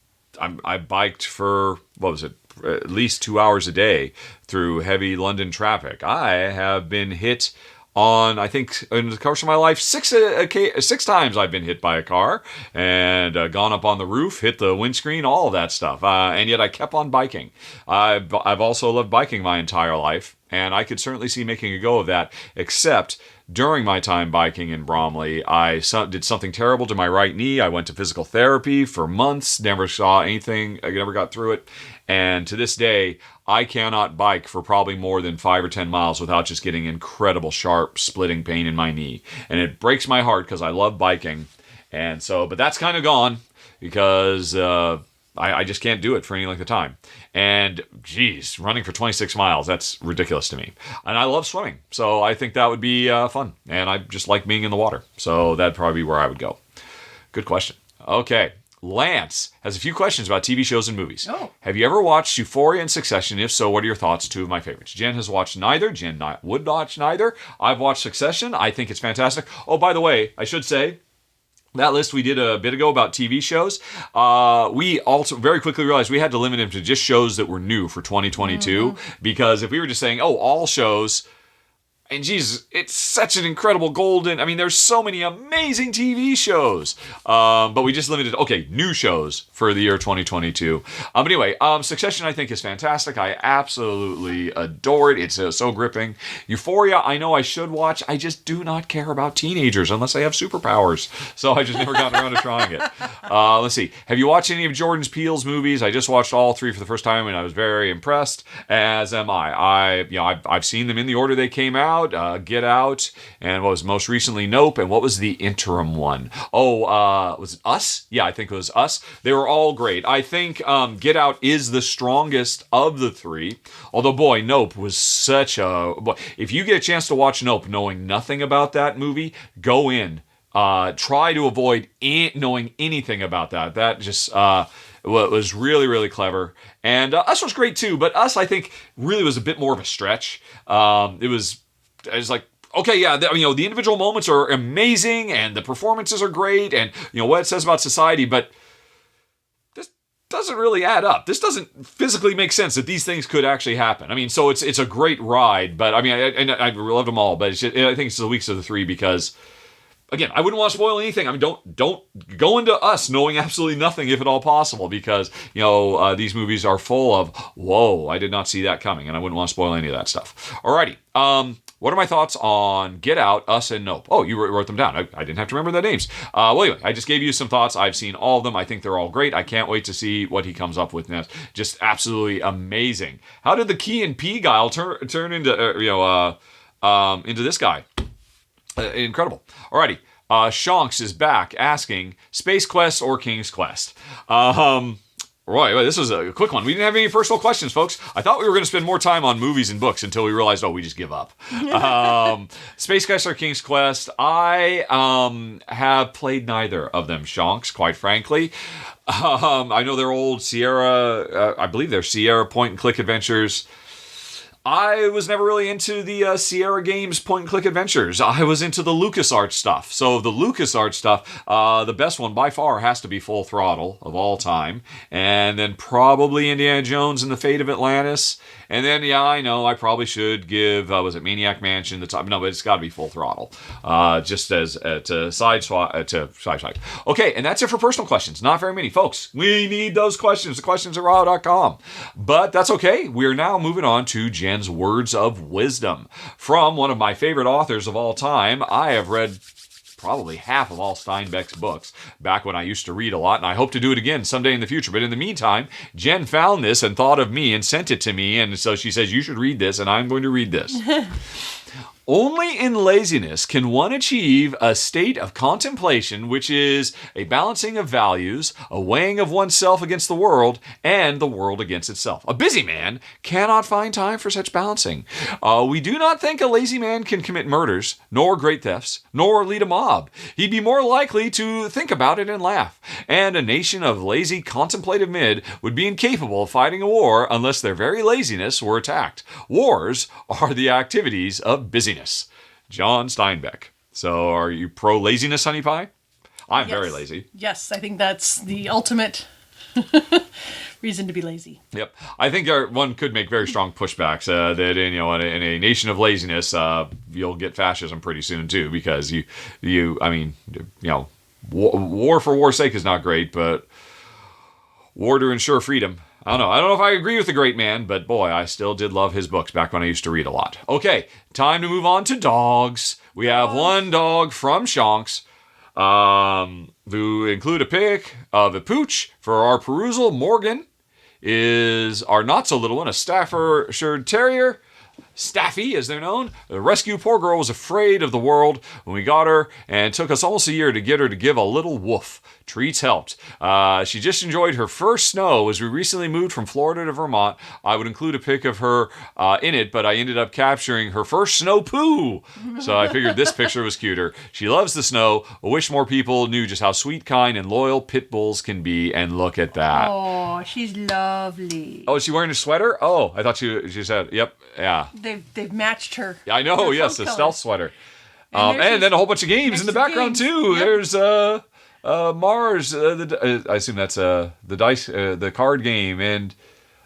biked for, at least 2 hours a day through heavy London traffic. I have been hit on, I think, in the course of my life, six times I've been hit by a car and gone up on the roof, hit the windscreen, all of that stuff. And yet I kept on biking. I've also loved biking my entire life, and I could certainly see making a go of that, except during my time biking in Bromley, I did something terrible to my right knee. I went to physical therapy for months, never saw anything, I never got through it. And to this day, I cannot bike for probably more than 5 or 10 miles without just getting incredible, sharp, splitting pain in my knee. And it breaks my heart because I love biking. And so, but that's kind of gone because I just can't do it for any length of time. And geez, running for 26 miles, that's ridiculous to me. And I love swimming, so I think that would be fun. And I just like being in the water, so that'd probably be where I would go. Good question. Okay, Lance has a few questions about TV shows and movies. Oh. Have you ever watched Euphoria and Succession? If so, what are your thoughts? Two of my favorites. Jen has watched neither. Jen would watch neither. I've watched Succession. I think it's fantastic. Oh, by the way, I should say, that list we did a bit ago about TV shows, we also very quickly realized we had to limit them to just shows that were new for 2022, because if we were just saying, all shows, and geez, it's such an incredible there's so many amazing TV shows, but we just limited, new shows for the year 2022. But anyway, Succession I think is fantastic. I absolutely adore it. It's so gripping. Euphoria, I know I should watch. I just do not care about teenagers unless they have superpowers. So I just never got around to trying it. Let's see. Have you watched any of Jordan Peele's movies? I just watched all 3 for the first time and I was very impressed, as am I. I've seen them in the order they came out. Get Out, and what was most recently Nope, and what was the interim one? Was it Us? Yeah, I think it was Us. They were all great. I think Get Out is the strongest of the 3, although boy, Nope was such a... If you get a chance to watch Nope knowing nothing about that movie, go in. Try to avoid knowing anything about that. That just... was really, really clever. And Us was great too, but Us, I think, really was a bit more of a stretch. It was like, okay, yeah, the individual moments are amazing, and the performances are great, and, what it says about society, but this doesn't really add up. This doesn't physically make sense that these things could actually happen. So it's a great ride, but, I loved them all, but I think it's the weakest of the 3 because... Again, I wouldn't want to spoil anything. Don't go into Us knowing absolutely nothing, if at all possible, because these movies are full of whoa, I did not see that coming, and I wouldn't want to spoil any of that stuff. Alrighty, what are my thoughts on Get Out, Us, and Nope? Oh, you wrote them down. I didn't have to remember their names. Well, anyway, I just gave you some thoughts. I've seen all of them. I think they're all great. I can't wait to see what he comes up with next. Just absolutely amazing. How did the Key and Peele guy turn into this guy? Incredible. Alrighty. Shonks is back asking, Space Quest or King's Quest? Right, this was a quick one. We didn't have any personal questions, folks. I thought we were going to spend more time on movies and books until we realized, we just give up. Space Quest or King's Quest? I have played neither of them, Shonks, quite frankly. I know they're old Sierra, I believe they're Sierra point-and-click adventures. I was never really into the Sierra Games point-and-click adventures. I was into the LucasArts stuff. So the LucasArts stuff, the best one by far has to be Full Throttle of all time. And then probably Indiana Jones and the Fate of Atlantis. And then, I know, I probably should give, was it Maniac Mansion? The top? No, but it's got to be Full Throttle. Just as to side. Okay, and that's it for personal questions. Not very many. Folks, we need those questions. The questions at Rahdo.com. But that's okay. We're now moving on to Jen's Words of Wisdom. From one of my favorite authors of all time. I have read probably half of all Steinbeck's books back when I used to read a lot, and I hope to do it again someday in the future. But in the meantime, Jen found this and thought of me and sent it to me, and so she says, you should read this, and I'm going to read this. Only in laziness can one achieve a state of contemplation, which is a balancing of values, a weighing of oneself against the world, and the world against itself. A busy man cannot find time for such balancing. We do not think a lazy man can commit murders, nor great thefts, nor lead a mob. He'd be more likely to think about it and laugh. And a nation of lazy, contemplative men would be incapable of fighting a war unless their very laziness were attacked. Wars are the activities of busyness. John Steinbeck. So are you pro laziness, Honey Pie? I'm very lazy. Yes, I think that's the ultimate reason to be lazy. Yep. I think one could make very strong pushbacks that in a nation of laziness, you'll get fascism pretty soon too, because war for war's sake is not great, but war to ensure freedom. I don't know if I agree with the great man, but boy, I still did love his books back when I used to read a lot. Okay, time to move on to dogs. We have one dog from Shonks, who include a pic of a pooch for our perusal. Morgan is our not-so-little one, a Staffordshire Terrier. Staffy, as they're known. The rescue poor girl was afraid of the world when we got her, and it took us almost a year to get her to give a little woof. Treats helped. She just enjoyed her first snow as we recently moved from Florida to Vermont. I would include a pic of her in it, but I ended up capturing her first snow poo. So I figured this picture was cuter. She loves the snow. I wish more people knew just how sweet, kind, and loyal pit bulls can be, and look at that. Oh, she's lovely. Oh, is she wearing a sweater? Oh, I thought she said, yep, yeah. They've matched her. I know, yes, the stealth sweater. And then a whole bunch of games in the background, too. Yep. There's Mars, I assume that's the dice, the card game, and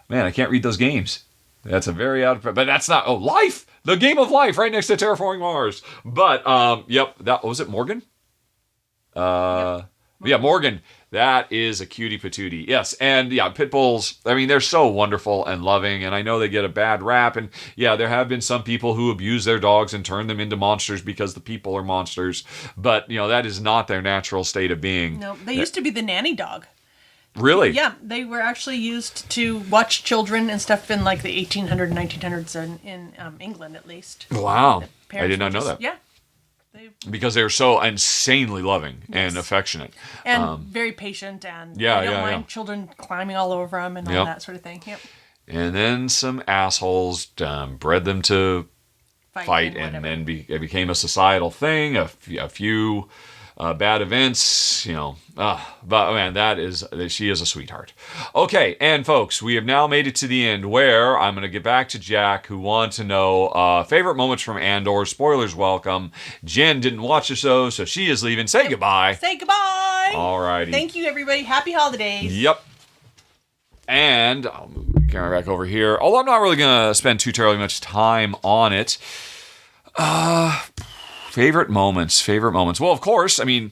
man, I can't read those games. That's a very but that's not, Life! The game of life, right next to Terraforming Mars. But, yep, that, was it Morgan? Yep. Yeah, Morgan. That is a cutie patootie. Yes, and yeah, pit bulls, I mean, they're so wonderful and loving, and I know they get a bad rap, and yeah, there have been some people who abuse their dogs and turn them into monsters because the people are monsters, but, that is not their natural state of being. No, they used to be the nanny dog. Really? Yeah, they were actually used to watch children and stuff in like the 1800s and 1900s in England, at least. Wow, I did not know that. Yeah. Because they're so insanely loving and affectionate. And very patient, and they don't mind children climbing all over them and all that sort of thing. Yep. And then some assholes bred them to fight and then it became a societal thing, a few bad events, but man, she is a sweetheart. Okay, and folks, we have now made it to the end where I'm going to get back to Jack, who wants to know favorite moments from Andor. Spoilers welcome. Jen didn't watch the show, so she is leaving. Say goodbye. Say goodbye. Alrighty. Thank you, everybody. Happy holidays. Yep. And I'll move the camera back over here. Although I'm not really going to spend too terribly much time on it. Favorite moments. Well, of course, I mean,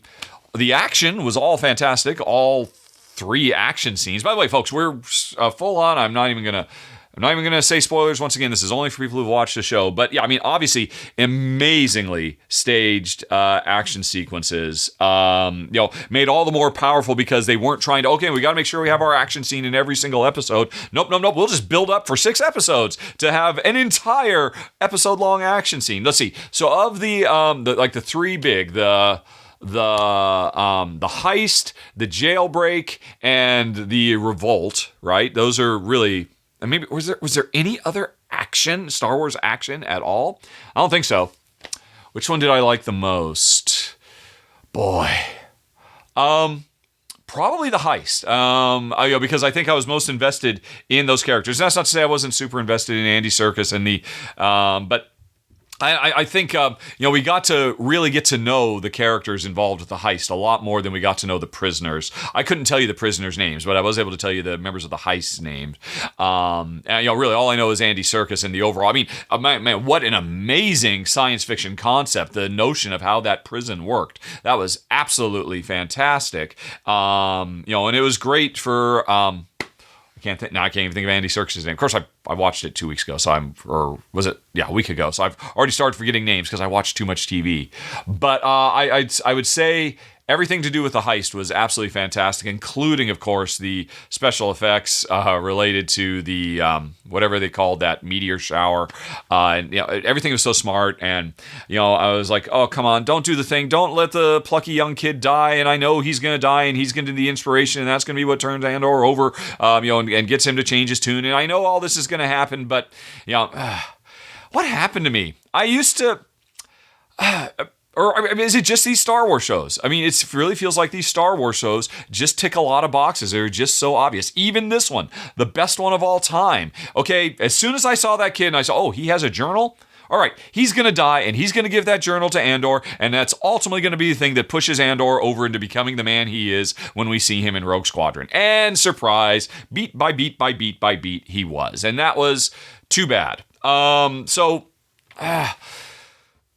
the action was all fantastic. All 3 action scenes. By the way, folks, we're full on. I'm not even gonna say spoilers. Once again, this is only for people who've watched the show. But yeah, I mean, obviously, amazingly staged action sequences. Made all the more powerful because they weren't trying to. We got to make sure we have our action scene in every single episode. Nope. We'll just build up for 6 episodes to have an entire episode-long action scene. Let's see. So of the 3 big, the heist, the jailbreak, and the revolt, right? Those are really, and maybe was there any other action, Star Wars action at all? I don't think so. Which one did I like the most? Boy. Probably the heist. Because I think I was most invested in those characters. That's not to say I wasn't super invested in Andy Serkis and but I think, we got to really get to know the characters involved with the heist a lot more than we got to know the prisoners. I couldn't tell you the prisoners' names, but I was able to tell you the members of the heist's names. And, really all I know is Andy Serkis and the overall. I mean, man, what an amazing science fiction concept, the notion of how that prison worked. That was absolutely fantastic. And it was great for... I can't even think of Andy Serkis' name. Of course, I watched it 2 weeks ago, a week ago? So I've already started forgetting names because I watched too much TV. But I would say everything to do with the heist was absolutely fantastic, including, of course, the special effects related to the whatever they called that meteor shower. And everything was so smart. And I was like, oh, come on, don't do the thing. Don't let the plucky young kid die. And I know he's going to die, and he's going to be the inspiration, and that's going to be what turns Andor over, and gets him to change his tune. And I know all this is going to happen, but what happened to me? I used to. Or is it just these Star Wars shows? I mean, it really feels like these Star Wars shows just tick a lot of boxes. They're just so obvious. Even this one, the best one of all time. Okay, as soon as I saw that kid and I saw, oh, he has a journal? All right, he's going to die, and he's going to give that journal to Andor, and that's ultimately going to be the thing that pushes Andor over into becoming the man he is when we see him in Rogue Squadron. And surprise, beat by beat by beat by beat, he was. And that was too bad.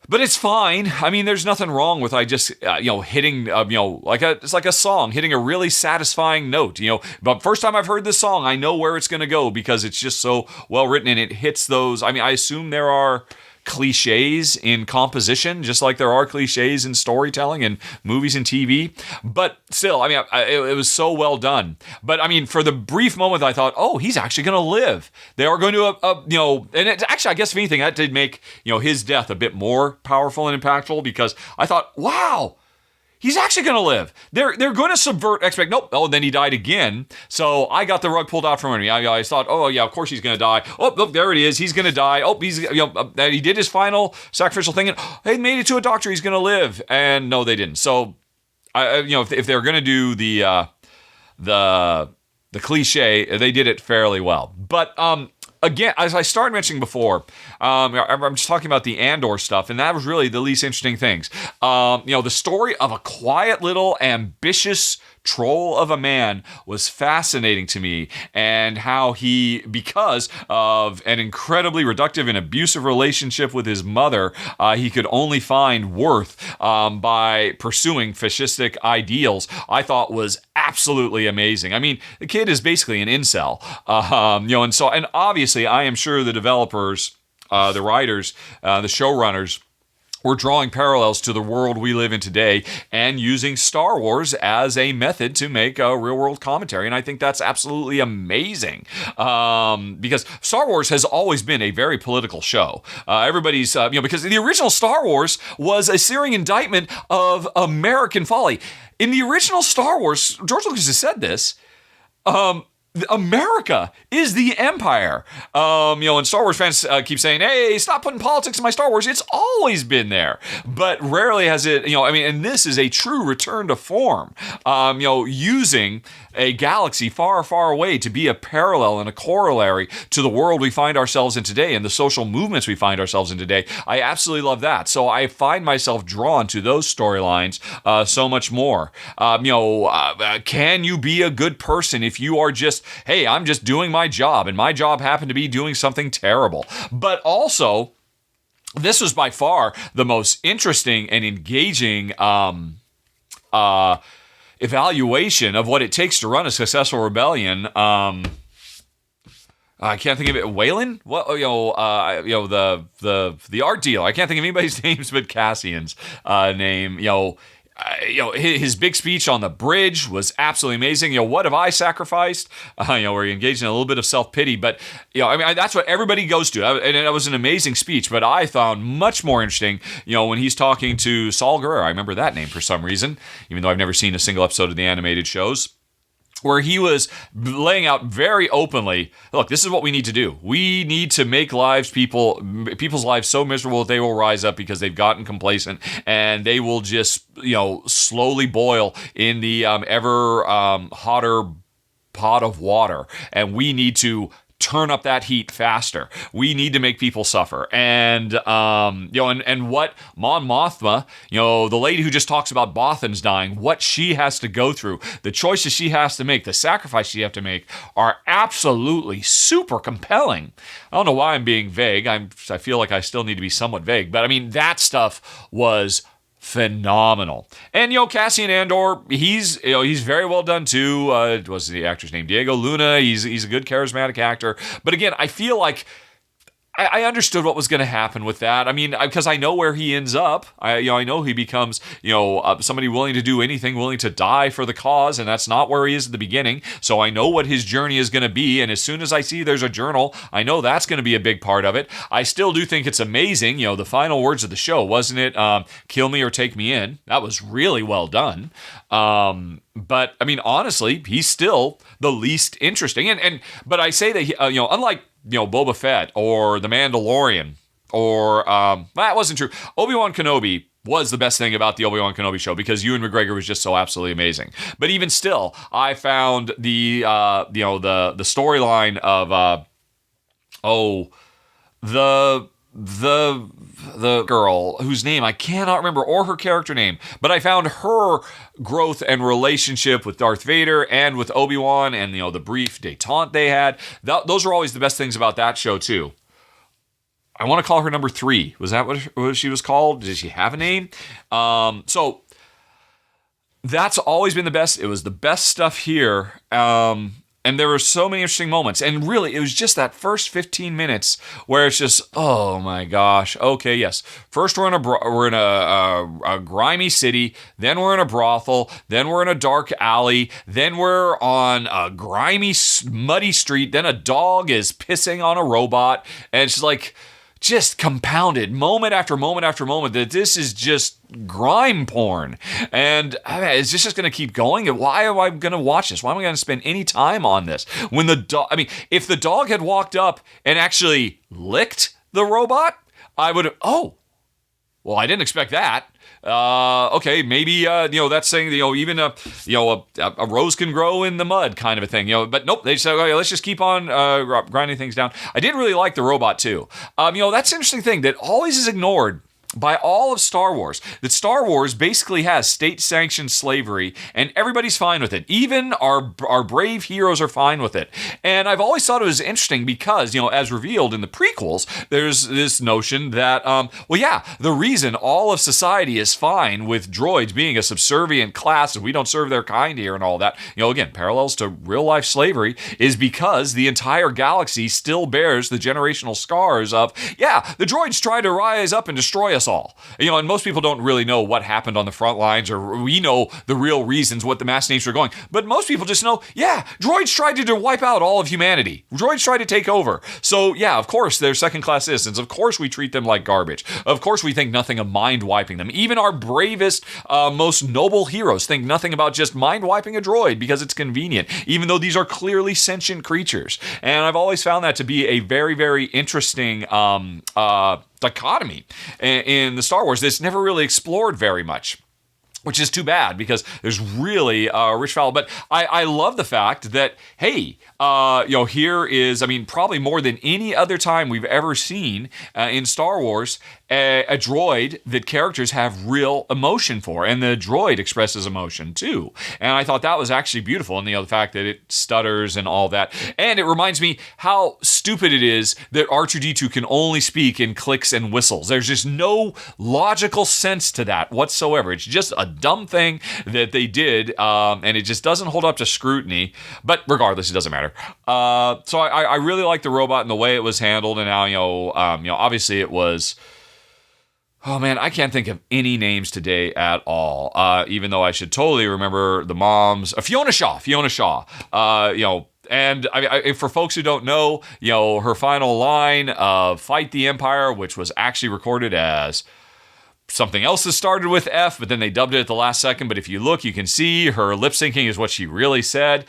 But it's fine. I mean, there's nothing wrong with hitting, it's like a song, hitting a really satisfying note, But first time I've heard this song, I know where it's going to go because it's just so well written and it hits those. I mean, I assume there are cliches in composition, just like there are cliches in storytelling and movies and TV. But still, I mean, it was so well done. But I mean, for the brief moment, I thought, oh, he's actually going to live. They are going to, and it, actually, I guess if anything, that did make, his death a bit more powerful and impactful because I thought, wow, he's actually going to live. They're going to subvert expect. Nope. Oh, then he died again. So I got the rug pulled out from under me. I thought, oh yeah, of course he's going to die. Oh, look, there it is. He's going to die. Oh, he's he did his final sacrificial thing, and they made it to a doctor. He's going to live. And no, they didn't. So if they're going to do the cliche, they did it fairly well. But again, as I started mentioning before, I'm just talking about the Andor stuff, and that was really the least interesting things. The story of a quiet little ambitious troll of a man was fascinating to me, and how he, because of an incredibly reductive and abusive relationship with his mother, he could only find worth by pursuing fascistic ideals, I thought was absolutely amazing. I mean, the kid is basically an incel, and obviously I am sure the developers, the writers, the showrunners, we're drawing parallels to the world we live in today and using Star Wars as a method to make a real-world commentary. And I think that's absolutely amazing because Star Wars has always been a very political show. Everybody's, because the original Star Wars was a searing indictment of American folly. In the original Star Wars, George Lucas has said this, America is the empire. And Star Wars fans keep saying, hey, stop putting politics in my Star Wars. It's always been there. But rarely has it, and this is a true return to form. Using a galaxy far, far away to be a parallel and a corollary to the world we find ourselves in today and the social movements we find ourselves in today. I absolutely love that. So I find myself drawn to those storylines so much more. Can you be a good person if you are just, hey, I'm just doing my job, and my job happened to be doing something terrible? But also, this was by far the most interesting and engaging evaluation of what it takes to run a successful rebellion. I can't think of it. Waylon? What? The art deal. I can't think of anybody's names but Cassian's name. His big speech on the bridge was absolutely amazing. What have I sacrificed? Where he engaged in a little bit of self-pity, but that's what everybody goes to, and it was an amazing speech. But I found much more interesting, when he's talking to Saul Guerrero. I remember that name for some reason, even though I've never seen a single episode of the animated shows, where he was laying out very openly, look, this is what we need to do. We need to make people's lives so miserable that they will rise up because they've gotten complacent, and they will just, slowly boil in the ever hotter pot of water. And we need to turn up that heat faster. We need to make people suffer. And, and what Mon Mothma, the lady who just talks about Bothans dying, what she has to go through, the choices she has to make, the sacrifice she has to make are absolutely super compelling. I don't know why I'm being vague. I feel like I still need to be somewhat vague, but that stuff was phenomenal. And Cassian Andor, he's very well done too. What's the actor's name? Diego Luna. He's a good charismatic actor. But again, I feel like I understood what was going to happen with that. I mean, because I know where he ends up. I know he becomes, somebody willing to do anything, willing to die for the cause, and that's not where he is at the beginning. So I know what his journey is going to be, and as soon as I see there's a journal, I know that's going to be a big part of it. I still do think it's amazing. The final words of the show, wasn't it? Kill me or take me in. That was really well done. But I mean, honestly, he's still the least interesting. But I say that unlike Boba Fett or The Mandalorian or that wasn't true. Obi-Wan Kenobi was the best thing about the Obi-Wan Kenobi show because Ewan McGregor was just so absolutely amazing. But even still, I found the storyline of the girl whose name I cannot remember, or her character name, but I found her growth and relationship with Darth Vader and with Obi-Wan and the brief détente they had. Those are always the best things about that show too. I want to call her number 3. Was that what she was called? Did she have a name? So that's always been the best. It was the best stuff here. And there were so many interesting moments. And really, it was just that first 15 minutes where it's just, oh my gosh. Okay, yes. First, we're in a grimy city. Then we're in a brothel. Then we're in a dark alley. Then we're on a grimy, muddy street. Then a dog is pissing on a robot. And it's like, just compounded moment after moment after moment that this is just grime porn. And is this just going to keep going? Why am I going to watch this? Why am I going to spend any time on this? When the dog, if the dog had walked up and actually licked the robot, I would have, well, I didn't expect that. Okay, maybe that's saying even a rose can grow in the mud kind of a thing. But nope, they said, okay, let's just keep on grinding things down. I did really like the robot too. That's an interesting thing that always is ignored by all of Star Wars, that Star Wars basically has state-sanctioned slavery, and everybody's fine with it. Even our brave heroes are fine with it. And I've always thought it was interesting because, as revealed in the prequels, there's this notion that, the reason all of society is fine with droids being a subservient class and we don't serve their kind here and all that, again, parallels to real-life slavery, is because the entire galaxy still bears the generational scars of, the droids tried to rise up and destroy us all. And most people don't really know what happened on the front lines, or we know the real reasons what the mass names are going. But most people just know, droids tried to wipe out all of humanity. Droids tried to take over. So of course they're second-class citizens. Of course we treat them like garbage. Of course we think nothing of mind-wiping them. Even our bravest, most noble heroes think nothing about just mind-wiping a droid because it's convenient, even though these are clearly sentient creatures. And I've always found that to be a very, very interesting dichotomy in the Star Wars that's never really explored very much, which is too bad because there's really rich fowl. But I love the fact that, hey, here is, probably more than any other time we've ever seen in Star Wars, a droid that characters have real emotion for, and the droid expresses emotion too. And I thought that was actually beautiful, and the fact that it stutters and all that. And it reminds me how stupid it is that R2-D2 can only speak in clicks and whistles. There's just no logical sense to that whatsoever. It's just a dumb thing that they did, and it just doesn't hold up to scrutiny. But regardless, it doesn't matter. So I really like the robot and the way it was handled, and how obviously it was. Oh man, I can't think of any names today at all. Even though I should totally remember the moms. Fiona Shaw. And for folks who don't know, her final line of "Fight the Empire," which was actually recorded as something else that started with F, but then they dubbed it at the last second. But if you look, you can see her lip syncing is what she really said.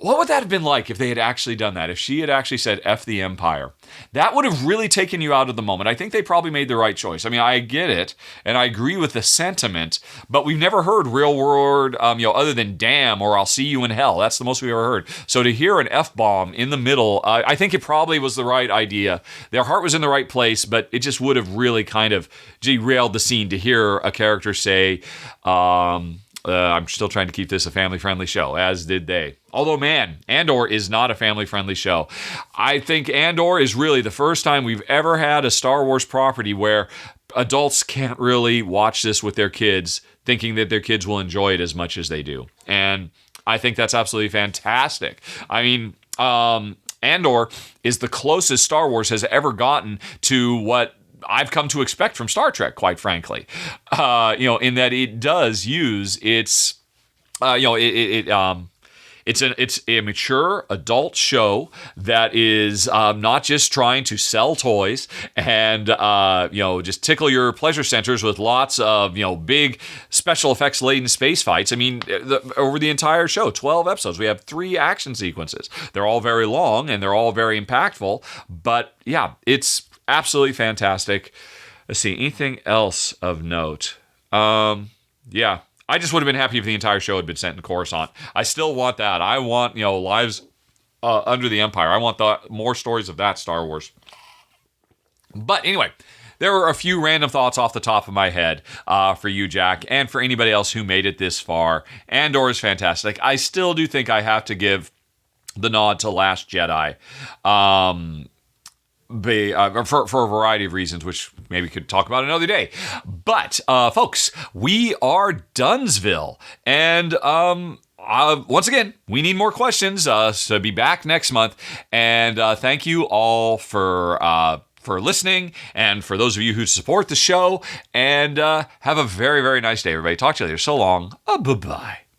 What would that have been like if they had actually done that? If she had actually said F the Empire? That would have really taken you out of the moment. I think they probably made the right choice. I get it, and I agree with the sentiment, but we've never heard real word, other than damn or I'll see you in hell. That's the most we've ever heard. So to hear an F-bomb in the middle, I think it probably was the right idea. Their heart was in the right place, but it just would have really kind of derailed the scene to hear a character say, I'm still trying to keep this a family-friendly show, as did they. Although, man, Andor is not a family-friendly show. I think Andor is really the first time we've ever had a Star Wars property where adults can't really watch this with their kids thinking that their kids will enjoy it as much as they do. And I think that's absolutely fantastic. I mean, Andor is the closest Star Wars has ever gotten to what I've come to expect from Star Trek, quite frankly. In that it does use its, it's a mature adult show that is not just trying to sell toys and just tickle your pleasure centers with lots of big special effects laden space fights. I mean, over the entire show, 12 episodes, we have 3 action sequences. They're all very long and they're all very impactful. But yeah, it's absolutely fantastic. Let's see, anything else of note? Yeah. I just would have been happy if the entire show had been set in Coruscant. I still want that. I want, Lives Under the Empire. I want more stories of that Star Wars. But anyway, there were a few random thoughts off the top of my head for you, Jack, and for anybody else who made it this far. Andor is fantastic. I still do think I have to give the nod to Last Jedi. For a variety of reasons, which maybe we could talk about another day. But, folks, we are Dunsville. And once again, we need more questions to be back next month. And thank you all for listening, and for those of you who support the show. And have a very, very nice day, everybody. Talk to you later. So long. Bye-bye.